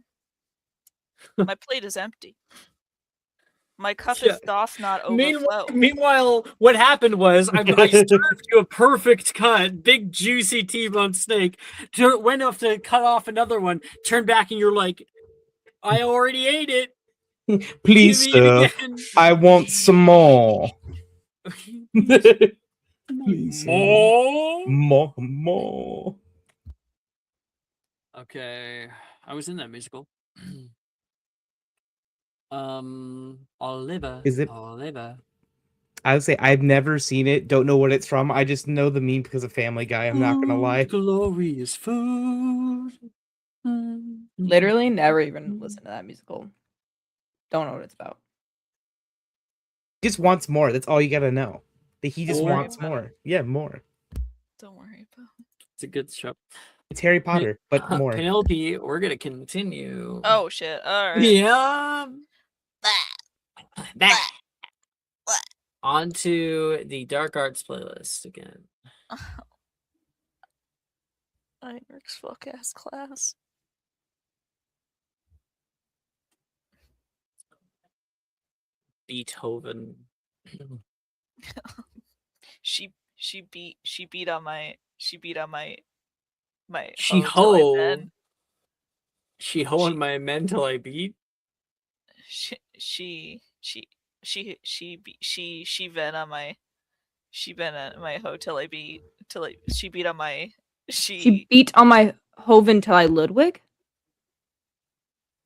Speaker 2: My plate is empty. My cup
Speaker 4: Yeah.
Speaker 2: doth not overflow.
Speaker 4: Meanwhile, what happened was I served you a perfect cut, big juicy T-bone steak. Went off to cut off another one. Turned back and you're like, I already ate it.
Speaker 1: Please,
Speaker 4: Give me it
Speaker 1: sir.
Speaker 4: again.
Speaker 1: I want some more. Please, sir. More.
Speaker 4: Okay, I was in that musical. Oliver.
Speaker 1: Is it-
Speaker 4: Oliver?
Speaker 1: I would say I've never seen it. Don't know what it's from. I just know the meme because of Family Guy. I'm not gonna lie.
Speaker 4: Glorious food.
Speaker 5: Literally never even listened to that musical. Don't know what it's about.
Speaker 1: Just wants more. That's all you gotta know. That he just
Speaker 4: More?
Speaker 1: wants more. Yeah, more.
Speaker 2: Don't worry about it.
Speaker 4: It's a good show.
Speaker 1: It's Harry Potter, but more.
Speaker 4: Penelope, we're gonna continue.
Speaker 2: Oh shit. Alright.
Speaker 4: Yeah. That. On to the Dark Arts playlist again.
Speaker 2: Heinrich's fuck ass class.
Speaker 4: Beethoven.
Speaker 2: She beat on my
Speaker 4: She
Speaker 2: hoe till I
Speaker 4: ho.
Speaker 2: bed.
Speaker 4: She ho on my men till I beat.
Speaker 2: She ven on my hoe till I beat she beat on my
Speaker 5: She beat on my Hoven till I Ludwig?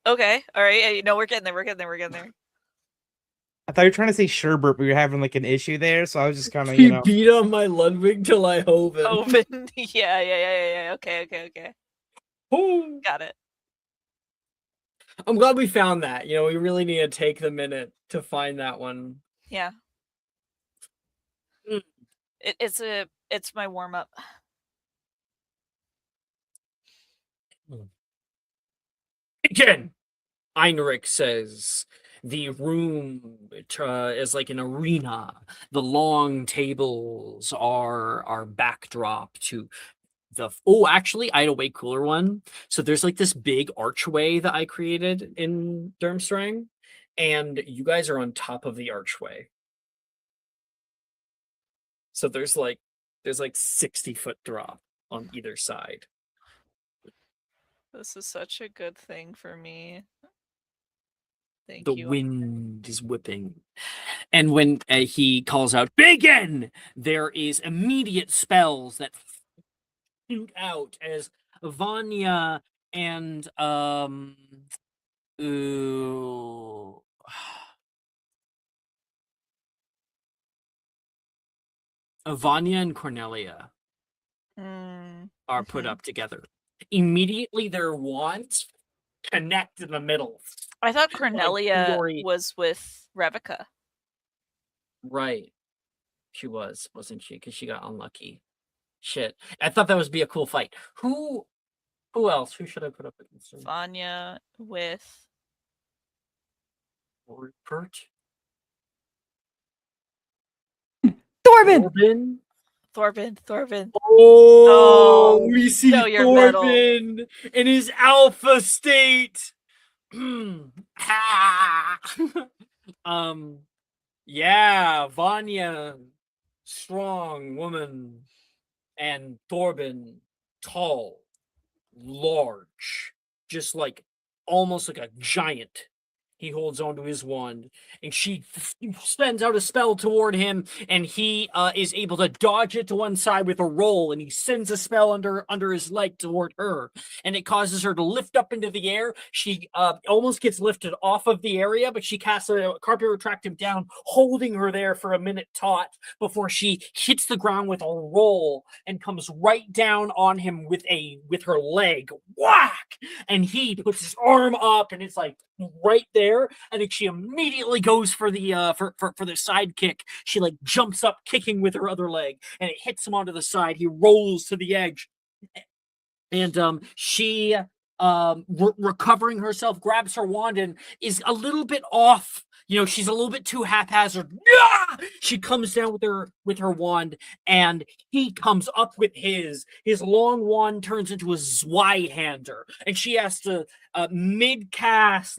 Speaker 2: Okay, all right. No, we're getting there.
Speaker 1: I thought you were trying to say Sherbert, but you're having like an issue there, so I was just kind of,
Speaker 4: She beat on my Ludwig till I hoven.
Speaker 2: Open. Yeah. Okay.
Speaker 4: Oh.
Speaker 2: Got it.
Speaker 4: I'm glad we found that. You know, we really need to take the minute to find that one.
Speaker 2: Yeah.
Speaker 4: Mm.
Speaker 2: It's my warm up.
Speaker 4: Again, Heinrich says the room is like an arena. The long tables are backdrop to the. Oh, actually, I had a way cooler one. So there's like this big archway that I created in Durmstrang, and you guys are on top of the archway. So there's like 60-foot drop on either side.
Speaker 2: This is such a good thing for me. Thank
Speaker 4: The
Speaker 2: you.
Speaker 4: wind is whipping. And when he calls out, "Begin!" there is immediate spells that shoot out as Vanya and Vanya and Cornelia are put up together. Immediately their wands connect in the middle.
Speaker 2: I thought Cornelia
Speaker 4: Glory.
Speaker 2: was with Revica.
Speaker 4: Right. She was, wasn't she? Because she got unlucky. Shit. I thought that would be a cool fight. Who else? Who should I put up against her?
Speaker 2: Vanya with
Speaker 4: Rupert?
Speaker 5: Thorben!
Speaker 2: Thorben.
Speaker 4: Oh, we see
Speaker 2: show your mettle.
Speaker 4: Thorben in his alpha state. Yeah, Vanya, strong woman, and Thorben, tall, large, just like almost like a giant. He holds onto his wand, and she sends out a spell toward him, and he is able to dodge it to one side with a roll, and he sends a spell under his leg toward her, and it causes her to lift up into the air. She almost gets lifted off of the area, but she casts a carpet retractive down, holding her there for a minute taut before she hits the ground with a roll and comes right down on him with her leg. Whack! And he puts his arm up, and it's like right there, and then she immediately goes for the for the side kick. She like jumps up, kicking with her other leg, and it hits him onto the side. He rolls to the edge, and she recovering herself, grabs her wand and is a little bit off. She's a little bit too haphazard. She comes down with her wand, and he comes up with his long wand turns into a Zweihander, and she has to mid cast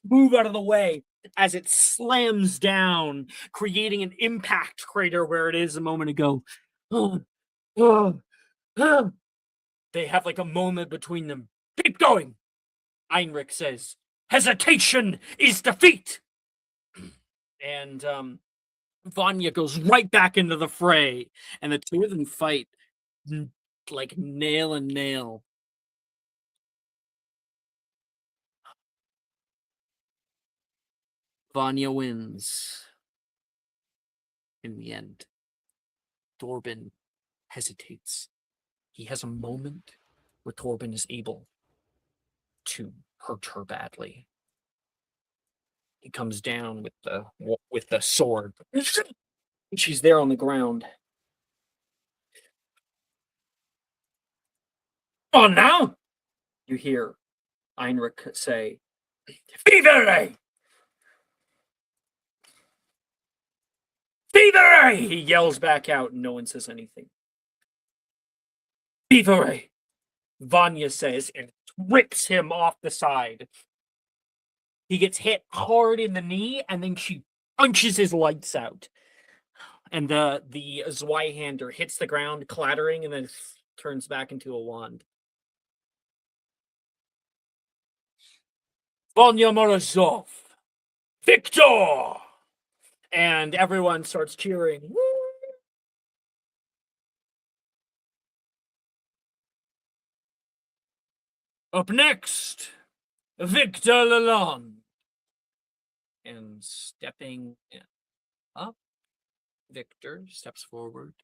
Speaker 4: move out of the way as it slams down, creating an impact crater where it is a moment ago. They have like a moment between them. Keep going, Heinrich says. Hesitation is defeat. And Vanya goes right back into the fray, and the two of them fight like nail and nail. Vanya wins in the end. Torben hesitates. He has a moment where Torben is able to hurt her badly. He comes down with the sword. She's there on the ground. On now, you hear Heinrich say, "Vivere! Vivere!" He yells back out, and no one says anything. "Vivere!" Vanya says, and rips him off the side. He gets hit hard in the knee, and then she punches his lights out. And the Zweihander hits the ground, clattering, and then turns back into a wand. Vanya Morozov! Victor! And everyone starts cheering. Woo! Up next, Victor Lalonde. And stepping up, Victor steps forward.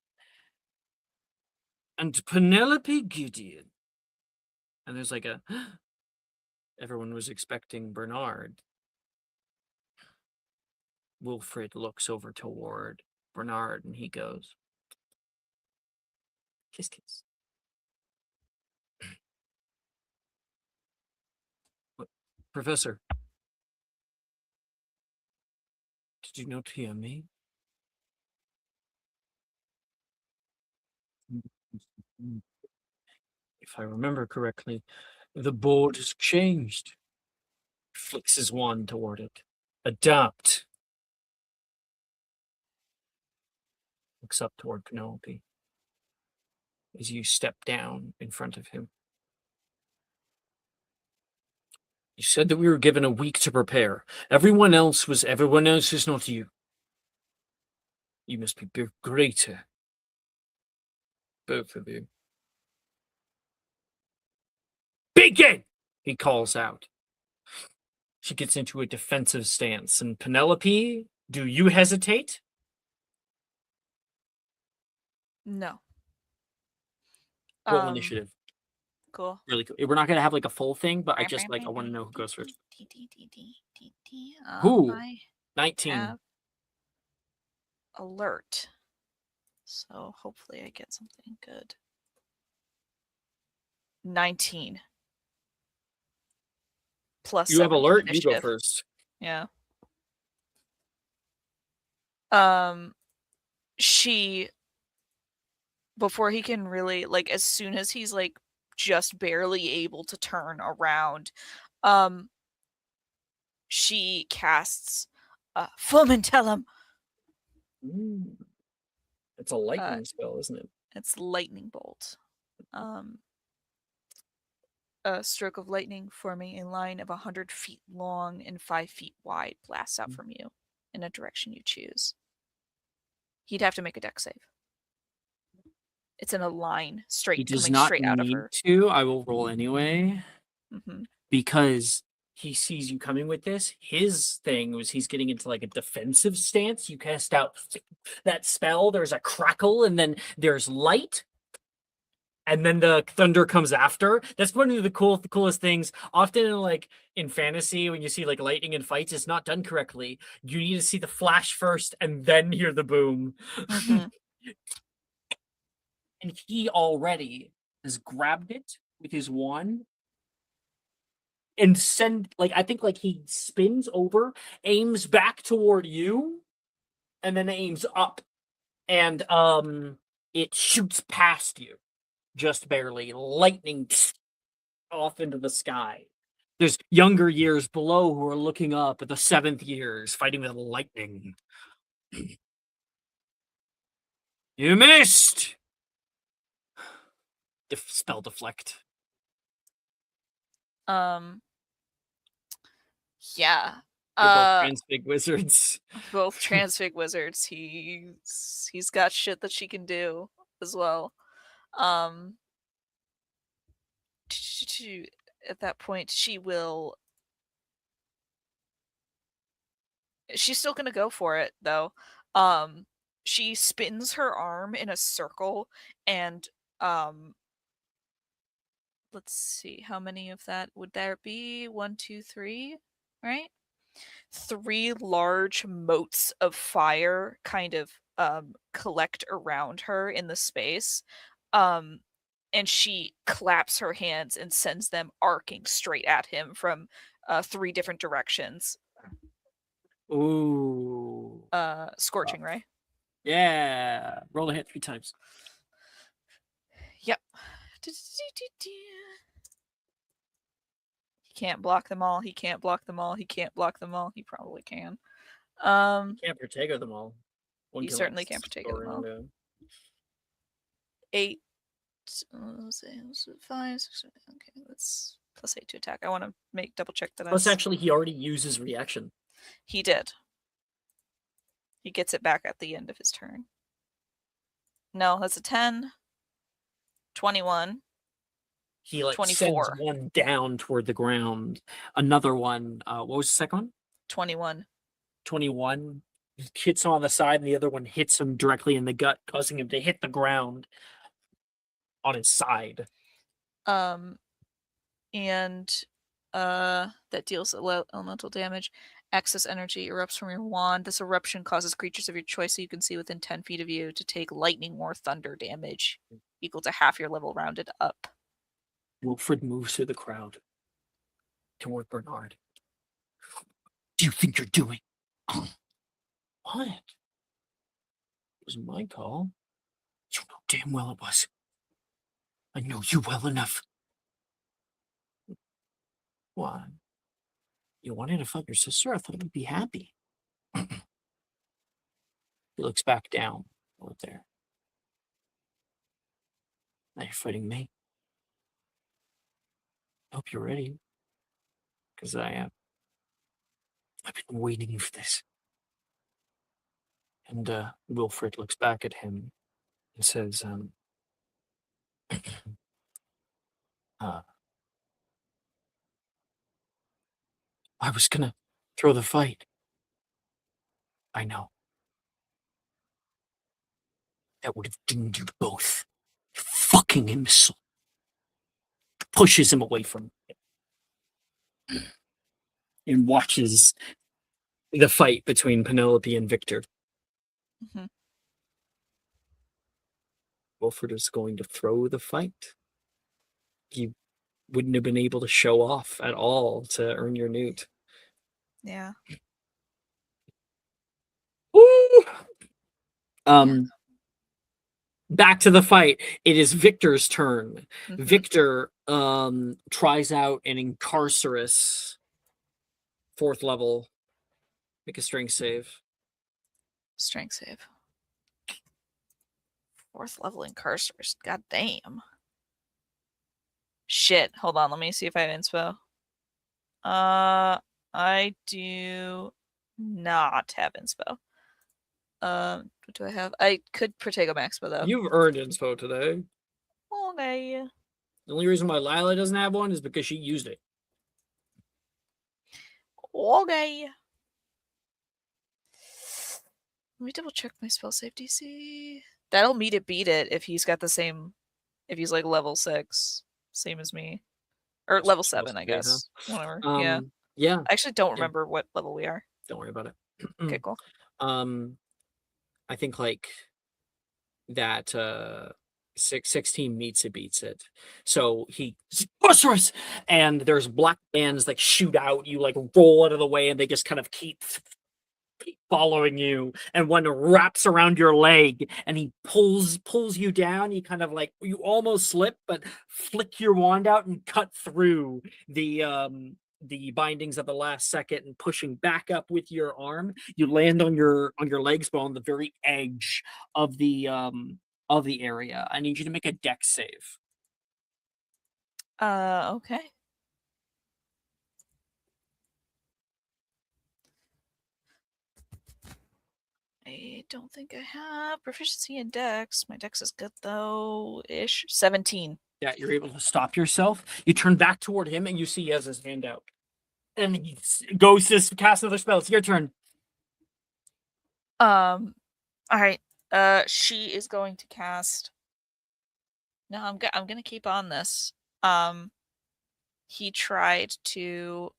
Speaker 4: And Penelope Gideon. And there's like a... Everyone was expecting Bernard. Wilfred looks over toward Bernard, and he goes, "Kiss, kiss." What, Professor? Did you not hear me? If I remember correctly, the board has changed. Flicks his wand toward it. Adapt. Looks up toward Penelope as you step down in front of him. You said that we were given a week to prepare. Everyone else is not you. You must be greater. Both of you. Begin! He calls out. She gets into a defensive stance. And Penelope, do you hesitate?
Speaker 2: No.
Speaker 4: Roll initiative.
Speaker 2: Cool.
Speaker 4: Really cool. We're not going to have like a full thing, but I want to know who goes first. Who?
Speaker 2: I
Speaker 4: 19.
Speaker 2: have alert. So hopefully I get something good. 19. Plus
Speaker 4: You have
Speaker 2: 7
Speaker 4: alert, you go
Speaker 2: initiative.
Speaker 4: first.
Speaker 2: Yeah. She, before he can really, like, as soon as he's like just barely able to turn around, she casts Fomentellum.
Speaker 4: It's a lightning spell, isn't it?
Speaker 2: It's lightning bolt. a stroke of lightning forming a line of 100 feet long and 5 feet wide blasts out from you in a direction you choose. He'd have to make a dex save. It's in a line,
Speaker 4: He does
Speaker 2: coming
Speaker 4: not
Speaker 2: straight out of
Speaker 4: need
Speaker 2: her.
Speaker 4: to. I will roll anyway
Speaker 2: Hmm.
Speaker 4: because he sees you coming with this. His thing was he's getting into like a defensive stance. You cast out that spell. There's a crackle, and then there's light. And then the thunder comes after. That's one of the coolest things. Often in fantasy, when you see like lightning in fights, it's not done correctly. You need to see the flash first and then hear the boom.
Speaker 2: Hmm.
Speaker 4: And he already has grabbed it with his wand and I think he spins over, aims back toward you, and then aims up. And it shoots past you. Just barely. Lightning off into the sky. There's younger years below who are looking up at the 7th years, fighting with lightning. You missed! Spell deflect.
Speaker 2: Yeah.
Speaker 4: You're both transfig wizards.
Speaker 2: Both transfig wizards. He's got shit that she can do as well. At that point, she's still gonna go for it though. She spins her arm in a circle and let's see, how many of that would there be? 1, 2, 3, right? 3 large motes of fire kind of collect around her in the space. And she claps her hands and sends them arcing straight at him from 3 different directions.
Speaker 4: Ooh.
Speaker 2: Scorching ray.
Speaker 4: Yeah. Roll a hit 3 times.
Speaker 2: Yep. He can't block them all. He can't block them all. He can't block them all. He probably can.
Speaker 4: Can't partake of them all. One
Speaker 2: He
Speaker 4: can,
Speaker 2: certainly can't partake of them all. 8, 5, 6, okay, that's +8 to attack. I want to double check that.
Speaker 4: Plus, actually, he already uses reaction.
Speaker 2: He did. He gets it back at the end of his turn. No, that's a 10. 21.
Speaker 4: He
Speaker 2: 24.
Speaker 4: sends one down toward the ground. Another one. What was the second one?
Speaker 2: 21.
Speaker 4: 21. Hits him on the side, and the other one hits him directly in the gut, causing him to hit the ground on his side.
Speaker 2: And that deals elemental damage. Excess energy erupts from your wand. This eruption causes creatures of your choice that you can see within 10 feet of you to take lightning or thunder damage equal to half your level rounded up.
Speaker 4: Wilfred moves through the crowd toward Bernard. What do you think you're doing? What? It was my call. You know damn well it was. I know you well enough. What? You wanted to fuck your sister? I thought you'd be happy. He looks back down over there. Now you're fighting me. I hope you're ready. Because I am. I've been waiting for this. And Wilfred looks back at him and says, I was gonna throw the fight. I know. That would have doomed you both. You fucking imbecile. Pushes him away from him. And watches the fight between Penelope and Victor.
Speaker 2: Mm-hmm.
Speaker 4: Wilfred is going to throw the fight. He wouldn't have been able to show off at all to earn your newt.
Speaker 2: Yeah.
Speaker 4: Woo! Back to the fight. It is Victor's turn.
Speaker 2: Mm-hmm.
Speaker 4: Victor tries out an Incarcerous 4th level. Make a strength save.
Speaker 2: Strength save. 4th level Incarcerous. God damn. Shit. Hold on. Let me see if I have inspo. I do not have inspo. What do I have? I could Protego Maximo though.
Speaker 4: You've earned inspo today.
Speaker 2: Okay.
Speaker 4: The only reason why Lila doesn't have one is because she used it.
Speaker 2: Okay. Let me double check my spell save DC. That'll me to beat it if he's got the same. If he's like level 6, same as me, or level 7, I guess. Whatever. Yeah.
Speaker 4: Yeah.
Speaker 2: I actually don't
Speaker 4: Yeah.
Speaker 2: remember what level we are.
Speaker 4: Don't worry about it.
Speaker 2: Okay, cool.
Speaker 4: I think like that 16 meets it, beats it. So he sorceress, and there's black bands that shoot out. You like roll out of the way, and they just kind of keep following you. And one wraps around your leg, and he pulls you down. You kind of like you almost slip, but flick your wand out and cut through the bindings at the last second, and pushing back up with your arm, you land on your legs, but on the very edge of the area. I need you to make a dex save.
Speaker 2: Okay. I don't think I have proficiency in dex. My dex is good though, ish. 17.
Speaker 4: Yeah, you're able to stop yourself. You turn back toward him, and you see he has his hand out. And he goes to cast another spell. It's your turn.
Speaker 2: All right. She is going to cast. No, I'm gonna keep on this. He tried to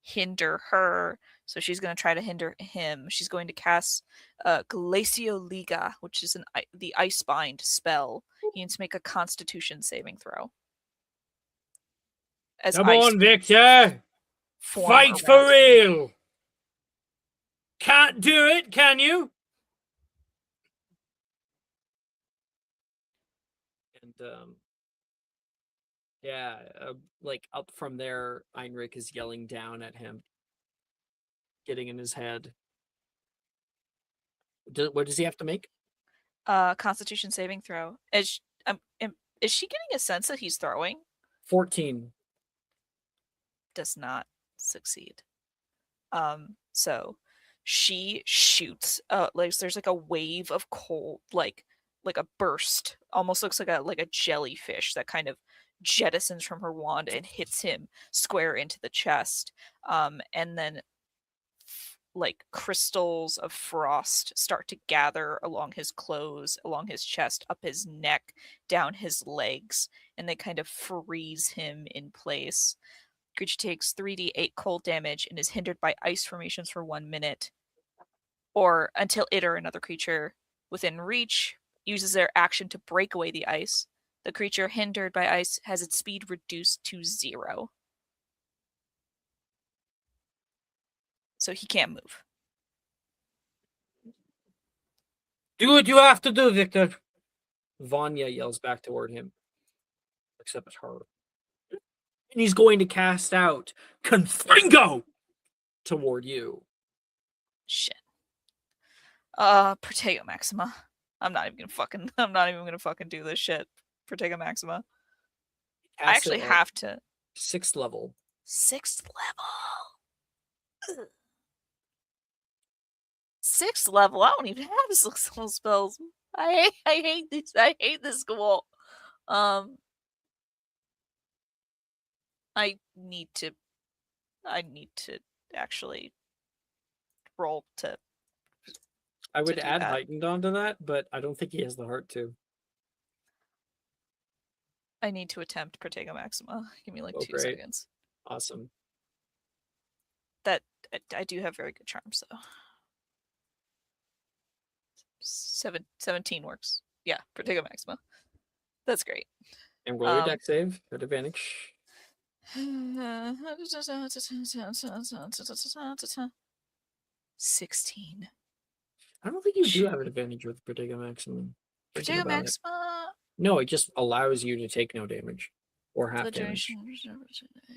Speaker 2: hinder her, so she's going to try to hinder him. She's going to cast Glacioliga, which is the Icebind spell. He needs to make a Constitution saving throw. As
Speaker 4: Come
Speaker 2: ice
Speaker 4: on, Victor!
Speaker 2: form
Speaker 4: Fight for
Speaker 2: around him.
Speaker 4: real! Can't do it, can you? And yeah, like up from there, Heinrich is yelling down at him, getting in his head. What does he have to make?
Speaker 2: Constitution saving throw. Is she getting a sense that he's throwing?
Speaker 4: 14.
Speaker 2: Does not succeed. So she shoots. Like there's like a wave of cold, like a burst. Almost looks like a jellyfish that kind of jettisons from her wand and hits him square into the chest. And then like crystals of frost start to gather along his clothes, along his chest, up his neck, down his legs, and they kind of freeze him in place. Creature takes 3d8 cold damage and is hindered by ice formations for 1 minute, or until it or another creature within reach uses their action to break away the ice. The creature hindered by ice has its speed reduced to 0. So he can't move.
Speaker 4: Do what you have to do, Victor. Vanya yells back toward him. Except it's her. And he's going to cast out Confringo toward you.
Speaker 2: Shit. Protego Maxima. I'm not even gonna fucking do this shit. Protego Maxima. I
Speaker 4: Cast
Speaker 2: actually
Speaker 4: it at
Speaker 2: have to.
Speaker 4: 6th level.
Speaker 2: 6th level. Ugh. 6th level. I don't even have 6th level spells. I hate this. I hate this school. I need to actually roll to.
Speaker 4: I would
Speaker 2: do
Speaker 4: add
Speaker 2: that.
Speaker 4: heightened onto that, but I don't think he has the heart to.
Speaker 2: I need to attempt Protego Maxima. Give me like
Speaker 4: Oh,
Speaker 2: 2
Speaker 4: great.
Speaker 2: seconds.
Speaker 4: Awesome.
Speaker 2: That I do have very good charms though. 17 works. Yeah, Protego Maxima. That's great.
Speaker 4: And roll your deck save at advantage.
Speaker 2: 16.
Speaker 4: I don't think you do have an advantage with Protego Maximum. Thinking
Speaker 2: Protego
Speaker 4: about it.
Speaker 2: Maxima.
Speaker 4: No, it just allows you to take no damage. Or half
Speaker 2: The
Speaker 4: damage.
Speaker 2: duration.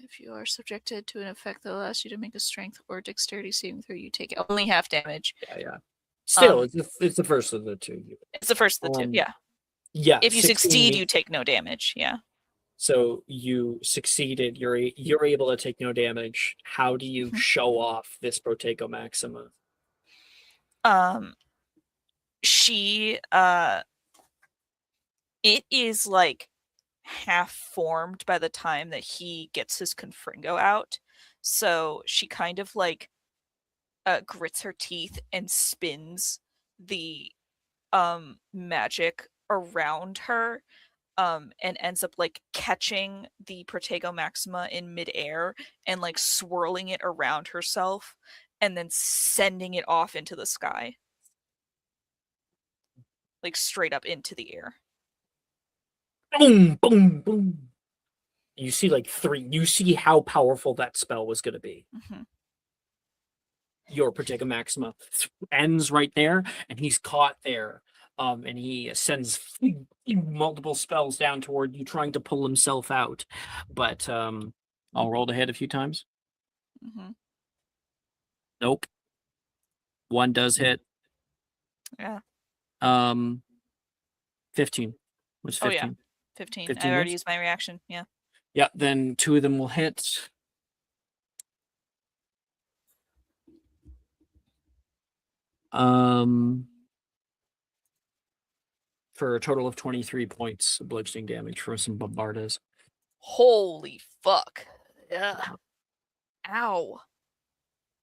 Speaker 2: If you are subjected to an effect that allows you to make a strength or dexterity saving throw, you take only half damage.
Speaker 4: Yeah. Still, it's the first of the two.
Speaker 2: It's the first of the two. Yeah.
Speaker 4: Yeah.
Speaker 2: If you
Speaker 4: 16
Speaker 2: succeed,
Speaker 4: meets-
Speaker 2: you take no damage. Yeah.
Speaker 4: So you succeeded. You're able to take no damage. How do you show off this Protego Maxima?
Speaker 2: She it is like half formed by the time that he gets his Confringo out. So she kind of like grits her teeth and spins the magic around her, and ends up like catching the Protego Maxima in midair and like swirling it around herself and then sending it off into the sky. Like straight up into the air.
Speaker 4: Boom, boom, boom. You see like three. You see how powerful that spell was going to be.
Speaker 2: Mm-hmm.
Speaker 4: Your Protego Maxima ends right there, and he's caught there. And he sends multiple spells down toward you, trying to pull himself out. But I'll roll to hit a few times.
Speaker 2: Mm-hmm.
Speaker 4: Nope. One does hit.
Speaker 2: Yeah.
Speaker 4: 15. Was 15.
Speaker 2: Oh yeah. 15.
Speaker 4: 15
Speaker 2: I already
Speaker 4: hits?
Speaker 2: used my reaction. Yeah.
Speaker 4: Yeah, then 2 of them will hit. For a total of 23 points of bludgeoning damage for some bombardas.
Speaker 2: Holy fuck. Yeah. Ow.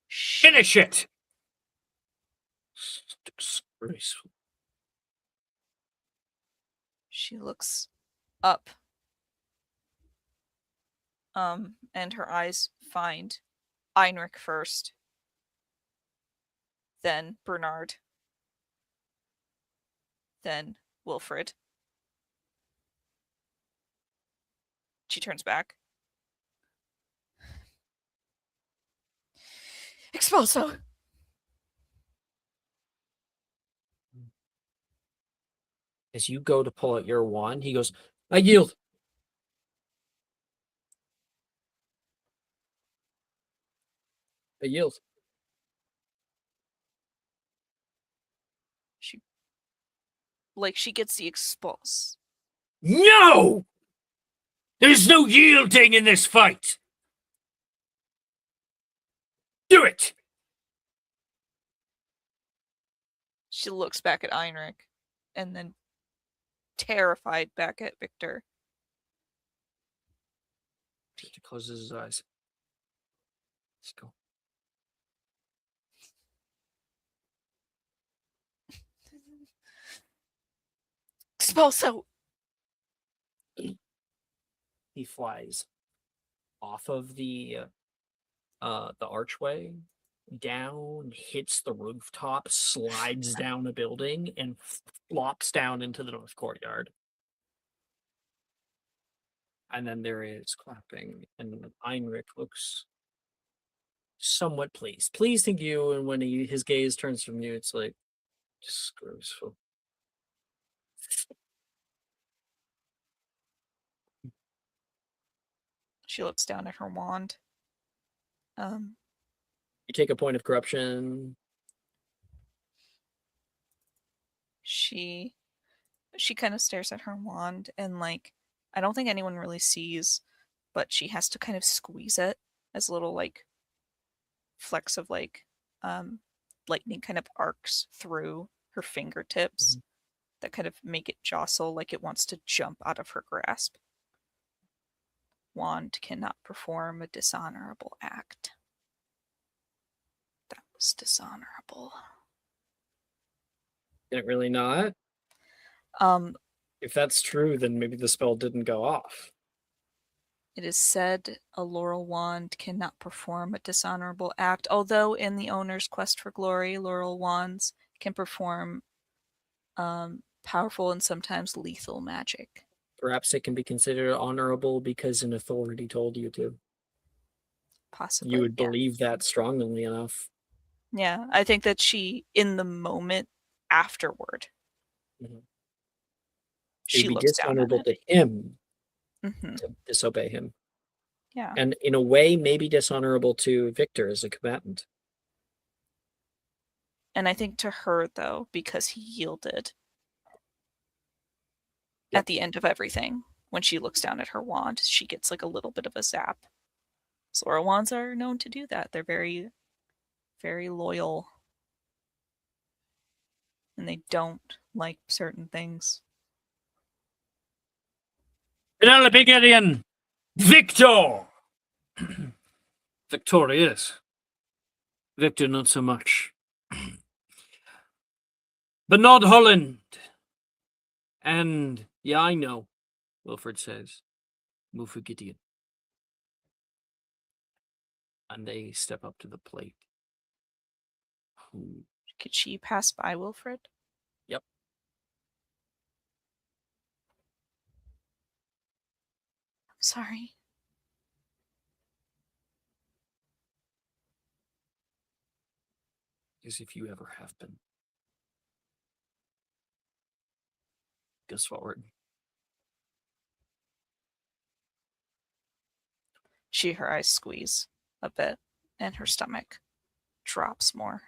Speaker 4: Finish it! Disgraceful.
Speaker 2: She looks up. And her eyes find Einrich first. Then Bernard. Then Wilfred. She turns back. Expulso!
Speaker 4: As you go to pull out your wand, he goes, I yield. I yield.
Speaker 2: She gets the expulse.
Speaker 4: No! There's no yielding in this fight! Do it!
Speaker 2: She looks back at Einrich and then terrified back at Victor.
Speaker 4: Victor closes his eyes. Let's go.
Speaker 2: Expulso!
Speaker 4: He flies off of the archway, down, hits the rooftop, slides down a building, and flops down into the north courtyard. And then there is clapping, and Einrich looks somewhat pleased. Pleased to you, and when his gaze turns from you, it's like, disgraceful.
Speaker 2: She looks down at her wand.
Speaker 4: You take a point of corruption.
Speaker 2: She kind of stares at her wand and like I don't think anyone really sees, but she has to kind of squeeze it as little like flecks of like lightning kind of arcs through her fingertips that kind of make it jostle like it wants to jump out of her grasp. Wand cannot perform a dishonorable act. That was dishonorable.
Speaker 4: Can it really not? If that's true, then maybe the spell didn't go off.
Speaker 2: It is said a laurel wand cannot perform a dishonorable act, although in the owner's quest for glory, laurel wands can perform powerful and sometimes lethal magic.
Speaker 4: Perhaps it can be considered honorable because an authority told you to.
Speaker 2: Possibly.
Speaker 4: You would believe that strongly enough.
Speaker 2: Yeah, I think that she, in the moment afterward,
Speaker 4: It would be dishonorable to him to disobey him.
Speaker 2: Yeah.
Speaker 4: And in a way, maybe dishonorable to Victor as a combatant.
Speaker 2: And I think to her, though, because he yielded
Speaker 4: Yep.
Speaker 2: at the end of everything. when she looks down at her wand, she gets like a little bit of a zap. Zora wands are known to do that. They're very, very loyal. And they don't like certain things.
Speaker 4: Penelope Gideon! Victor! Victorious. Victor, not so much. Bernard Holland. And, yeah, I know, Wilfred says. Move for Gideon. And they step up to the plate. Ooh.
Speaker 2: Could she pass by Wilfred?
Speaker 4: Yep.
Speaker 2: I'm sorry.
Speaker 4: As if you ever have been. Goes forward.
Speaker 2: Her eyes squeeze a bit, and her stomach drops more.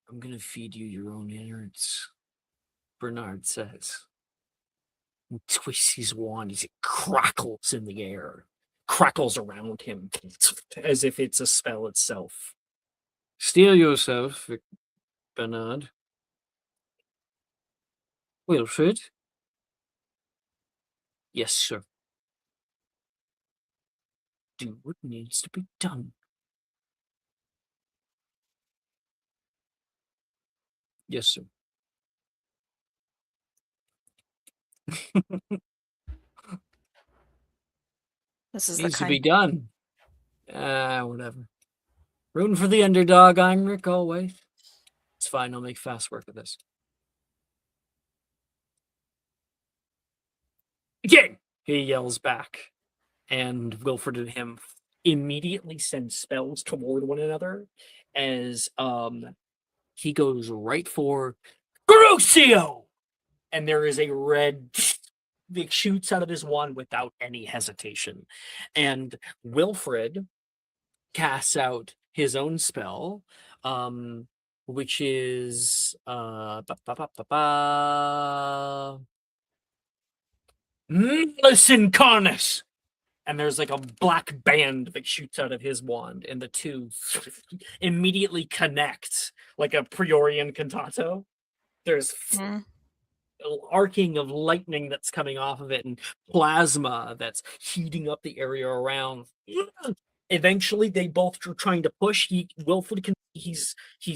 Speaker 4: I'm gonna feed you your own innards, Bernard says. He twists his wand as it crackles in the air, crackles around him, as if it's a spell itself. Steel yourself, Bernard. Wilfred? Yes, sir. Do what needs to be done. Yes, sir.
Speaker 2: This is
Speaker 4: Needs
Speaker 2: the
Speaker 4: to be
Speaker 2: kind.
Speaker 4: done. Whatever. Rooting for the underdog, Heinrich, always. It's fine, I'll make fast work of this. Again! He yells back. And Wilfred and him immediately send spells toward one another as he goes right for Crucio! And there is a red that shoots out of his wand without any hesitation. And Wilfred casts out his own spell, which is Malus Incarnus. And there's like a black band that shoots out of his wand, and the two immediately connect like a Priorian cantato. There's arcing of lightning that's coming off of it, and plasma that's heating up the area around. Eventually, they both are trying to push. Wilfred he's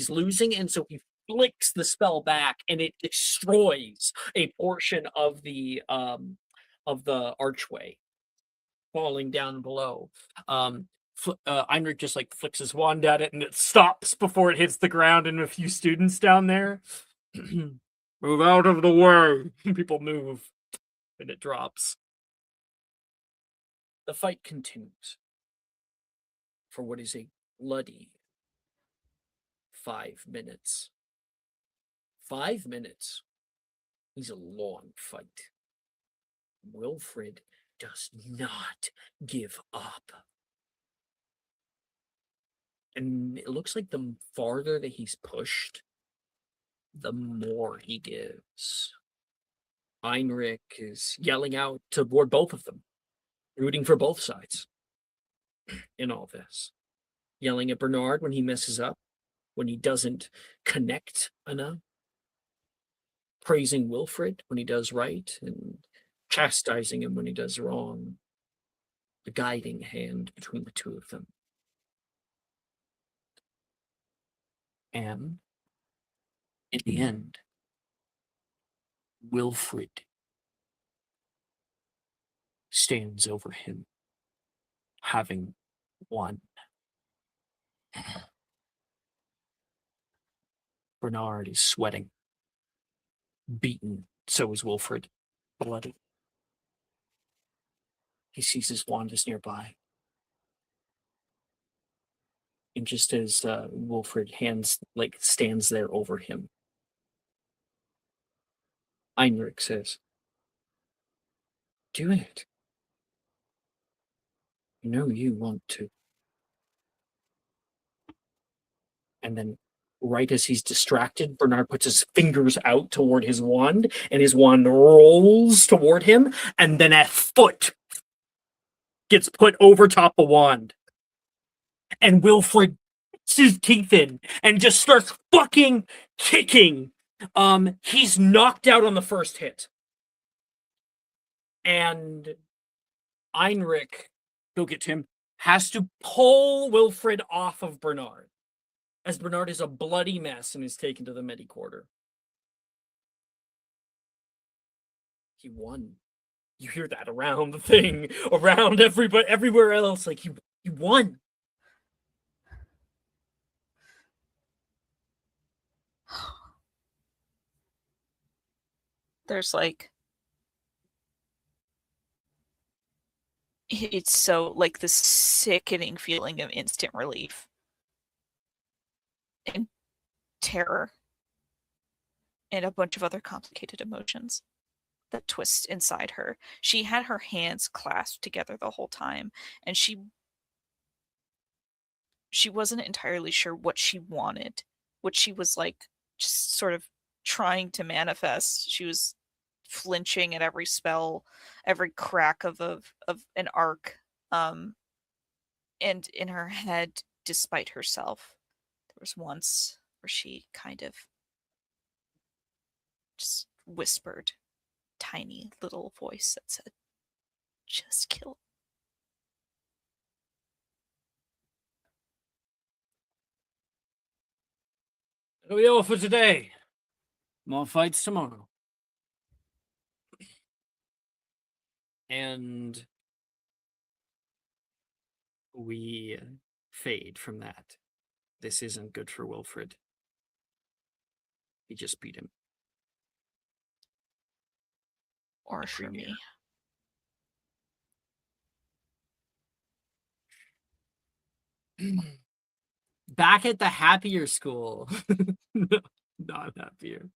Speaker 4: losing, and so he flicks the spell back, and it destroys a portion of the archway, falling down below. Heinrich just like flicks his wand at it, and it stops before it hits the ground, and a few students down there. Move out of the way. People move, and it drops. The fight continues for what is a bloody 5 minutes. 5 minutes is a long fight. Wilfred does not give up. And it looks like the farther that he's pushed, the more he gives. Heinrich is yelling out toward both of them, rooting for both sides in all this. Yelling at Bernard when he messes up, when he doesn't connect enough. Praising Wilfred when he does right, and chastising him when he does wrong. The guiding hand between the two of them. And in the end, Wilfred stands over him, having won. Bernard is sweating, beaten. So is Wilfred, bloody. He sees his wand is nearby. And just as Wilfred stands there over him, Heinrich says, "Do it. You know you want to." And then right as he's distracted, Bernard puts his fingers out toward his wand, and his wand rolls toward him, and then a foot gets put over top the wand. And Wilfred puts his teeth in and just starts fucking kicking. He's knocked out on the first hit. And Heinrich, go get him, has to pull Wilfred off of Bernard, as Bernard is a bloody mess and is taken to the medi-quarter. He won. You hear that around the thing, around everybody, everywhere else. Like, he won.
Speaker 2: There's like, it's so like this sickening feeling of instant relief and terror and a bunch of other complicated emotions that twist inside her. She had her hands clasped together the whole time, and she wasn't entirely sure what she wanted, what she was like just sort of trying to manifest. She was flinching at every spell, every crack of an arc, and in her head, despite herself, there was once where she kind of just whispered, tiny little voice that said, "Just kill him."
Speaker 4: That'll be all for today. More fights tomorrow. And we fade from that. This isn't good for Wilfred. He just beat him.
Speaker 2: Or for me.
Speaker 4: Back at the happier school. Not happier.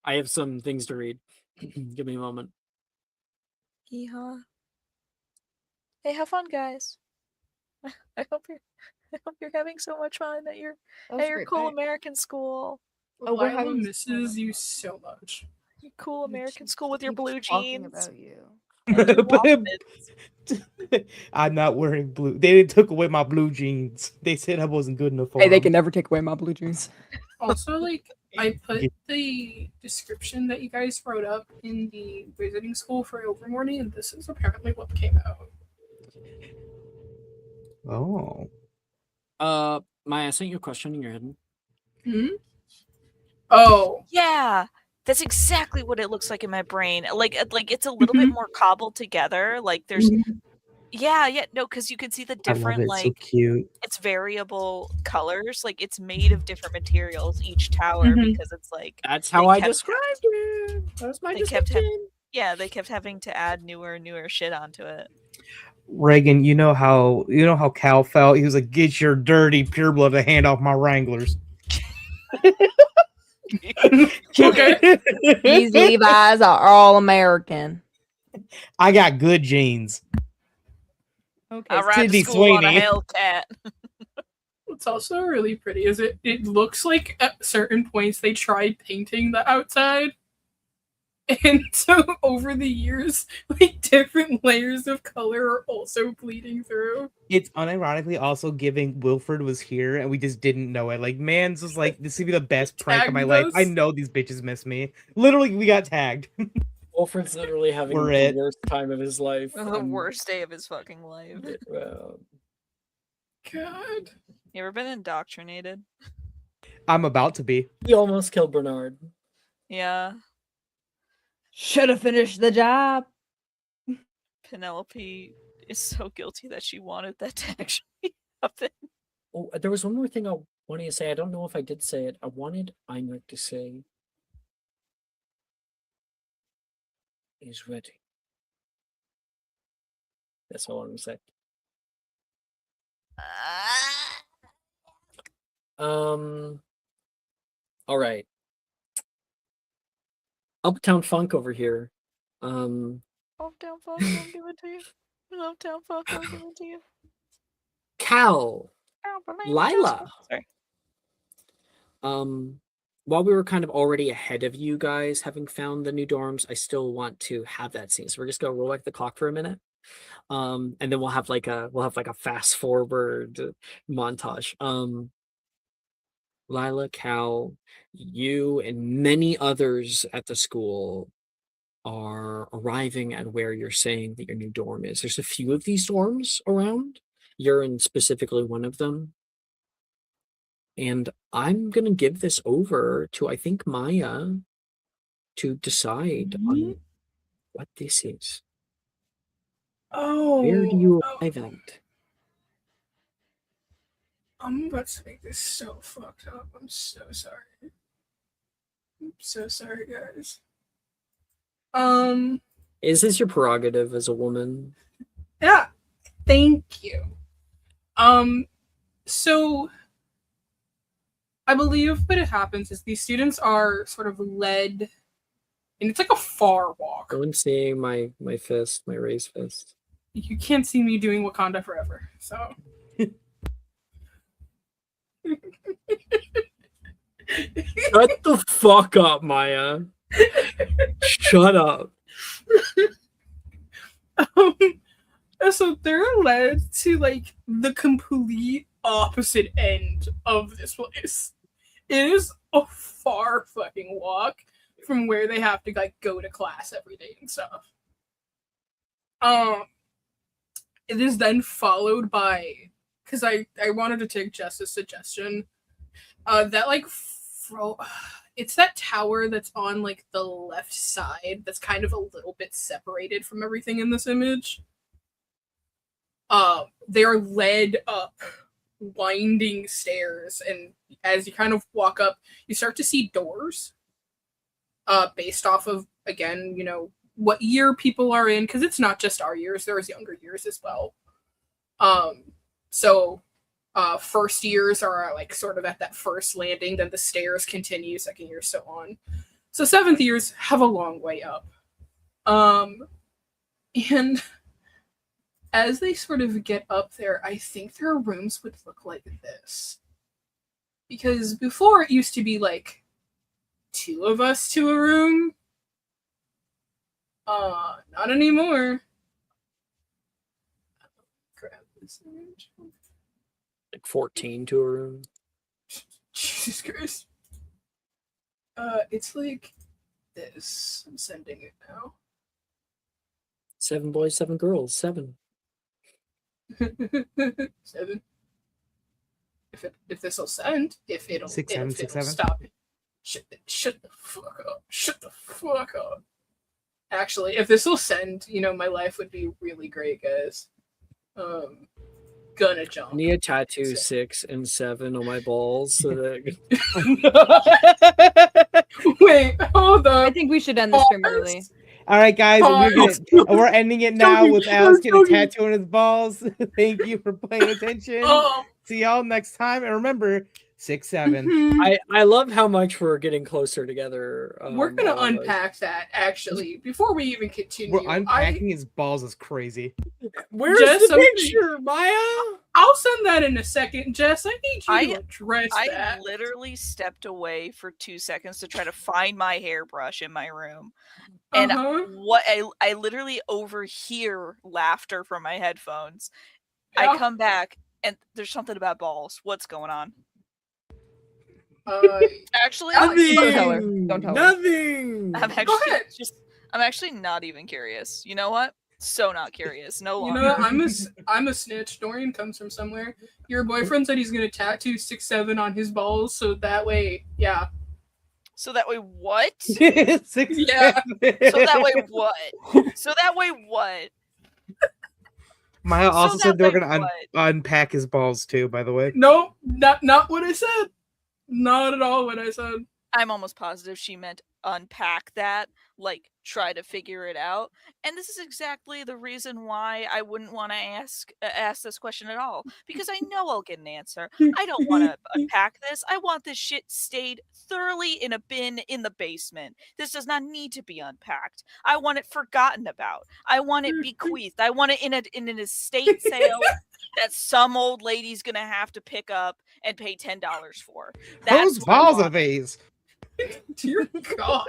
Speaker 4: I have some things to read. Give me a moment.
Speaker 2: Yeehaw. Hey, have fun, guys. I hope you're having so much fun at your cool American school.
Speaker 5: Oh, we're
Speaker 3: Lila
Speaker 5: having
Speaker 3: misses you so much.
Speaker 2: Your cool American school with your
Speaker 5: Keeps
Speaker 2: blue
Speaker 5: talking
Speaker 2: jeans.
Speaker 5: about you.
Speaker 2: And your waffles.
Speaker 1: I'm not wearing blue. They took away my blue jeans. They said I wasn't good enough for
Speaker 5: Hey, they
Speaker 1: them.
Speaker 5: can never take away my blue jeans.
Speaker 3: Also, like, I put the description that you guys wrote up in the visiting school for Overmorning, and this is apparently what came out.
Speaker 1: Oh.
Speaker 4: Maya, I sent you a question in your head.
Speaker 3: Hmm? Oh.
Speaker 2: Yeah, that's exactly what it looks like in my brain. Like it's a little bit more cobbled together. Like there's, no, because you can see the
Speaker 1: I love
Speaker 2: different
Speaker 1: it. So
Speaker 2: like
Speaker 1: cute.
Speaker 2: it's variable colors. Like it's made of different materials, each tower, because it's like
Speaker 4: That's how
Speaker 2: they
Speaker 4: I
Speaker 2: kept-
Speaker 4: described it. That's my
Speaker 2: they kept
Speaker 4: description.
Speaker 2: they kept having to add newer shit onto it.
Speaker 1: Reagan, you know how Cal felt. He was like, "Get your dirty pureblood hand off my Wranglers."
Speaker 3: Okay.
Speaker 5: These Levi's are all American.
Speaker 1: I got good jeans.
Speaker 5: Okay.
Speaker 2: I ride to
Speaker 1: Sydney
Speaker 2: school on a
Speaker 1: Sweeney.
Speaker 2: Hellcat.
Speaker 3: What's also really pretty is it looks like at certain points they tried painting the outside. And so over the years, like different layers of color are also bleeding through.
Speaker 1: It's unironically also giving Wilfred was here and we just didn't know it. Like, man's was like, this would be the best prank of my
Speaker 3: Tagged
Speaker 1: life. I
Speaker 3: us.
Speaker 1: know these bitches miss me. Literally, we got tagged.
Speaker 4: Wilfred's literally having
Speaker 1: We're
Speaker 4: the
Speaker 1: it.
Speaker 4: worst time of his life.
Speaker 2: The worst day of his fucking life.
Speaker 3: God.
Speaker 2: You ever been indoctrinated?
Speaker 1: I'm about to be.
Speaker 4: He almost killed Bernard.
Speaker 2: Yeah.
Speaker 5: Should have finished the job.
Speaker 2: Penelope is so guilty that she wanted that to actually happen.
Speaker 4: Oh, there was one more thing I wanted to say. I don't know if I did say it. I wanted Heinrich to say, "He's ready." That's all I want to say. All right. Uptown Funk over here.
Speaker 2: Uptown Funk, I'll give it to you. Uptown Funk, I'll give it to you.
Speaker 4: Cal, Lila.
Speaker 2: Sorry.
Speaker 4: While we were kind of already ahead of you guys having found the new dorms, I still want to have that scene. So we're just gonna roll back the clock for a minute. And then we'll have like a fast forward montage. Lila, Cal, you and many others at the school are arriving at where you're saying that your new dorm is. There's a few of these dorms around. You're in specifically one of them. And I'm going to give this over to, I think, Maya to decide on what this is.
Speaker 3: Oh,
Speaker 4: Where do you arrive at?
Speaker 3: I'm about to make this so fucked up. I'm so sorry. I'm so sorry, guys.
Speaker 4: Is this your prerogative as a woman?
Speaker 3: Yeah, thank you. So I believe what happens is these students are sort of led, and it's like a far walk.
Speaker 4: Go and see my fist, my raised fist.
Speaker 3: You can't see me doing Wakanda forever, so.
Speaker 4: Shut the fuck up, Maya. Shut up.
Speaker 3: So they're led to like the complete opposite end of this place. It is a far fucking walk from where they have to like go to class every day and stuff. It is then followed by, because I wanted to take Jess's suggestion, that like it's that tower that's on like the left side that's kind of a little bit separated from everything in this image. They are led up winding stairs, and as you kind of walk up, you start to see doors. Based off of, again, you know, what year people are in, because it's not just our years, there's younger years as well. So first years are like sort of at that first landing, then the stairs continue, second year, so on. So seventh years have a long way up. And as they sort of get up there, I think their rooms would look like this. Because before it used to be like 2 of us to a room. Not anymore. Grab this image.
Speaker 4: Like 14 to a room.
Speaker 3: Jesus Christ. It's like this. I'm sending it now.
Speaker 4: 7 boys, 7 girls, 7.
Speaker 3: 7. If this will send, if it'll
Speaker 1: 6, 7, 6, 7.
Speaker 3: stop it. Shut the fuck up. Shut the fuck up. Actually, if this will send, you know, my life would be really great, guys. Gonna jump.
Speaker 4: I need a tattoo 6 and 7 on my balls so that
Speaker 3: Wait, hold on.
Speaker 5: I think we should end the stream early.
Speaker 1: All right, guys, we're ending it now with Alex getting a tattoo on his balls. Thank you for paying attention. See y'all next time, and remember, 6, 7.
Speaker 4: I love how much we're getting closer together.
Speaker 3: We're gonna unpack that actually before we even continue.
Speaker 1: We're unpacking his balls is crazy.
Speaker 4: Where's
Speaker 3: Jess,
Speaker 4: the picture, Maya?
Speaker 3: I'll send that in a second, Jess. I need you to address that.
Speaker 2: I literally stepped away for 2 seconds to try to find my hairbrush in my room. And what I literally overhear laughter from my headphones.
Speaker 3: Yeah.
Speaker 2: I come back and there's something about balls. What's going on? Actually,
Speaker 4: Nothing.
Speaker 5: Don't tell her. Don't tell her.
Speaker 4: Nothing.
Speaker 2: I'm actually not even curious. You know what? So not curious. No longer.
Speaker 3: You know, I'm a snitch. Dorian comes from somewhere. Your boyfriend said he's gonna tattoo 6, 7 on his balls, so that way, yeah.
Speaker 2: So that way, what?
Speaker 1: 6,
Speaker 3: Yeah.
Speaker 1: 7.
Speaker 2: So that way, what? So that way, what?
Speaker 1: Maya also
Speaker 2: So
Speaker 1: said they were
Speaker 2: that
Speaker 1: gonna
Speaker 2: way
Speaker 1: unpack his balls too. By the way,
Speaker 3: No, not what I said. Not at all what I said.
Speaker 2: I'm almost positive she meant unpack that. like try to figure it out. And this is exactly the reason why I wouldn't want to ask this question at all, because I know I'll get an answer. I don't want to unpack this. I want this shit stayed thoroughly in a bin in the basement. This does not need to be unpacked. I want it forgotten about. I want it bequeathed. I want it in an estate sale that some old lady's gonna have to pick up and pay $10 for. That's
Speaker 1: Whose
Speaker 2: what I
Speaker 1: balls
Speaker 2: want.
Speaker 1: are these?
Speaker 3: Dear God.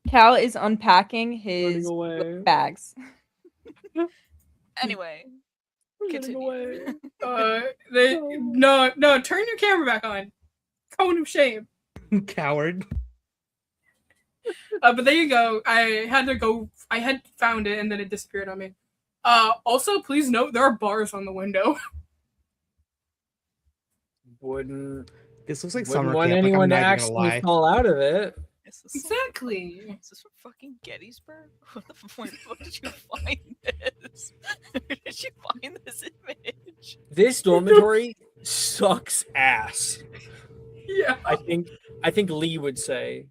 Speaker 5: Cal is unpacking
Speaker 4: Running
Speaker 5: his
Speaker 4: away.
Speaker 5: bags.
Speaker 2: Anyway,
Speaker 4: Running
Speaker 2: continue.
Speaker 4: away.
Speaker 3: No, turn your camera back on. Cone of shame.
Speaker 1: Coward.
Speaker 3: But there you go. I had found it and then it disappeared on me. Also, please note there are bars on the window.
Speaker 4: Wouldn't
Speaker 1: This looks like
Speaker 4: wouldn't
Speaker 1: summer
Speaker 4: want
Speaker 1: camp. Like, I'm
Speaker 4: anyone to
Speaker 1: not even gonna
Speaker 4: actually
Speaker 1: lie.
Speaker 4: fall out of it.
Speaker 2: Is this
Speaker 3: Exactly.
Speaker 2: Is this from fucking Gettysburg? Where the fuck did you find this? Where did you find this image?
Speaker 4: This dormitory sucks ass.
Speaker 3: Yeah.
Speaker 4: I think Lee would say.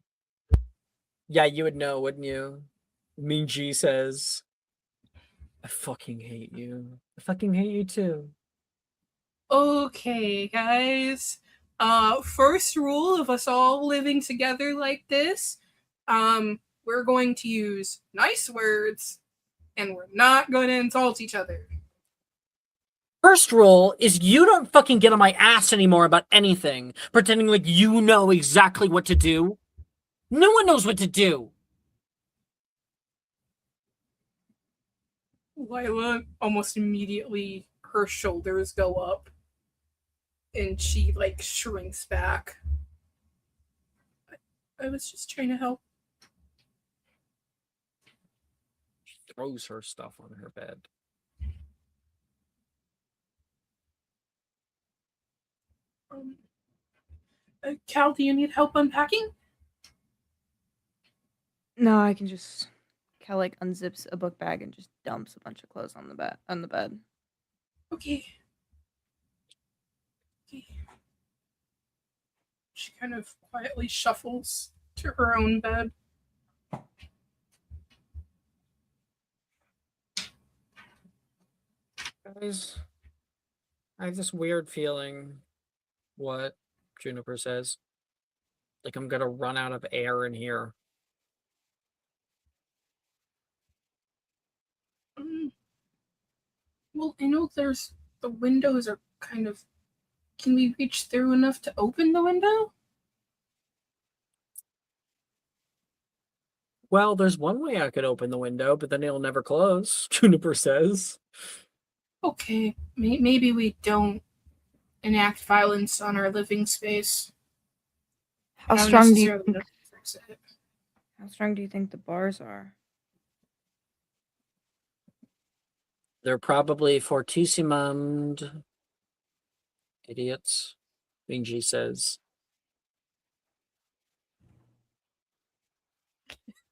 Speaker 4: Yeah, you would know, wouldn't you? Mean G says, I fucking hate you. I fucking hate you too.
Speaker 3: Okay, guys. First rule of us all living together like this, we're going to use nice words and we're not going to insult each other.
Speaker 4: First rule is you don't fucking get on my ass anymore about anything, pretending like you know exactly what to do. No one knows what to do.
Speaker 3: Lila almost immediately, her shoulders go up and she like shrinks back. I was just trying to help.
Speaker 4: She throws her stuff on her bed.
Speaker 3: Cal, do you need help unpacking?
Speaker 5: No, I can just. Cal like unzips a book bag and just dumps a bunch of clothes on the bed.
Speaker 3: Okay. She kind of quietly shuffles to her own bed.
Speaker 4: Guys, I have this weird feeling what Juniper says. Like I'm gonna run out of air in here.
Speaker 3: Well, I know the windows are kind of. Can we reach through enough to open the window?
Speaker 4: Well, there's one way I could open the window, but then it'll never close, Juniper says.
Speaker 3: Okay, maybe we don't enact violence on our living space.
Speaker 5: How
Speaker 3: Not
Speaker 5: strong do you
Speaker 3: necessarily
Speaker 5: think?
Speaker 3: to fix it.
Speaker 5: How strong do you think the bars are?
Speaker 4: They're probably fortissimum idiots, Bingy says.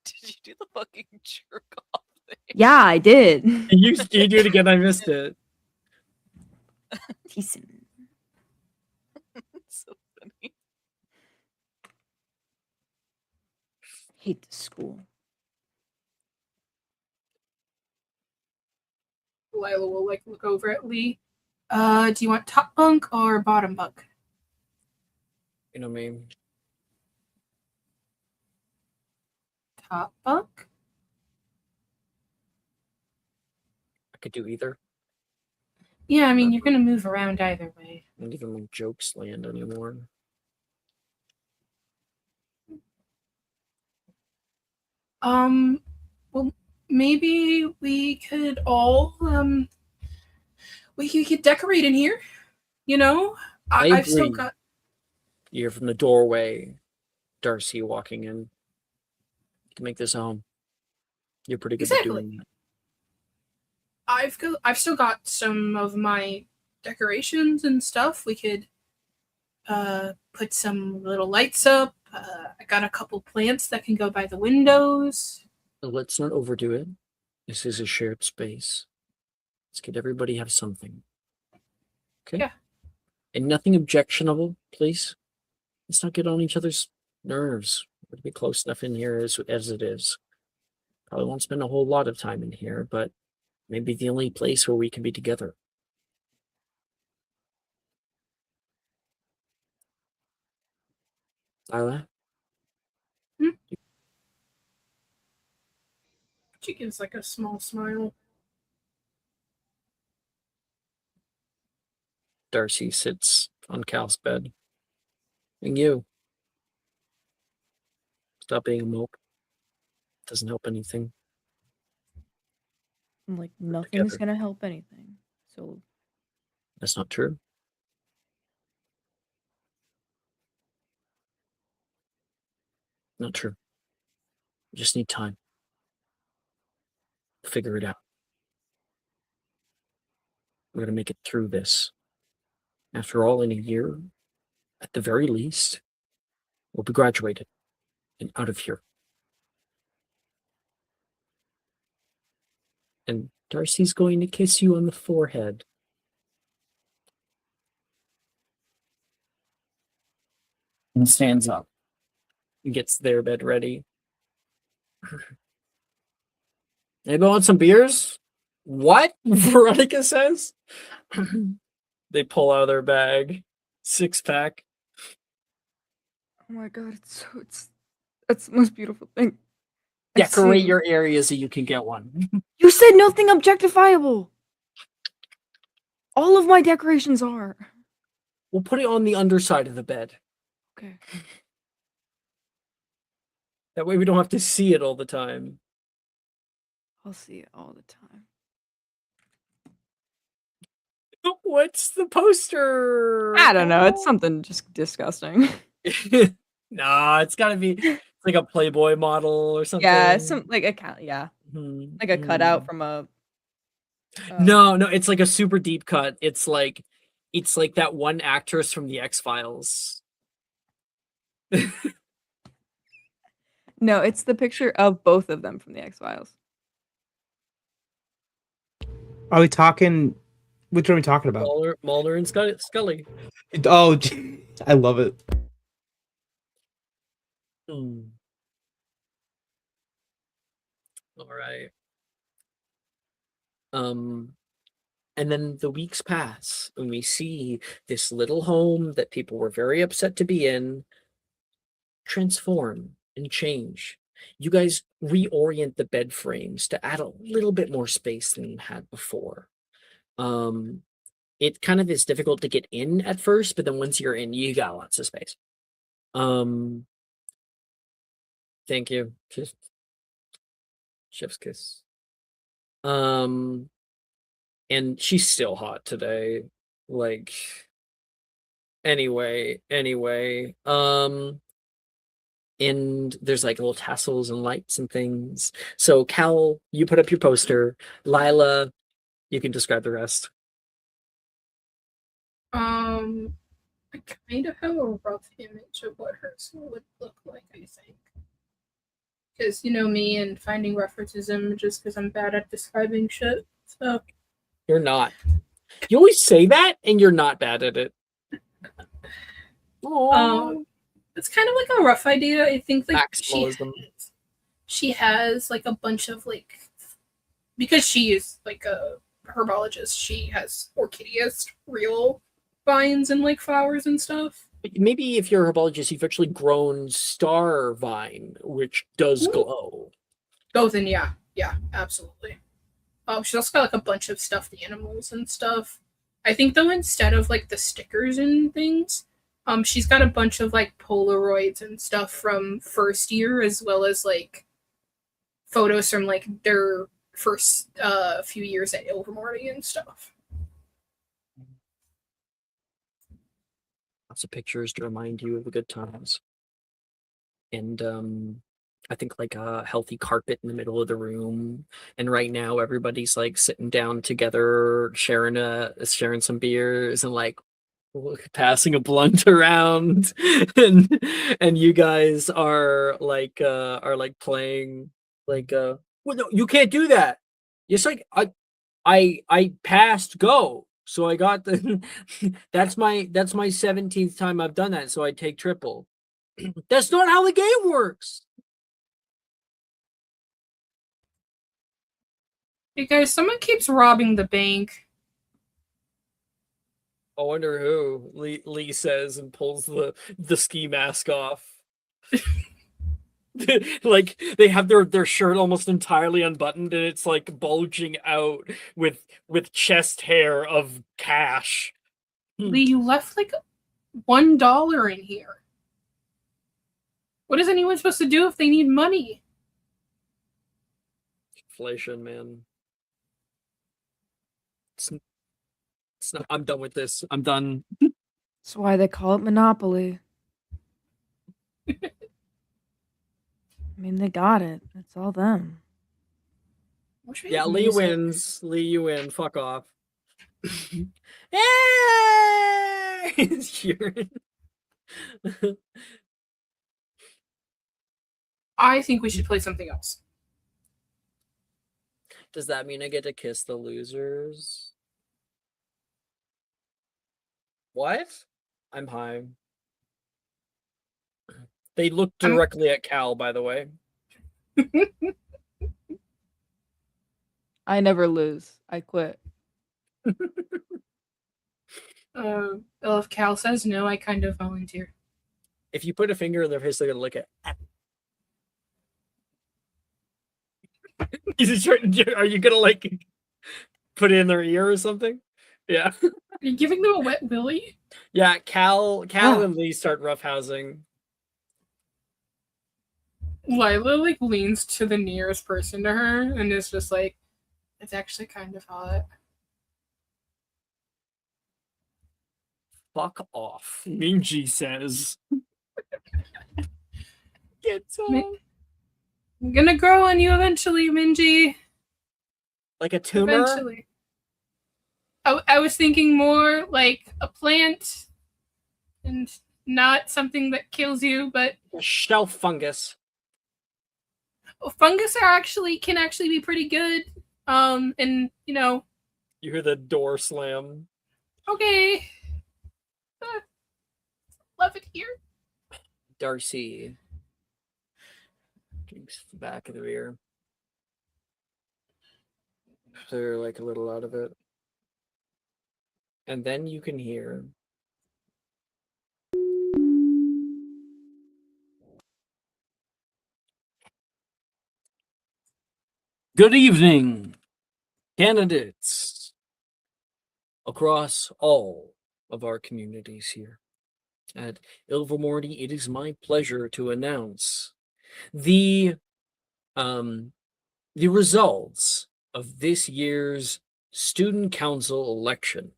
Speaker 2: Did you do the fucking jerk off thing?
Speaker 5: Yeah, I did.
Speaker 4: You do it again, I missed it.
Speaker 5: Decent.
Speaker 2: It's so funny.
Speaker 5: Hate the school.
Speaker 3: Lila will like look over at Lee. Do you want top bunk or bottom bunk?
Speaker 4: You know me.
Speaker 3: Top bunk?
Speaker 4: I could do either.
Speaker 3: Yeah, I mean you're gonna move around either way.
Speaker 4: I don't even like jokes land anymore.
Speaker 3: Well, maybe we could all we could decorate in here. You know,
Speaker 4: I
Speaker 3: I've still
Speaker 4: agree.
Speaker 3: got.
Speaker 4: You hear from the doorway, Darcy walking in. You can make this a home. You're pretty good at
Speaker 3: Exactly.
Speaker 4: doing that.
Speaker 3: I've still got some of my decorations and stuff. We could put some little lights up. I got a couple plants that can go by the windows.
Speaker 4: Let's not overdo it. This is a shared space. Let's get everybody have something. Okay?
Speaker 3: Yeah.
Speaker 4: And nothing objectionable, please. Let's not get on each other's nerves We're to be close enough in here as it is. Probably won't spend a whole lot of time in here, but maybe the only place where we can be together. Lila?
Speaker 3: She gives like a small smile.
Speaker 4: Darcy sits on Cal's bed. And you. Stop being a mope. Doesn't help anything.
Speaker 5: I'm like, nothing's
Speaker 4: together.
Speaker 5: gonna help anything. So
Speaker 4: That's not true. Not true. You just need time. Figure it out. We're going to make it through this. After all, in a year, at the very least, we'll be graduated and out of here. And Darcy's going to kiss you on the forehead. And stands up. And gets their bed ready. Anybody want some beers? What? Veronica says. They pull out of their bag. 6-pack.
Speaker 5: oh my god, that's the most beautiful thing. I've
Speaker 4: Decorate
Speaker 5: seen.
Speaker 4: your area so you can get one.
Speaker 5: You said nothing objectifiable. All of my decorations are.
Speaker 4: We'll put it on the underside of the bed.
Speaker 5: Okay.
Speaker 4: That way we don't have to see it all the time.
Speaker 5: I'll see it all the time.
Speaker 4: What's the poster?
Speaker 5: I don't know. It's something just disgusting.
Speaker 4: Nah, it's gotta be like a Playboy model or something.
Speaker 5: Yeah, like a
Speaker 4: Mhm,
Speaker 5: like a cutout from a.
Speaker 4: No, it's like a super deep cut. It's like that one actress from the X-Files.
Speaker 5: No, it's the picture of both of them from the X-Files.
Speaker 1: Are we talking? Which one are we talking about?
Speaker 4: Mulder and Scully.
Speaker 1: Oh, I love it.
Speaker 4: All right. And then the weeks pass, and we see this little home that people were very upset to be in transform and change. You guys reorient the bed frames to add a little bit more space than you had before. It kind of is difficult to get in at first, but then once you're in, you got lots of space. Thank you. Chef's kiss. And she's still hot today. Like, anyway. And there's like little tassels and lights and things. So Cal, you put up your poster. Lila, you can describe the rest.
Speaker 3: I kind of have a rough image of what hers would look like, I think. Because, you know me and finding references images because I'm bad at describing shit. So
Speaker 4: You're not. You always say that, and you're not bad at it.
Speaker 3: it's kind of like a rough idea. I think like
Speaker 4: Maximalism.
Speaker 3: she has like a bunch of like, because she is like a herbologist, she has orchideas, real vines and like flowers and stuff.
Speaker 4: Maybe if you're a herbologist, you've actually grown star vine, which does glow.
Speaker 3: Oh, then yeah, absolutely. She's also got like a bunch of stuffed animals and stuff. I think though, instead of like the stickers and things, she's got a bunch of like Polaroids and stuff from first year, as well as like photos from like their first few years at Ilvermorny and stuff.
Speaker 4: Lots of pictures to remind you of the good times. And I think like a healthy carpet in the middle of the room. And right now everybody's like sitting down together, sharing some beers and like passing a blunt around. and you guys are like playing like well, no, you can't do that. It's like I passed go. So I got the that's my 17th time I've done that, so I take triple. That's not how the game works.
Speaker 3: Hey guys, someone keeps robbing the bank.
Speaker 4: I wonder who. Lee says and pulls the ski mask off. Like they have their shirt almost entirely unbuttoned and it's like bulging out with chest hair of cash.
Speaker 3: Lee, you left like $1 in here. What is anyone supposed to do if they need money?
Speaker 4: Inflation, man. It's not, I'm done with this. I'm done.
Speaker 5: That's why they call it Monopoly. I mean, they got it. It's all them.
Speaker 3: Wish we
Speaker 4: Yeah,
Speaker 3: had
Speaker 4: Lee
Speaker 3: music.
Speaker 4: wins. Lee, you win. Fuck off. Yay! Cheering.
Speaker 3: I think we should play something else.
Speaker 4: Does that mean I get to kiss the losers? What? I'm high. They look directly at Cal, by the way.
Speaker 5: I never lose. I quit.
Speaker 3: Well, if Cal says no, I kind of volunteer.
Speaker 4: If you put a finger in their face, they're gonna lick it. Are you gonna like put it in their ear or something? Yeah.
Speaker 3: Are you giving them a wet willy?
Speaker 4: Yeah, Cal
Speaker 5: Yeah.
Speaker 4: and Lee start roughhousing.
Speaker 3: Lila like leans to the nearest person to her and is just like, it's actually kind of hot.
Speaker 4: Fuck off, Minji says. Gets
Speaker 3: Mi- I'm gonna grow on you eventually, Minji.
Speaker 4: like a tumor.
Speaker 3: Eventually. I was thinking more like a plant and not something that kills you, but
Speaker 4: A shelf fungus.
Speaker 3: fungus can actually be pretty good. And you know,
Speaker 4: You hear the door slam.
Speaker 3: okay. Love it here.
Speaker 4: Darcy drinks the back of the beer. They're like a little out of it. And then you can hear good evening, candidates across all of our communities here. At Ilvermorny, it is my pleasure to announce the results of this year's student council election.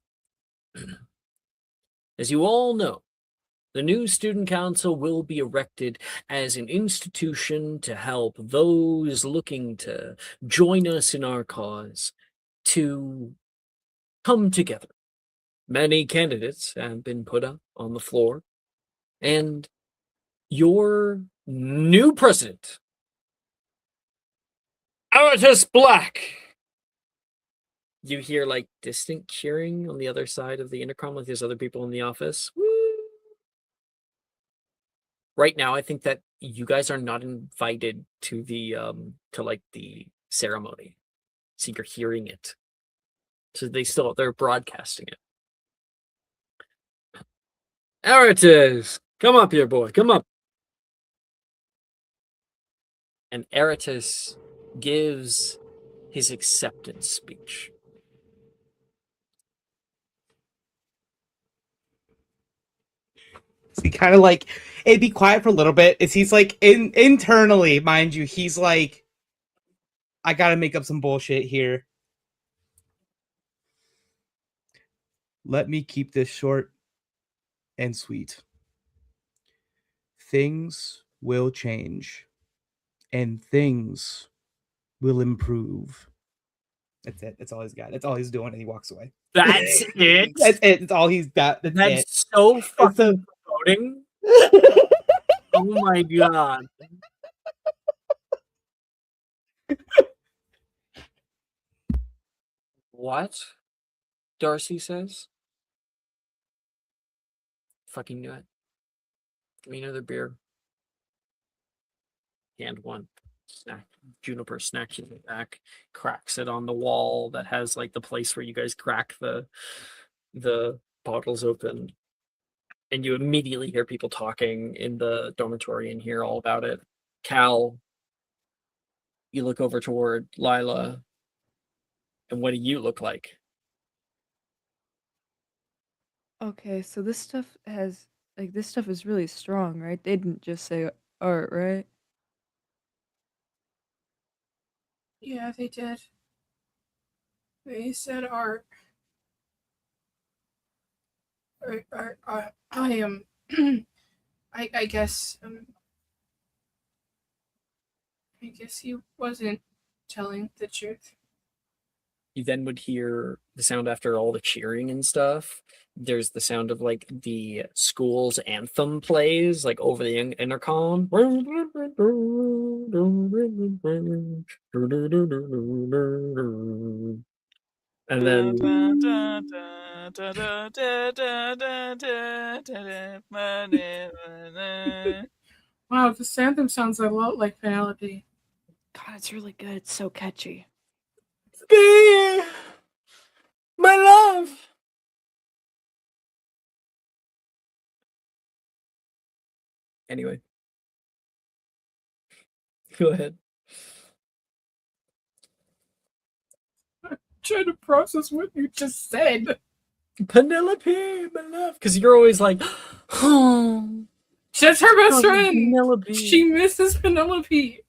Speaker 4: As you all know, the new student council will be erected as an institution to help those looking to join us in our cause to come together. Many candidates have been put up on the floor, and your new president, Aratus Black. You hear like distant cheering on the other side of the intercom, like there's other people in the office. Woo! Right now, I think that you guys are not invited to the the ceremony, so you're hearing it. So they're broadcasting it. Aratus, come up here, boy, come up. And Aratus gives his acceptance speech.
Speaker 1: He kind of like it'd be quiet for a little bit. Is he's like internally, mind you, he's like, I gotta make up some bullshit here. Let me keep this short and sweet. Things will change, and things will improve. That's it. That's all he's got. That's all he's doing, and he walks away.
Speaker 4: That's it.
Speaker 1: That's it. That's all he's got. That's it.
Speaker 4: That's so fucking
Speaker 1: So-
Speaker 4: promoting. Oh my god. What? Darcy says. Fucking knew it. Give me another beer. hand one. Juniper snatches it back, cracks it on the wall that has like the place where you guys crack the bottles open, and you immediately hear people talking in the dormitory and hear all about it. Cal, you look over toward Lila, and what do you look like?
Speaker 5: Okay, so this stuff has this stuff is really strong, right? They didn't just say art, right?
Speaker 3: Yeah, they did. They said art. I am. I guess. I guess he wasn't telling the truth.
Speaker 4: You then would hear the sound after all the cheering and stuff. There's the sound of like the school's anthem plays like over the intercom. And then
Speaker 3: Wow, this anthem sounds a lot like Penelope.
Speaker 5: God, it's really good. It's so catchy.
Speaker 4: my love. Anyway, go ahead.
Speaker 3: Trying to process what you just said.
Speaker 4: Penelope, my love. Because you're always like, oh,
Speaker 3: She's her best friend.
Speaker 4: Penelope.
Speaker 3: She misses Penelope.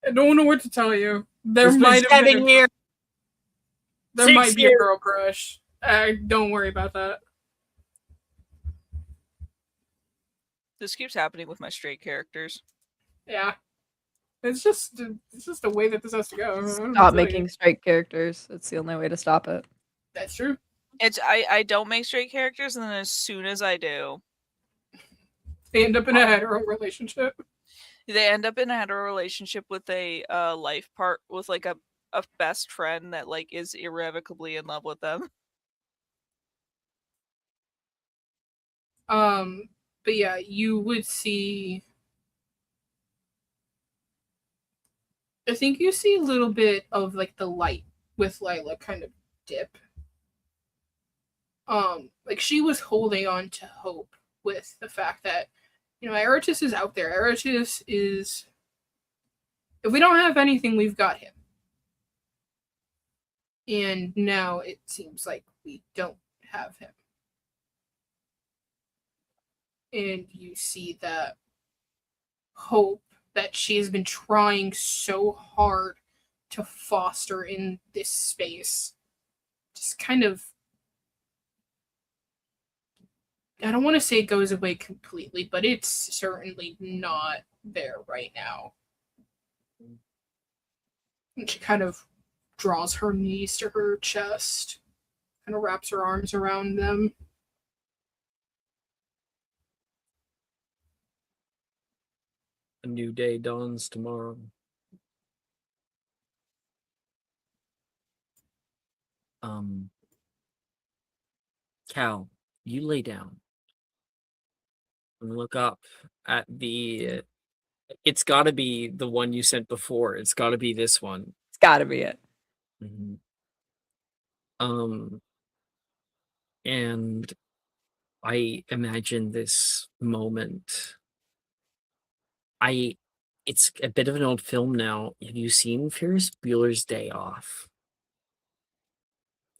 Speaker 3: I don't know what to tell you. There
Speaker 4: It's been
Speaker 3: might have
Speaker 4: 7 years.
Speaker 3: there
Speaker 4: 6
Speaker 3: might be a
Speaker 4: years.
Speaker 3: girl crush. Don't worry about that.
Speaker 2: This keeps happening with my straight characters.
Speaker 3: Yeah. It's just the way that this has to go. I don't know what to
Speaker 5: Stop
Speaker 3: tell
Speaker 5: making
Speaker 3: you.
Speaker 5: straight characters. It's the only way to stop it.
Speaker 3: That's true.
Speaker 2: It's I don't make straight characters, and then as soon as I do,
Speaker 3: They end up in a hetero relationship.
Speaker 2: they end up in a hetero relationship with a life part with like a best friend that like is irrevocably in love with them.
Speaker 3: But yeah, you would see. I think you see a little bit of like the light with Lila kind of dip. Like she was holding on to hope with the fact that, Aratus is out there. Aratus is. If we don't have anything, we've got him. And now it seems like we don't have him. And you see that hope that she has been trying so hard to foster in this space just kind of, I don't want to say it goes away completely, but it's certainly not there right now. And she kind of draws her knees to her chest, kind of wraps her arms around them.
Speaker 4: A new day dawns tomorrow. Cal, you lay down and look up at the. It's got to be the one you sent before. It's got to be this one.
Speaker 5: It's gotta be it.
Speaker 4: Mhm. And I imagine this moment. It's a bit of an old film now. Have you seen Ferris Bueller's Day Off?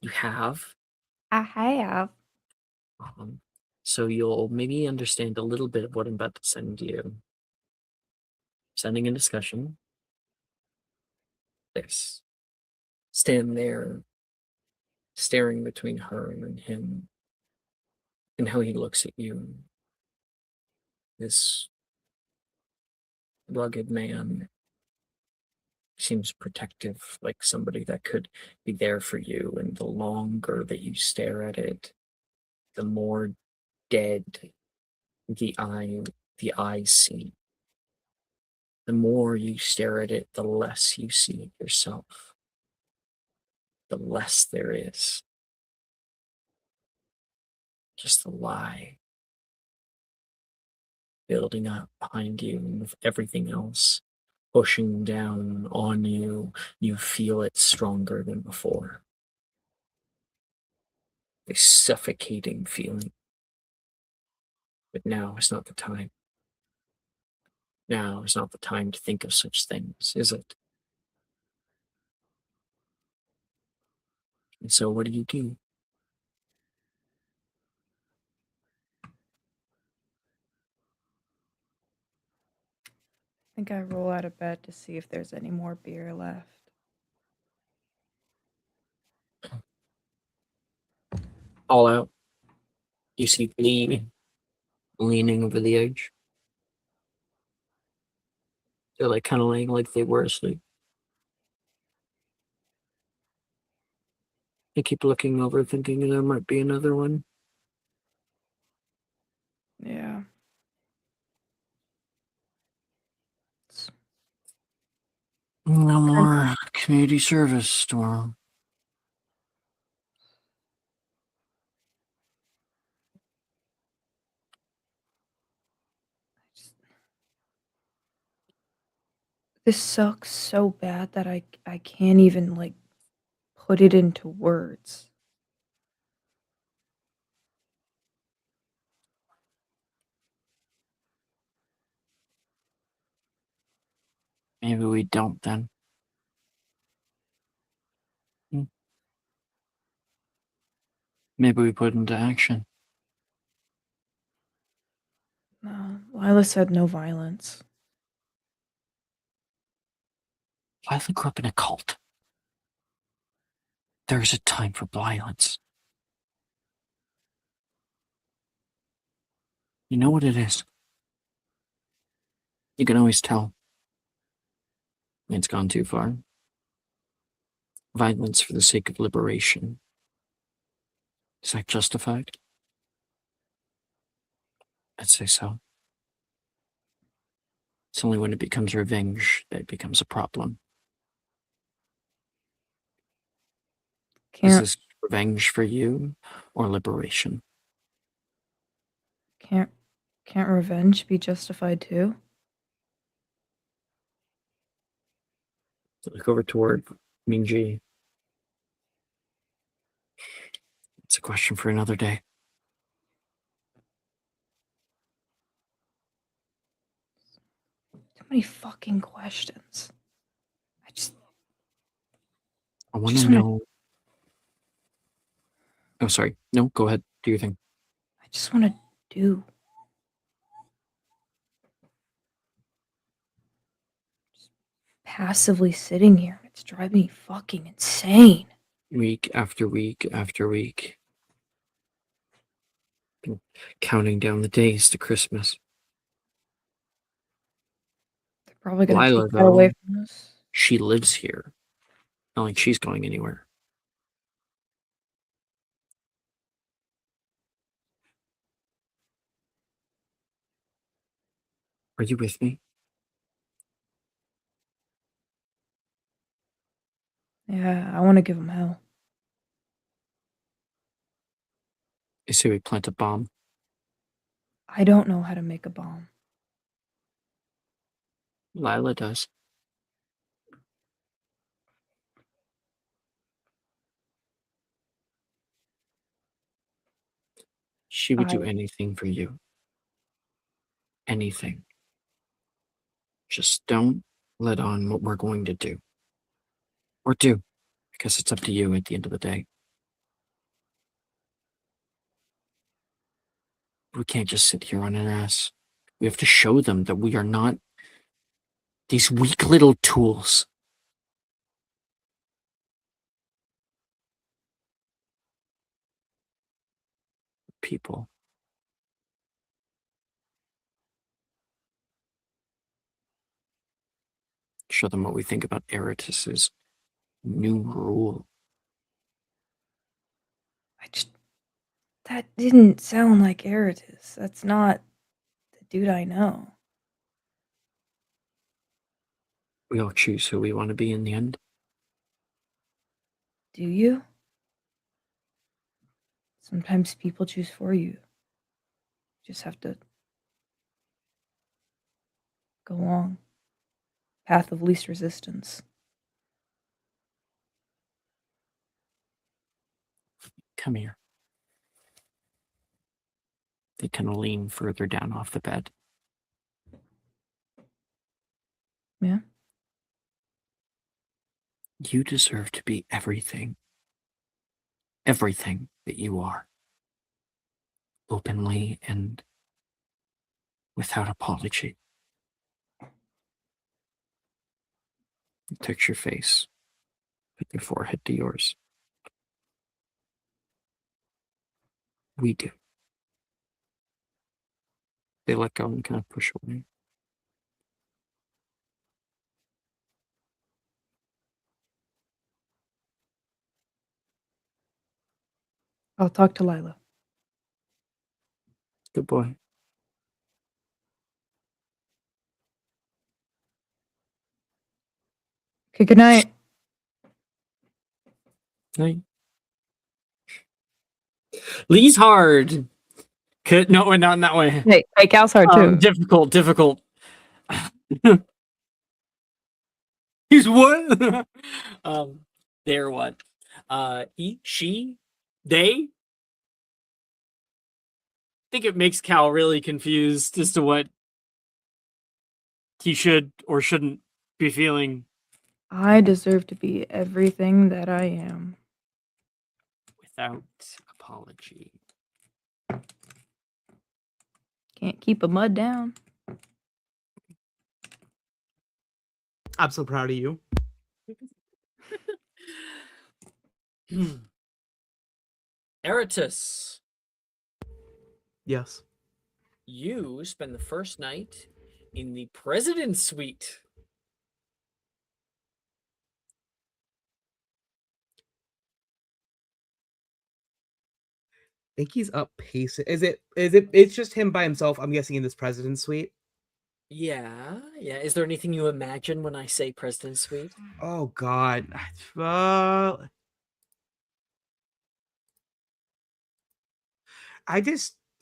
Speaker 4: You have?
Speaker 5: I have.
Speaker 4: So you'll maybe understand a little bit of what I'm about to send you. Sending a discussion. This. Stand there, staring between her and him, and how he looks at you. This rugged man seems protective, like somebody that could be there for you, and the longer that you stare at it, the more dead the eyes see. The more you stare at it, the less you see yourself. The less there is. Just a lie. building up behind you, and with everything else pushing down on you, you feel it stronger than before. A suffocating feeling. But now is not the time. Now is not the time to think of such things, is it? And so what do you do?
Speaker 5: I think I roll out of bed to see if there's any more beer left.
Speaker 4: All out. You see Lee leaning over the edge. They're like kind of laying like they were asleep. They keep looking over, thinking there might be another one.
Speaker 5: Yeah. It's-
Speaker 4: No more community service tomorrow.
Speaker 5: This sucks so bad that I can't even like put it into words.
Speaker 4: Maybe we don't then. Maybe we put it into action.
Speaker 5: No, Lila said no violence.
Speaker 4: Lila grew up in a cult. There is a time for violence. You know what it is? You can always tell when it's gone too far. Violence for the sake of liberation. Is that justified? I'd say so. It's only when it becomes revenge that it becomes a problem. Is
Speaker 5: Can't
Speaker 4: this revenge for you or liberation?
Speaker 5: can't can't revenge be justified too?
Speaker 4: Look over toward Minji. It's a question for another day.
Speaker 5: Too many fucking questions.
Speaker 4: I want to
Speaker 5: Just wanna-
Speaker 4: know. Oh, sorry. No, go ahead. Do your thing.
Speaker 5: I just want to do. Just passively sitting here. It's driving me fucking insane.
Speaker 4: Week after week after week. Been counting down the days to Christmas.
Speaker 5: They're probably gonna
Speaker 4: Lila,
Speaker 5: take that away
Speaker 4: though,
Speaker 5: from us.
Speaker 4: she lives here. Not like she's going anywhere. Are you with me?
Speaker 5: Yeah, I want to give them hell.
Speaker 4: I say we plant a bomb.
Speaker 5: I don't know how to make a bomb.
Speaker 4: Lila does. She would do
Speaker 5: I-
Speaker 4: anything for you. Anything. Just don't let on what we're going to do. Or do, because it's up to you at the end of the day. We can't just sit here on our ass. We have to show them that we are not these weak little tools. People. Show them what we think about Eratus's new rule.
Speaker 5: That didn't sound like Eratus. That's not the dude I know.
Speaker 4: We all choose who we want to be in the end.
Speaker 5: Do you? Sometimes people choose for you. Just have to Go along. Path of least resistance.
Speaker 4: Come here. They kind of lean further down off the bed.
Speaker 5: Yeah?
Speaker 4: You deserve to be everything. Everything that you are. Openly and without apology. Touch your face. Put your forehead to yours. We do. They let go and kind of push away.
Speaker 5: I'll talk to Lila.
Speaker 4: Good boy.
Speaker 5: Okay, good night.
Speaker 4: Night. Lee's hard. No, not in that way.
Speaker 5: Hey, Cal's hard too.
Speaker 4: Difficult. He's what? They're what? He, she, they. I think it makes Cal really confused as to what he should or shouldn't be feeling.
Speaker 5: I deserve to be everything that I am.
Speaker 4: Without apology.
Speaker 5: Can't keep a mud down.
Speaker 1: I'm so proud of you.
Speaker 4: Eratus,
Speaker 1: Yes.
Speaker 4: you spend the first night in the president's suite.
Speaker 1: I think he's up pacing. It's just him by himself, I'm guessing, in this president's suite.
Speaker 4: Yeah. Is there anything you imagine when I say president's suite?
Speaker 1: Oh God. I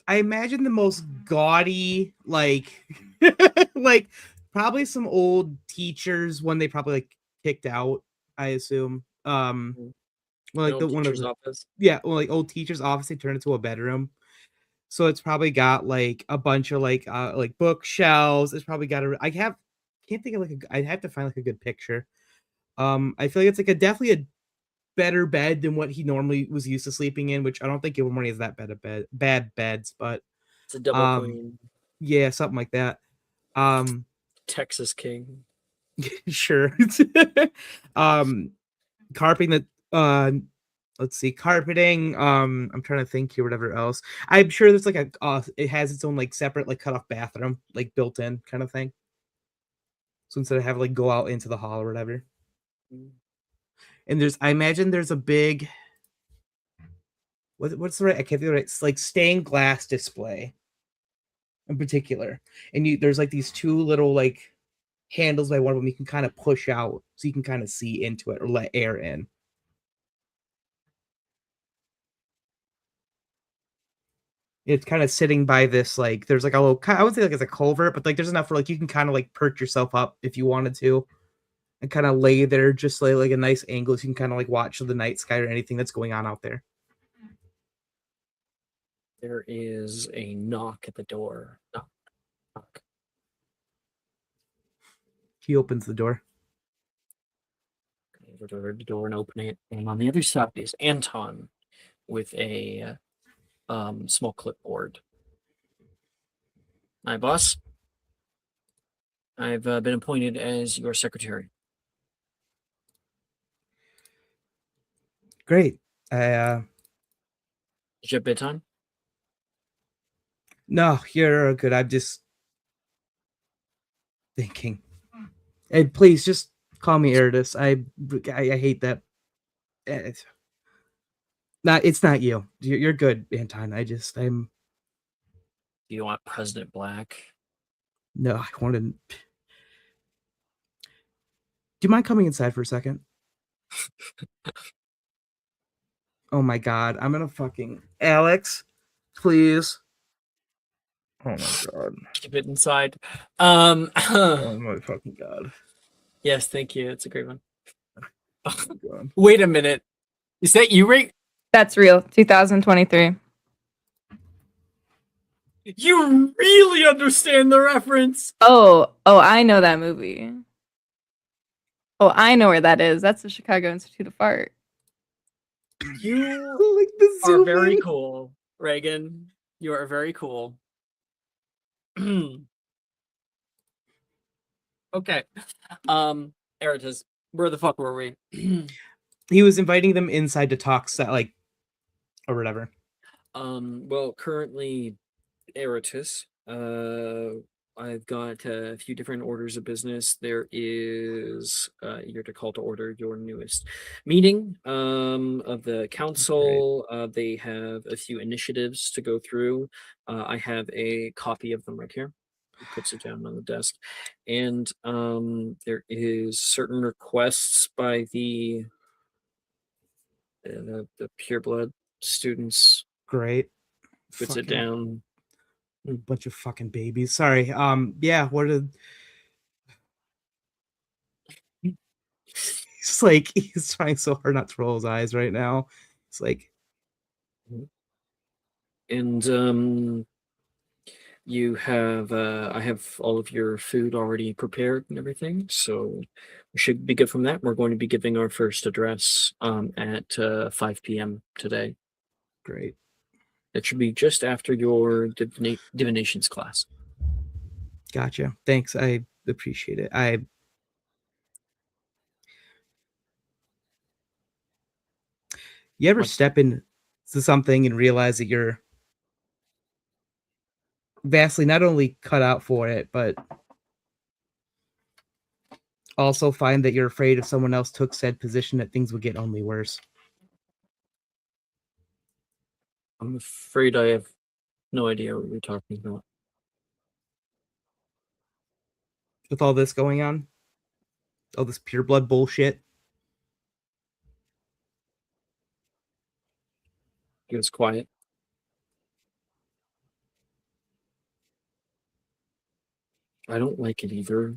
Speaker 1: imagine the most gaudy, like like probably some old teachers when they probably like kicked out, I assume. Well, like
Speaker 4: An
Speaker 1: the
Speaker 4: old
Speaker 1: one of
Speaker 4: teacher's
Speaker 1: the
Speaker 4: office.
Speaker 1: yeah, well, like old teacher's office, they turned into a bedroom. So it's probably got like a bunch of like bookshelves. It's probably got can't think of like I'd have to find like a good picture. I feel like it's like definitely a better bed than what he normally was used to sleeping in, which I don't think Gilmore has that bad beds, but
Speaker 4: It's a double queen.
Speaker 1: yeah, something like that.
Speaker 4: Texas King.
Speaker 1: Sure. Carpeting that let's see, carpeting. I'm trying to think here, whatever else. I'm sure there's like it has its own like separate like cut off bathroom, like built in kind of thing. So instead of having like go out into the hall or whatever. And I imagine there's a big what's the right? I can't think of the right. It's like stained glass display in particular. And there's like these two little like handles by one of them you can kind of push out so you can kind of see into it or let air in. It's kind of sitting by this like there's like a little I would say like it's a culvert, but like there's enough for like you can kind of like perch yourself up if you wanted to and kind of lay there just like a nice angle so you can kind of like watch the night sky or anything that's going on out there.
Speaker 4: There is a knock at the door. Knock.
Speaker 1: He opens the door.
Speaker 4: Over to the door and open it. And on the other side is Anton with a small clipboard. Hi, boss. I've been appointed as your secretary.
Speaker 1: Great.
Speaker 4: Did you have bedtime?
Speaker 1: No, you're good. I'm just thinking. Hey, please just call me Eridus. I hate that. It's not you. You're good, Anton. I'm
Speaker 4: Do you want President Black?
Speaker 1: no. I want to. Do you mind coming inside for a second? Oh my God, I'm gonna fucking Alex, please. Oh my god.
Speaker 4: Keep it inside.
Speaker 1: Oh my fucking god.
Speaker 4: Yes, thank you. It's a great one.
Speaker 1: Oh my god.
Speaker 4: Wait a minute. Is that you, Ray?
Speaker 5: That's real. 2023.
Speaker 4: You really understand the reference.
Speaker 5: Oh, I know that movie. Oh, I know where that is. That's the Chicago Institute of Art.
Speaker 4: You
Speaker 1: Like the
Speaker 4: are
Speaker 1: zoom
Speaker 4: very
Speaker 1: in.
Speaker 4: cool, Reagan. You are very cool. Okay. Eritas, where the fuck were we?
Speaker 1: He was inviting them inside to talk, like, or whatever.
Speaker 4: Well, currently, Eritas, I've got a few different orders of business. There is, you're to call to order your newest meeting of the council. They have a few initiatives to go through. I have a copy of them right here. He puts it down on the desk. And there is certain requests by the pureblood students.
Speaker 1: Great.
Speaker 4: Puts it
Speaker 1: Fucking
Speaker 4: down.
Speaker 1: bunch of fucking babies. Sorry. Yeah, what did he's like he's trying so hard not to roll his eyes right now. It's like
Speaker 4: And you have I have all of your food already prepared and everything, so we should be good from that. We're going to be giving our first address at 5 p.m. today.
Speaker 1: great.
Speaker 4: It should be just after your divinations class.
Speaker 1: Gotcha. Thanks. I appreciate it. You ever
Speaker 4: What?
Speaker 1: step into something and realize that you're vastly not only cut out for it, but also find that you're afraid if someone else took said position that things would get only worse.
Speaker 4: I'm afraid I have no idea what you're talking about.
Speaker 1: With all this going on, all this pure blood bullshit.
Speaker 4: It was quiet. I don't like it either.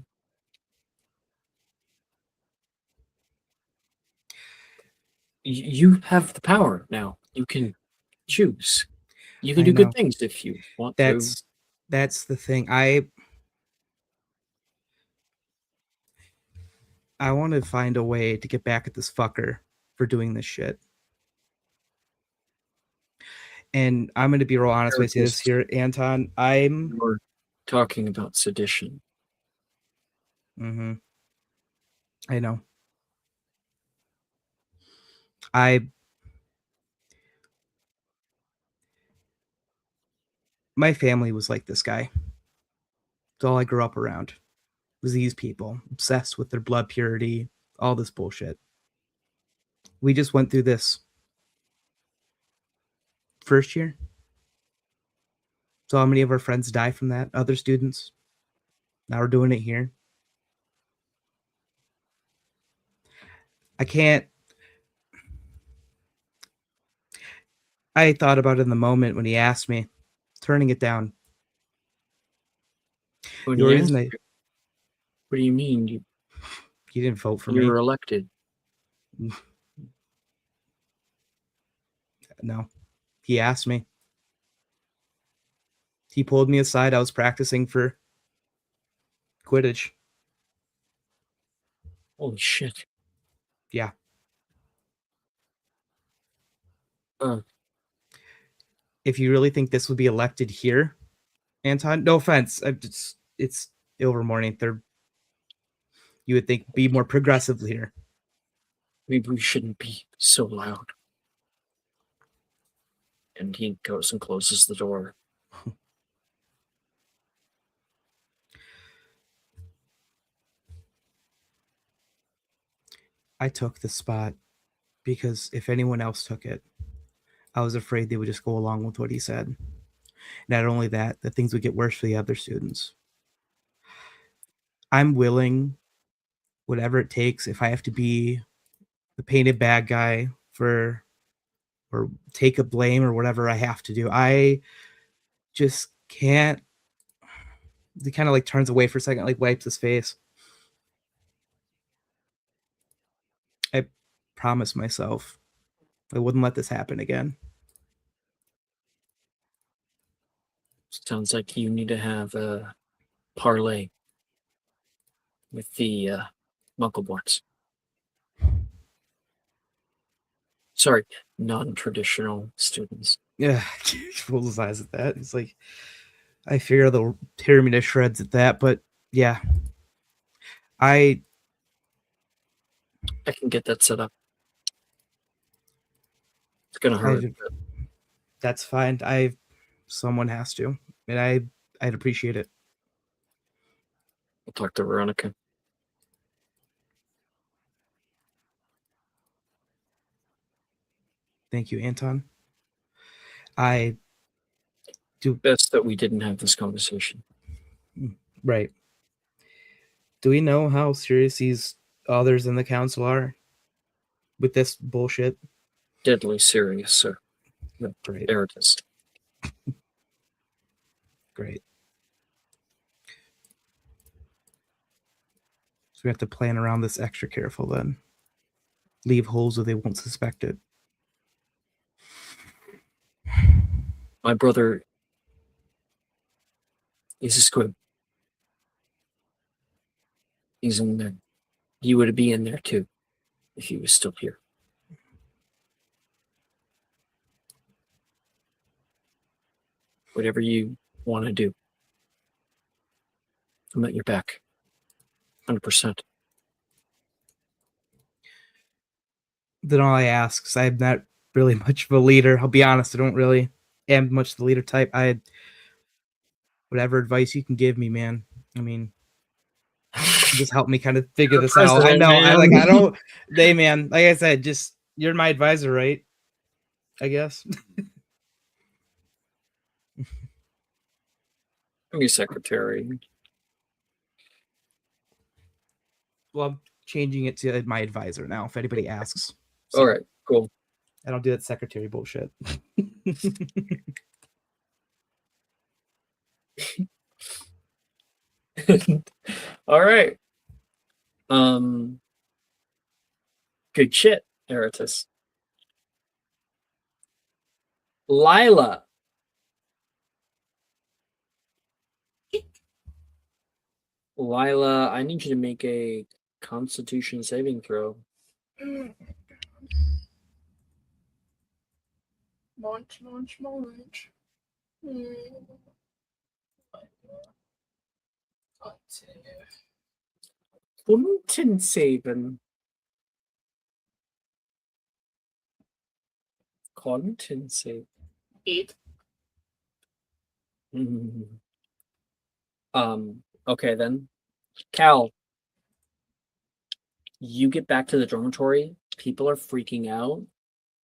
Speaker 4: You have the power now. You can choose. You can
Speaker 1: I
Speaker 4: do
Speaker 1: know.
Speaker 4: good things if you want to.
Speaker 1: That's the thing. I want to find a way to get back at this fucker for doing this shit. And I'm going to be real honest with you this here, Anton.
Speaker 4: We're talking about sedition.
Speaker 1: Mm-hmm. I know. My family was like this guy. It's all I grew up around. Was these people obsessed with their blood purity, all this bullshit. We just went through this first year. So how many of our friends die from that? Other students. Now we're doing it here. I thought about it in the moment when he asked me, turning it down.
Speaker 4: When
Speaker 1: The
Speaker 4: you
Speaker 1: reason
Speaker 4: ask, what do you mean?
Speaker 1: you didn't vote for
Speaker 4: You
Speaker 1: me.
Speaker 4: were elected.
Speaker 1: No. He asked me. He pulled me aside. I was practicing for Quidditch.
Speaker 4: Holy shit.
Speaker 1: Yeah. If you really think this would be elected here, Anton, no offense. It's Ilvermorny. You would think be more progressive here.
Speaker 4: Maybe we shouldn't be so loud. And he goes and closes the door.
Speaker 1: I took the spot because if anyone else took it, I was afraid they would just go along with what he said. Not only that things would get worse for the other students. I'm willing, whatever it takes, if I have to be the painted bad guy or take a blame or whatever I have to do. I just can't He kind of like turns away for a second, like wipes his face. I promised myself I wouldn't let this happen again.
Speaker 4: Sounds like you need to have a parlay with the Muggleborns. Sorry, non-traditional students.
Speaker 1: Yeah, he rolls his eyes at that. He's like, I figure they'll tear me to shreds at that, but yeah.
Speaker 4: I can get that set up. It's gonna hurt.
Speaker 1: That's fine. Someone has to. And I'd appreciate it.
Speaker 4: I'll talk to Veronica.
Speaker 1: Thank you, Anton. I do.
Speaker 4: Best that we didn't have this conversation.
Speaker 1: Right. Do we know how serious these others in the council are with this bullshit?
Speaker 4: Deadly serious, sir.
Speaker 1: Great.
Speaker 4: Emeritus.
Speaker 1: Great. So we have to plan around this extra careful then. Leave holes where they won't suspect it.
Speaker 4: My brother is a squib. He's in there. He would be in there too if he was still here. Whatever you want to do, I'm at your back. 100%.
Speaker 1: Then all I ask, because I'm not really much of a leader. I'll be honest, I don't really am much the leader type. Whatever advice you can give me, man. I mean, just help me kind of figure this out. I know.
Speaker 4: Man.
Speaker 1: Man, like I said, just you're my advisor, right? I guess.
Speaker 4: I'm your secretary.
Speaker 1: Well, I'm changing it to my advisor now. If anybody asks.
Speaker 4: All right, cool.
Speaker 1: I don't do that secretary bullshit.
Speaker 4: All right. Good shit, Emeritus. Lila. Lila, I need you to make a Constitution saving throw.
Speaker 3: Launch.
Speaker 4: Content saving. Content save.
Speaker 3: 8.
Speaker 4: Okay then. Cal, you get back to the dormitory. People are freaking out.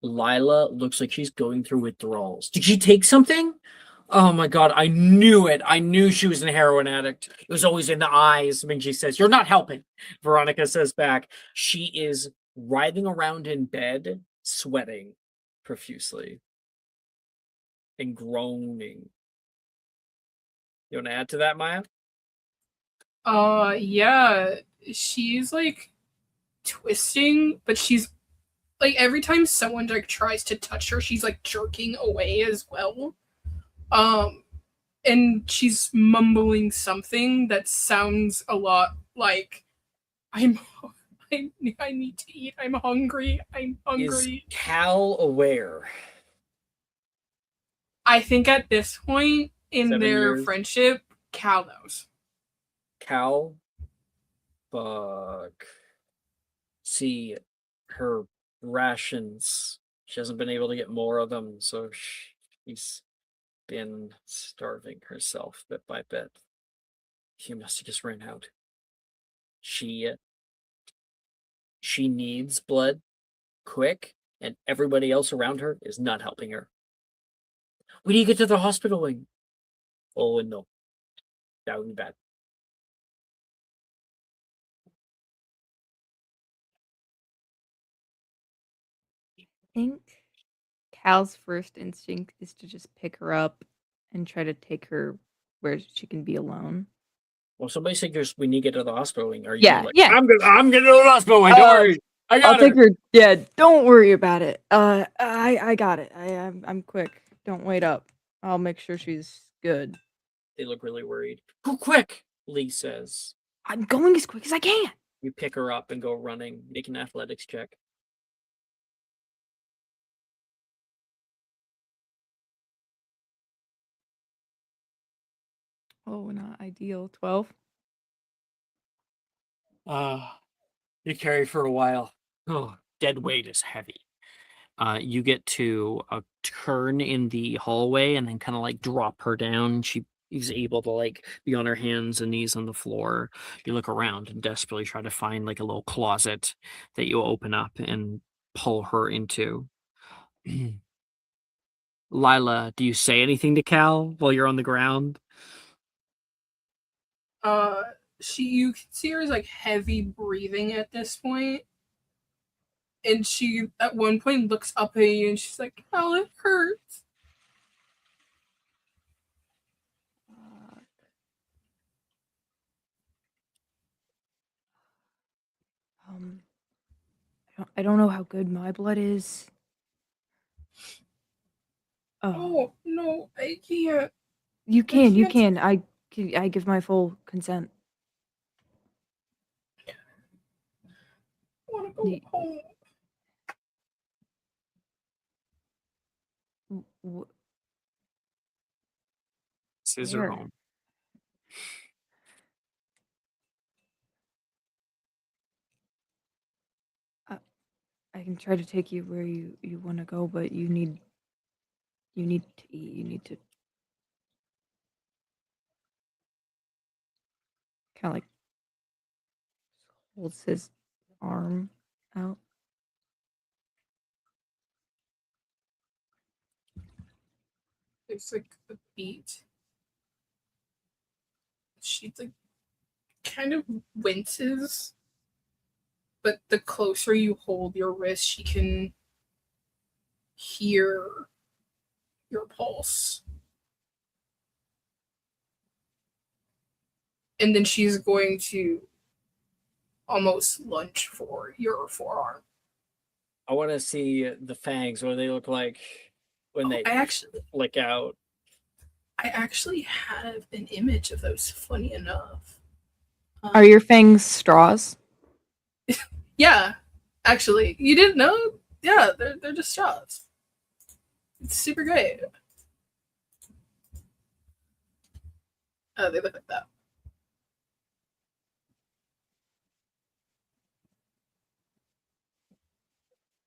Speaker 4: Lila looks like she's going through withdrawals. Did she take something? Oh my god, I knew it. I knew she was a heroin addict. It was always in the eyes. Minji says, "You're not helping." Veronica says back, she is writhing around in bed, sweating profusely and groaning. You want to add to that, Maya?
Speaker 3: Yeah. She's like twisting, but she's like every time someone like tries to touch her, she's like jerking away as well. And she's mumbling something that sounds a lot like I need to eat. I'm hungry.
Speaker 4: Is Cal aware?
Speaker 3: I think at this point in
Speaker 4: 7
Speaker 3: their
Speaker 4: years.
Speaker 3: friendship, Cal knows.
Speaker 4: Cal? Fuck. See, her rations. She hasn't been able to get more of them, so she's been starving herself bit by bit. She must have just ran out. She needs blood quick, and everybody else around her is not helping her. We need to get to the hospital wing. Oh no. That would be bad.
Speaker 5: I think Cal's first instinct is to just pick her up and try to take her where she can be alone.
Speaker 4: Well, somebody said we need to get to the hospital. Are you
Speaker 5: Yeah,
Speaker 4: like,
Speaker 5: yeah.
Speaker 4: I'm getting to the hospital. Don't worry. I
Speaker 5: I'll
Speaker 4: got
Speaker 5: take
Speaker 4: her.
Speaker 5: her. Yeah, don't worry about it. I got it. I'm quick. Don't wait up. I'll make sure she's good.
Speaker 4: They look really worried. Go quick, Lee says.
Speaker 5: I'm going as quick as I can.
Speaker 4: You pick her up and go running. Make an athletics check.
Speaker 5: Oh, not ideal. 12.
Speaker 4: You carry for a while. Oh, dead weight is heavy. You get to a turn in the hallway and then kind of like drop her down. She is able to like be on her hands and knees on the floor. You look around and desperately try to find like a little closet that you open up and pull her into. Lila, do you say anything to Cal while you're on the ground?
Speaker 3: You can see her is like heavy breathing at this point. And she at one point looks up at you and she's like, "Oh, it hurts."
Speaker 5: I don't know how good my blood is.
Speaker 3: Oh no, I can't.
Speaker 5: You can.
Speaker 3: can't-
Speaker 5: I give my full consent.
Speaker 3: I want to go
Speaker 5: Ye-
Speaker 3: home.
Speaker 4: Scissor
Speaker 5: Where?
Speaker 4: home.
Speaker 5: I can try to take you where you want to go, but you need to eat. You need to kind of like holds his arm out.
Speaker 3: It's like a beat. She like kind of winces, but the closer you hold your wrist, she can hear your pulse. And then she's going to almost lunge for your forearm.
Speaker 4: I want to see the fangs. What do they look like when they
Speaker 3: I
Speaker 4: flick out?
Speaker 3: actually have an image of those, funny enough.
Speaker 5: Are your fangs straws?
Speaker 3: Yeah, actually. You didn't know? Yeah, they're just straws. It's super great. Oh, they look like that.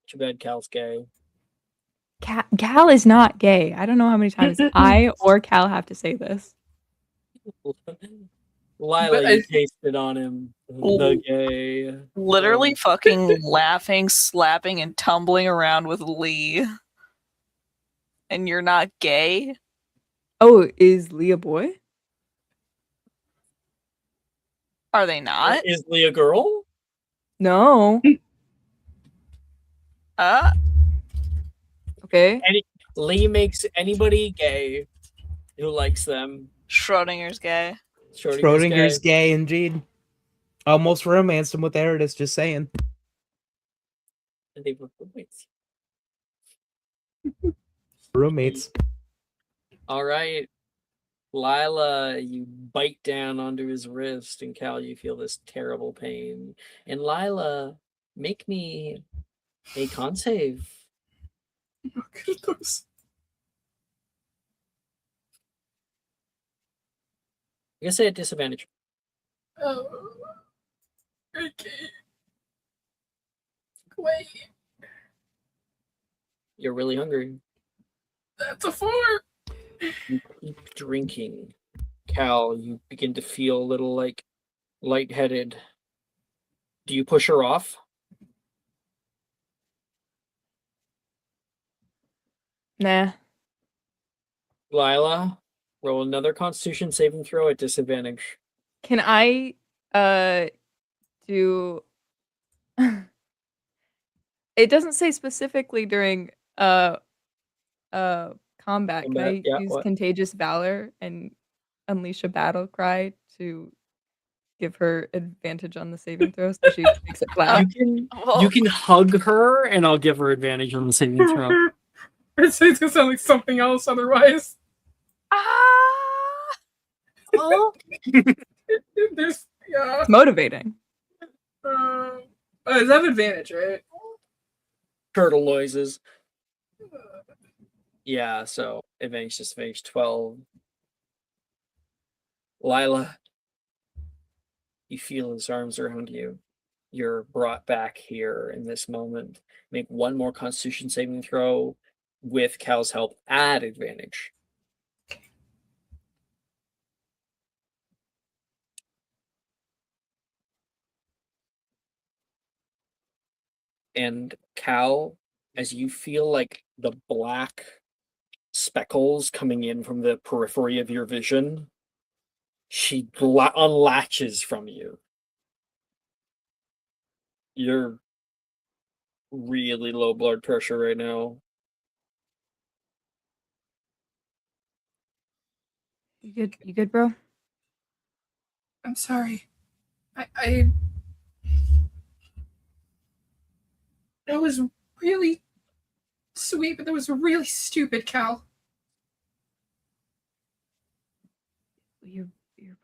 Speaker 4: Too bad Cal's gay.
Speaker 5: Cal is not gay. I don't know how many times I or Cal have to say this.
Speaker 4: Lila,
Speaker 3: But
Speaker 4: you tasted on him. The gay.
Speaker 2: Literally fucking laughing, slapping, and tumbling around with Lee. And you're not gay?
Speaker 5: Oh, is Lee a boy?
Speaker 2: Are they not?
Speaker 4: Is Lee a girl?
Speaker 5: No. Okay.
Speaker 4: Lee makes anybody gay who likes them.
Speaker 2: Schrodinger's gay.
Speaker 1: Schrodinger's gay indeed. Almost romanced him with Eridus, just saying.
Speaker 4: They were roommates.
Speaker 1: Roommates.
Speaker 4: All right. Lila, you bite down onto his wrist, and Cal, you feel this terrible pain. And Lila, make me a con save.
Speaker 3: Look at those.
Speaker 4: I guess I at disadvantage.
Speaker 3: Oh. Okay. Wait,
Speaker 4: You're really hungry.
Speaker 3: that's a 4.
Speaker 4: You keep drinking. Cal, you begin to feel a little like lightheaded. Do you push her off?
Speaker 5: Nah.
Speaker 4: Lila, roll another Constitution saving throw at disadvantage.
Speaker 5: Can I do it doesn't say specifically during combat. Can I use
Speaker 4: what?
Speaker 5: contagious valor and unleash a battle cry to give her advantage on the saving throw so she makes it flat.
Speaker 4: You can hug her, and I'll give her advantage on the saving throw.
Speaker 3: It's gonna sound like something else otherwise.
Speaker 2: Ah!
Speaker 4: Oh,
Speaker 3: There's yeah.
Speaker 5: It's motivating.
Speaker 3: Does that have advantage, right?
Speaker 4: turtle noises. Yeah, so advantage, disadvantage 12. Lila, you feel his arms around you. You're brought back here in this moment. Make one more Constitution saving throw with Cal's help at advantage. And Cal, as you feel like the black speckles coming in from the periphery of your vision, she unlatches from you. You're really low blood pressure right now.
Speaker 5: You good? You good, bro?
Speaker 3: I'm sorry. I that was really sweet, but that was really stupid, Cal.
Speaker 5: You're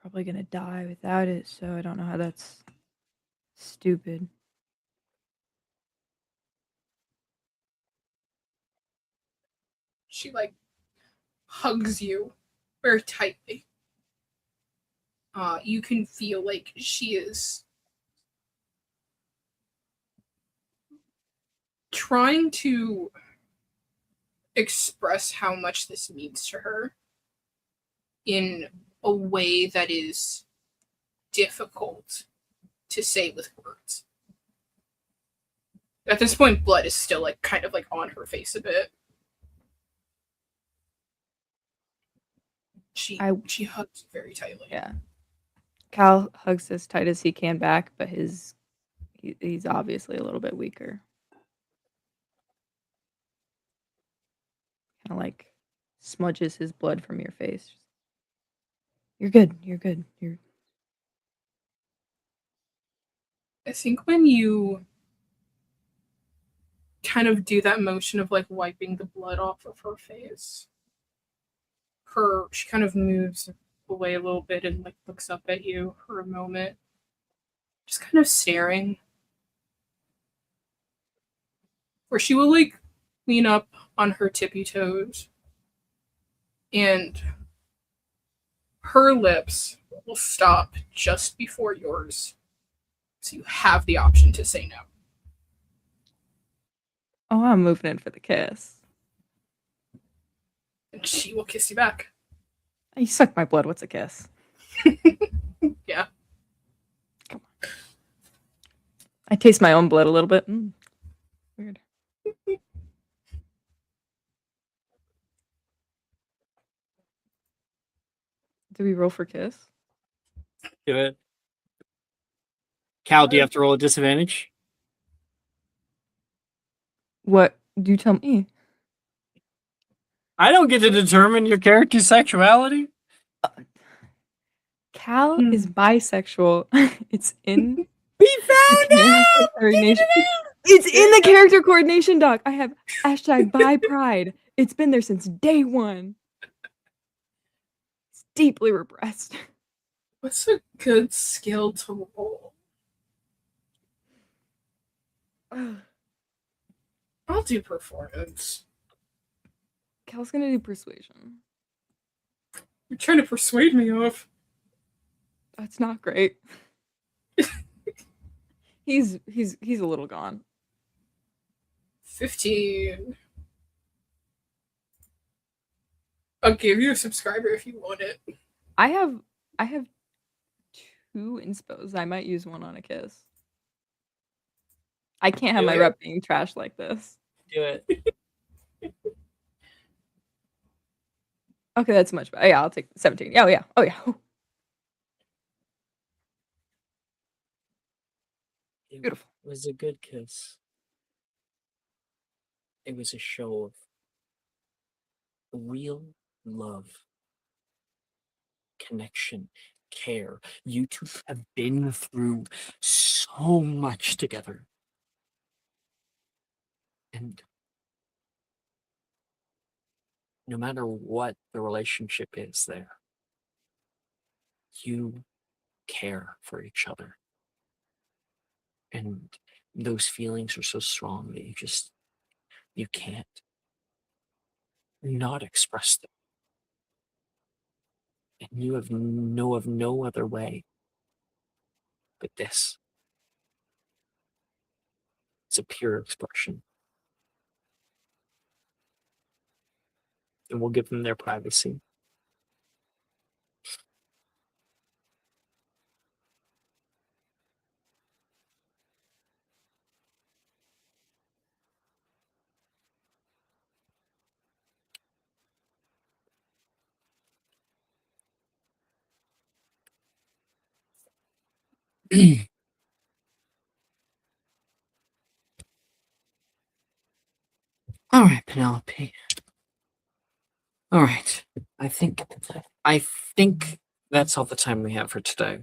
Speaker 5: probably gonna die without it, so I don't know how that's stupid.
Speaker 3: She like hugs you very tightly. You can feel like she is trying to express how much this means to her in a way that is difficult to say with words. At this point, blood is still like kind of like on her face a bit. She hugs you very tightly.
Speaker 5: Yeah. Cal hugs as tight as he can back, but he's obviously a little bit weaker. Kind of like smudges his blood from your face. You're good. You're good. You're
Speaker 3: I think when you kind of do that motion of like wiping the blood off of her face, she kind of moves away a little bit and like looks up at you for a moment, just kind of staring. Where she will like lean up on her tippy toes, and her lips will stop just before yours, so you have the option to say no.
Speaker 5: Oh, I'm moving in for the kiss.
Speaker 3: And she will kiss you back.
Speaker 5: You suck my blood. What's a kiss?
Speaker 3: Yeah.
Speaker 5: Come on. I taste my own blood a little bit. Weird. Do we roll for kiss?
Speaker 4: Do it. Cal, do you have to roll a disadvantage?
Speaker 5: What? Do you tell me?
Speaker 4: I don't get to determine your character's sexuality.
Speaker 5: Cal is bisexual. It's in
Speaker 4: We found out!
Speaker 5: coordination. It's in the character coordination doc. I have hashtag bi pride. It's been there since day one. It's deeply repressed.
Speaker 3: What's a good skill to roll? I'll do performance.
Speaker 5: Cal's gonna do persuasion.
Speaker 3: You're trying to persuade me of.
Speaker 5: That's not great. He's a little gone.
Speaker 3: 15. I'll give you a subscriber if you want it.
Speaker 5: I have 2 inspos. I might use one on a kiss. I can't have my rep being trash like this.
Speaker 4: Do it.
Speaker 5: Okay, that's much better. Yeah, I'll take 17. Oh yeah. Oh yeah. Beautiful.
Speaker 4: It was a good kiss. It was a show of real love, connection. care. You two have been through so much together. And no matter what the relationship is there, you care for each other. And those feelings are so strong that you can't not express them. And you know of no other way but this. It's a pure expression. And we'll give them their privacy. All right, Penelope. All right. I think that's all the time we have for today.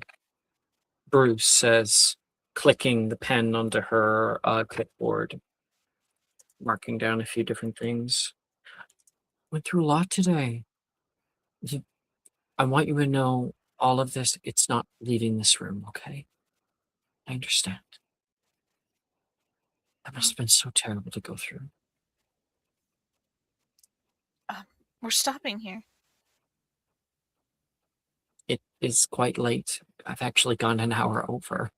Speaker 4: Bruce says, clicking the pen onto her clipboard, marking down a few different things. Went through a lot today. I want you to know all of this. It's not leaving this room, okay? I understand. That must have been so terrible to go through.
Speaker 2: We're stopping here.
Speaker 4: It is quite late. I've actually gone an hour over.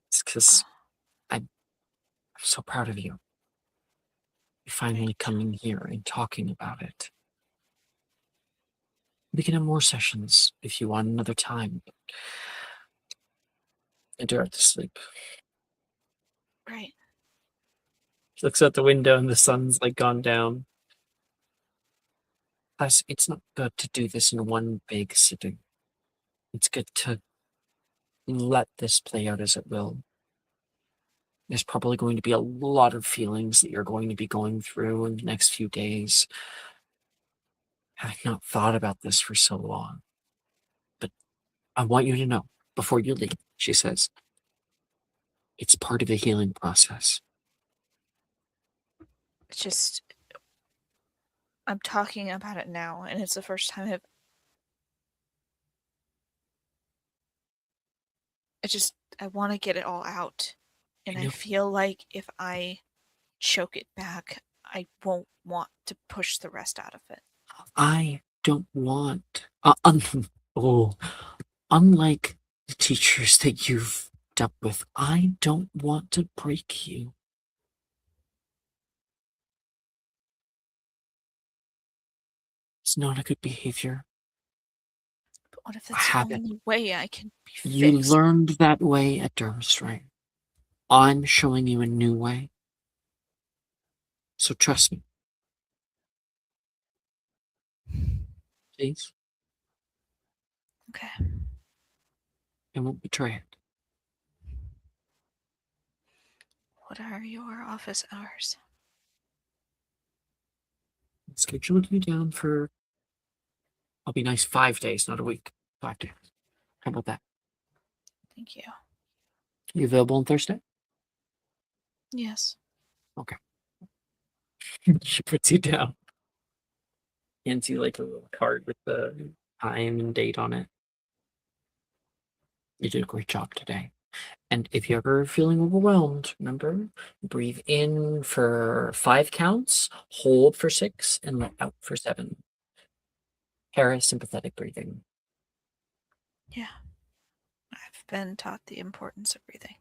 Speaker 4: It's because I'm so proud of you. You finally coming here and talking about it. We can have more sessions if you want another time. I do have to sleep.
Speaker 2: Right.
Speaker 4: She looks out the window and the sun's like gone down. Plus, it's not good to do this in one big sitting. It's good to let this play out as it will. There's probably going to be a lot of feelings that you're going to be going through in the next few days. I've not thought about this for so long. But I want you to know, before you leave, she says, it's part of the healing process.
Speaker 2: It's just, I'm talking about it now, and it's the first time I want to get it all out. And I feel like if I choke it back, I won't want to push the rest out of it.
Speaker 4: I don't want, unlike the teachers that you've dealt with, I don't want to break you. It's not a good behavior.
Speaker 2: But what if that's the only way I can be fixed?
Speaker 4: You learned that way at Durmstrang. I'm showing you a new way. So trust me. Please.
Speaker 2: Okay.
Speaker 4: I won't betray it.
Speaker 2: What are your office hours?
Speaker 4: I'll schedule you down for, I'll be nice, 5 days, not a week. 5 days. How about that?
Speaker 2: Thank you.
Speaker 4: You available on Thursday?
Speaker 2: Yes.
Speaker 4: Okay. She puts you down. Hands you like a little card with the time and date on it. You did a great job today. And if you're ever feeling overwhelmed, remember, breathe in for 5 counts, hold for 6, and let out for 7. Parasympathetic breathing.
Speaker 2: Yeah. I've been taught the importance of breathing.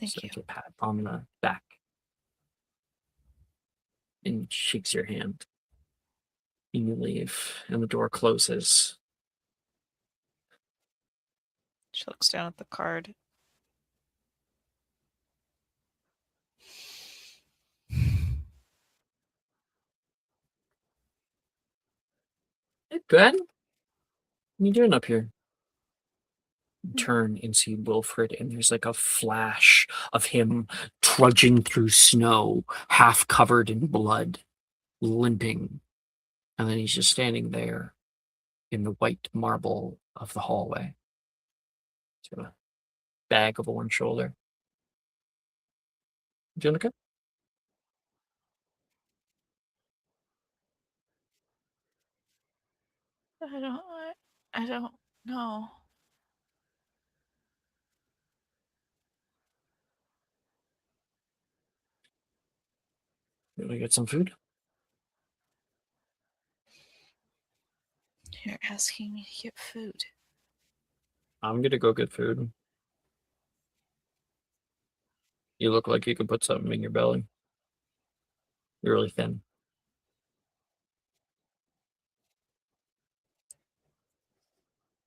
Speaker 2: Thank you.
Speaker 4: A pat on the back. And shakes your hand. And you leave, and the door closes.
Speaker 2: She looks down at the card.
Speaker 4: Hey, Ben. What are you doing up here? You turn and see Wilfred, and there's like a flash of him trudging through snow, half covered in blood, limping. And then he's just standing there. in the white marble of the hallway. Sort of bag over one shoulder. Jenica?
Speaker 2: I don't know.
Speaker 4: You want to get some food?
Speaker 2: You're asking me to get food.
Speaker 4: I'm gonna go get food. You look like you could put something in your belly. You're really thin.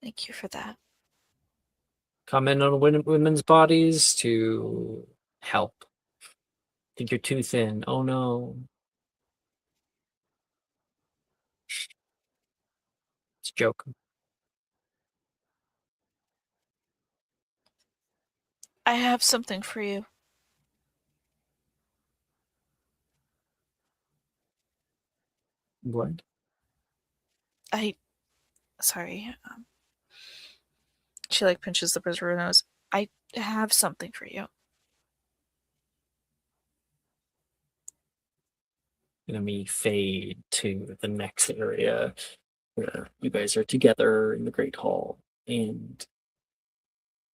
Speaker 2: Thank you for that.
Speaker 4: Come in on women's bodies to help. Think you're too thin. Oh no. It's a joke.
Speaker 2: I have something for you.
Speaker 4: What?
Speaker 2: Sorry. She like pinches the bridge of her nose. I have something for you.
Speaker 4: And then we fade to the next area where you guys are together in the Great Hall. And,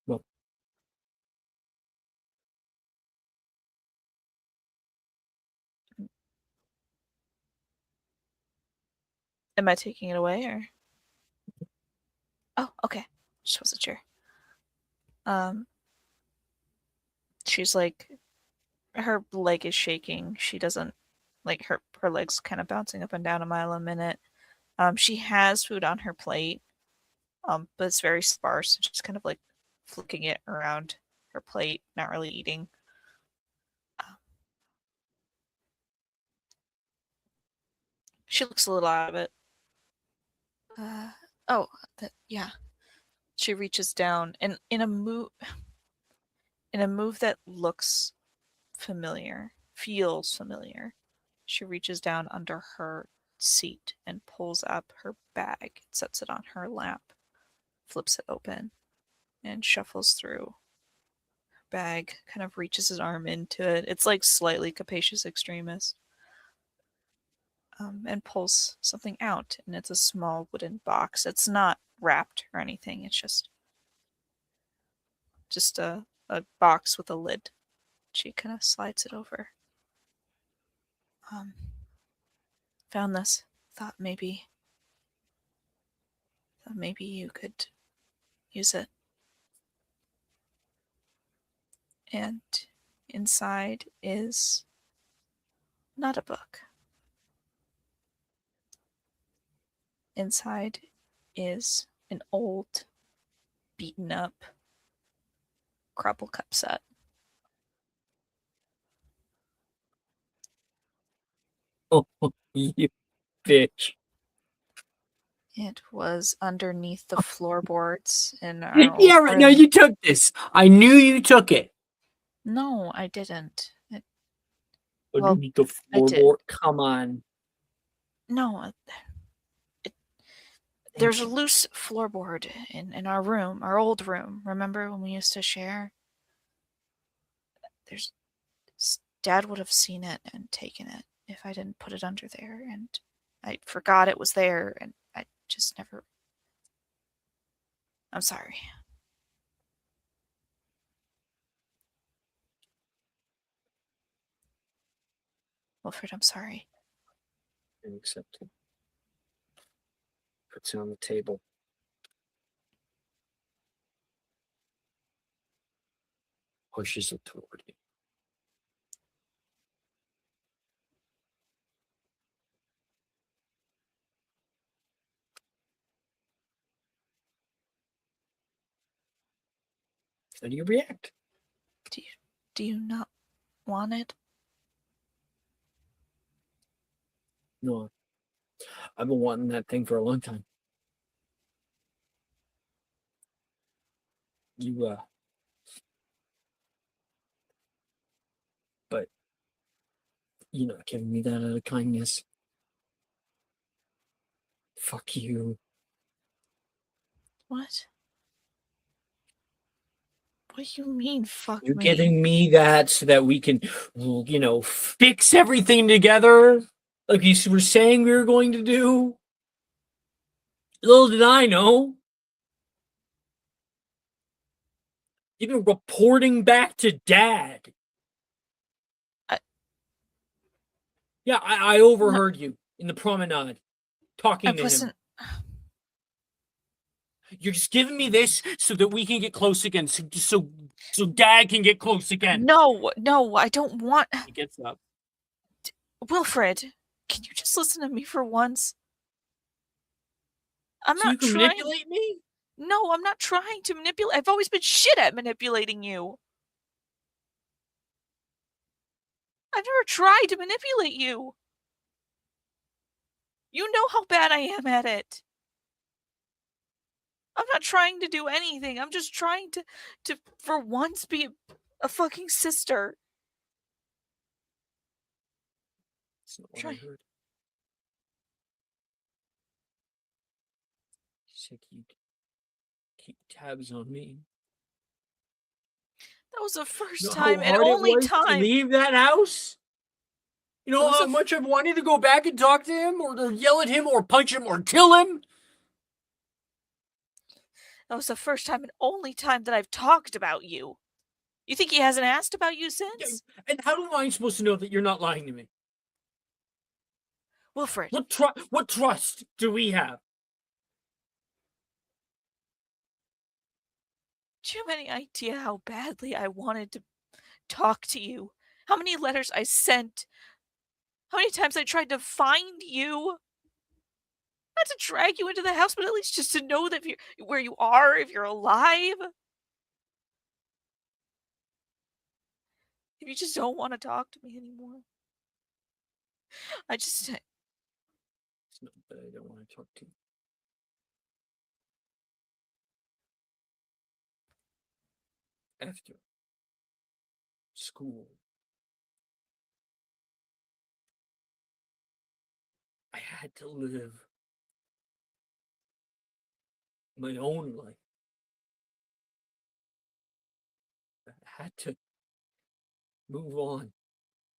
Speaker 4: well,
Speaker 2: Am I taking it away or? Oh, okay. Just wasn't sure. She's like, her leg is shaking. She doesn't like her legs kind of bouncing up and down a mile a minute. She has food on her plate, but it's very sparse. Just kind of like flicking it around her plate, not really eating. She looks a little out of it. Oh, yeah. She reaches down and in a move that looks familiar, feels familiar. She reaches down under her seat and pulls up her bag, sets it on her lap, flips it open, and shuffles through her bag, kind of reaches his arm into it. It's like slightly capacious extremis. And pulls something out, and it's a small wooden box. It's not wrapped or anything, it's just a box with a lid. She kind of slides it over. Found this. Thought maybe you could use it. And inside is not a book. Inside is an old, beaten up crumple cup set.
Speaker 4: oh, you bitch.
Speaker 2: It was underneath the floorboards in our old
Speaker 4: Yeah, right. No,
Speaker 2: room.
Speaker 4: you took this. I knew you took it.
Speaker 2: No, I didn't. Well,
Speaker 4: Underneath the
Speaker 2: I did.
Speaker 4: floorboard. Come on.
Speaker 2: No, there's a loose floorboard in our room, our old room. Remember when we used to share? Dad would have seen it and taken it if I didn't put it under there, and I forgot it was there, and I just never. I'm sorry. Wilfred, I'm sorry.
Speaker 4: And accept it. Puts it on the table. Pushes it toward you. How do you react?
Speaker 2: Do you not want it?
Speaker 4: No. I've been wanting that thing for a long time. But you're not giving me that out of kindness. Fuck you.
Speaker 2: What? What do you mean, fuck
Speaker 4: You're
Speaker 2: me?
Speaker 4: giving me that so that we can, fix everything together like you were saying we were going to do? Little did I know. Even reporting back to Dad. Yeah, I overheard you in the promenade talking to him. You're just giving me this so that we can get close again, so Dad can get close again.
Speaker 2: No, I don't want.
Speaker 4: He gets up.
Speaker 2: Wilfred, can you just listen to me for once? I'm
Speaker 4: So you
Speaker 2: not
Speaker 4: can
Speaker 2: trying.
Speaker 4: manipulate me?
Speaker 2: No, I'm not trying to manipulate. I've always been shit at manipulating you. I've never tried to manipulate you. You know how bad I am at it. I'm not trying to do anything. I'm just trying to for once be a fucking sister.
Speaker 4: That's not what I heard. You said you'd keep tabs on me.
Speaker 2: That was the first
Speaker 4: You know
Speaker 2: time
Speaker 4: how
Speaker 2: and
Speaker 4: hard it
Speaker 2: only
Speaker 4: was to
Speaker 2: time.
Speaker 4: leave that house? You know
Speaker 2: It was
Speaker 4: how much I've wanted to go back and talk to him, or yell at him, or punch him, or kill him?
Speaker 2: That was the first time and only time that I've talked about you. You think he hasn't asked about you since?
Speaker 4: And how am I supposed to know that you're not lying to me?
Speaker 2: Wilfred.
Speaker 4: What trust do we have?
Speaker 2: Do you have any idea how badly I wanted to talk to you? How many letters I sent? How many times I tried to find you? Not to drag you into the house, but at least just to know that where you are, if you're alive. If you just don't want to talk to me anymore.
Speaker 4: It's not that I don't want to talk to you. After school, I had to live my own life. I had to move on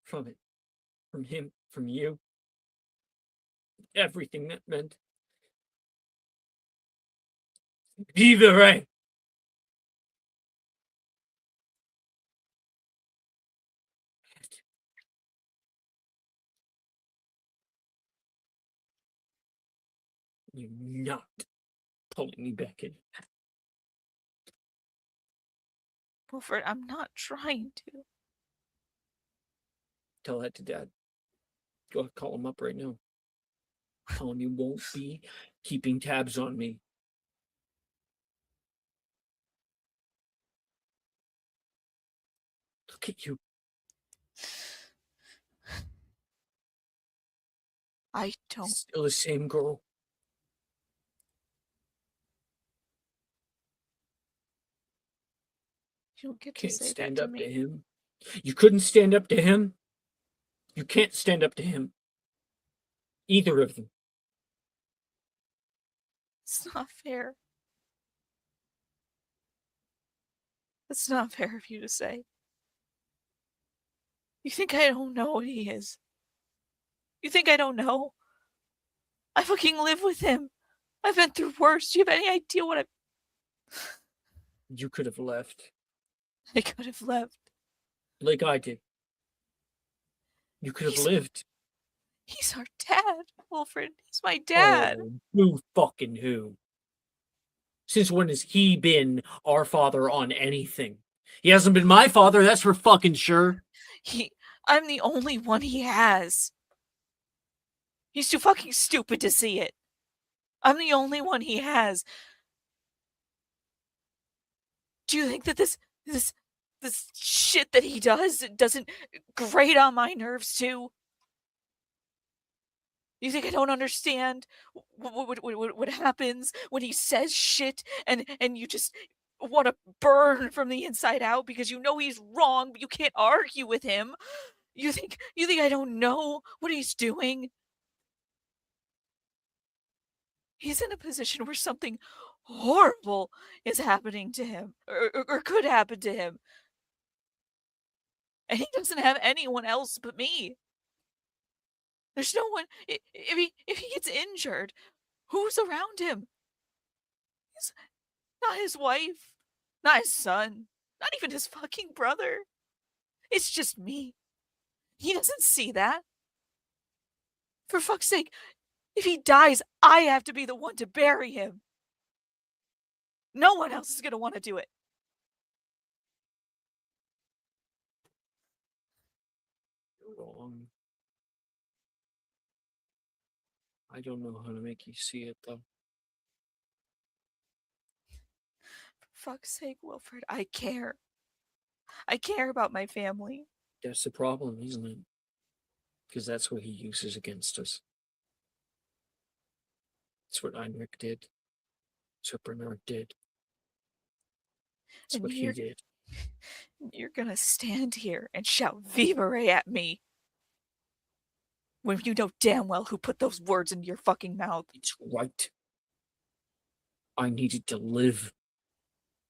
Speaker 4: from it, from him, from you. Everything that meant. Either way. You're not pulling me back in.
Speaker 2: Wilfred, I'm not trying to.
Speaker 4: Tell that to Dad. Go call him up right now. Tell him you won't be keeping tabs on me. Look at you.
Speaker 2: I don't.
Speaker 4: Still the same girl.
Speaker 2: You don't get to
Speaker 4: Can't
Speaker 2: say
Speaker 4: stand
Speaker 2: that to
Speaker 4: up to
Speaker 2: me.
Speaker 4: him. You couldn't stand up to him. You can't stand up to him. Either of them.
Speaker 2: It's not fair. It's not fair of you to say. You think I don't know what he is? You think I don't know? I fucking live with him. I've been through worse. Do you have any idea what
Speaker 4: You could have left.
Speaker 2: I could have left?
Speaker 4: Like I did. You could have lived.
Speaker 2: He's our dad, Wilfred. He's my dad.
Speaker 4: Oh, who fucking who? Since when has he been our father on anything? He hasn't been my father, that's for fucking sure.
Speaker 2: I'm the only one he has. He's too fucking stupid to see it. I'm the only one he has. Do you think that this shit that he doesn't grate on my nerves too? You think I don't understand what happens when he says shit and you just want to burn from the inside out because you know he's wrong, but you can't argue with him? You think I don't know what he's doing? He's in a position where something horrible is happening to him or could happen to him. And he doesn't have anyone else but me. There's no one. If he gets injured, who's around him? He's not his wife, not his son, not even his fucking brother. It's just me. He doesn't see that. For fuck's sake, if he dies, I have to be the one to bury him. No one else is going to want to do it.
Speaker 4: You're wrong. I don't know how to make you see it, though.
Speaker 2: For fuck's sake, Wilfred, I care. I care about my family.
Speaker 4: That's the problem, isn't it? Because that's what he uses against us. That's what Heinrich did. That's what Bernard did. That's
Speaker 2: And
Speaker 4: what he did.
Speaker 2: You're gonna stand here and shout "Vivere" at me when you know damn well who put those words into your fucking mouth.
Speaker 4: It's right. I needed to live.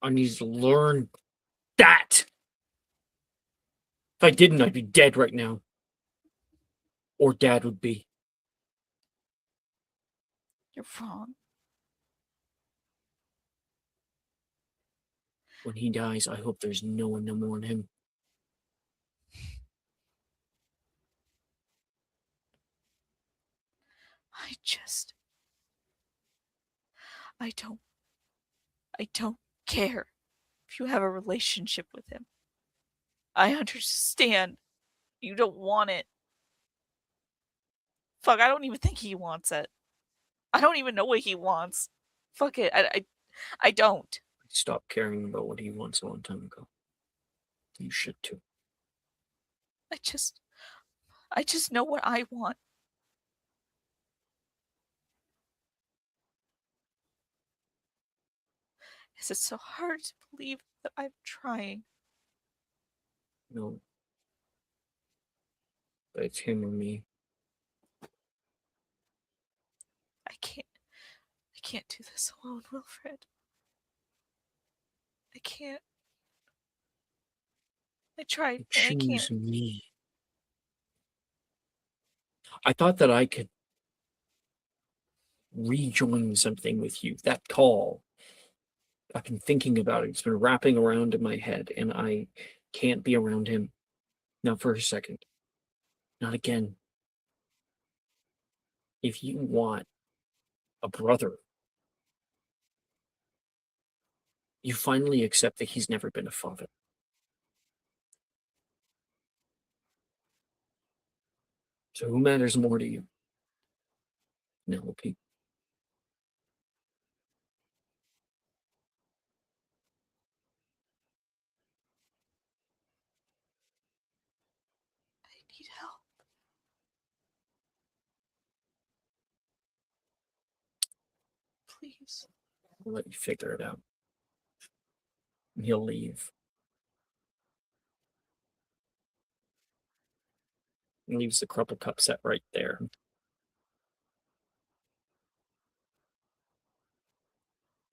Speaker 4: I needed to learn that. If I didn't, I'd be dead right now. Or Dad would be.
Speaker 2: You're wrong.
Speaker 4: When he dies, I hope there's no one to mourn him.
Speaker 2: I don't care if you have a relationship with him. I understand you don't want it. Fuck, I don't even think he wants it. I don't even know what he wants. Fuck it, I don't.
Speaker 4: I stopped caring about what he wants a long time ago. You should too.
Speaker 2: I just know what I want. Is it so hard to believe that I'm trying?
Speaker 4: No. But it's him or me.
Speaker 2: I can't do this alone, Wilfred. I can't. I tried, and I
Speaker 4: Choose
Speaker 2: can't.
Speaker 4: me. I thought that I could rejoin something with you. That call. I've been thinking about it. It's been wrapping around in my head, and I can't be around him. Not for a second. Not again. If you want a brother, you finally accept that he's never been a father. So who matters more to you? Penelope.
Speaker 2: I need help. Please.
Speaker 4: I'll let you figure it out. And he'll leave. And leaves the crumple cup set right there.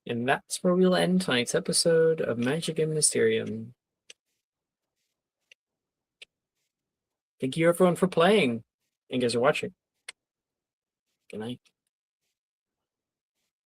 Speaker 4: And that's where we'll end tonight's episode of Magic and Mysterium. Thank you everyone for playing. And you guys are watching. Good night.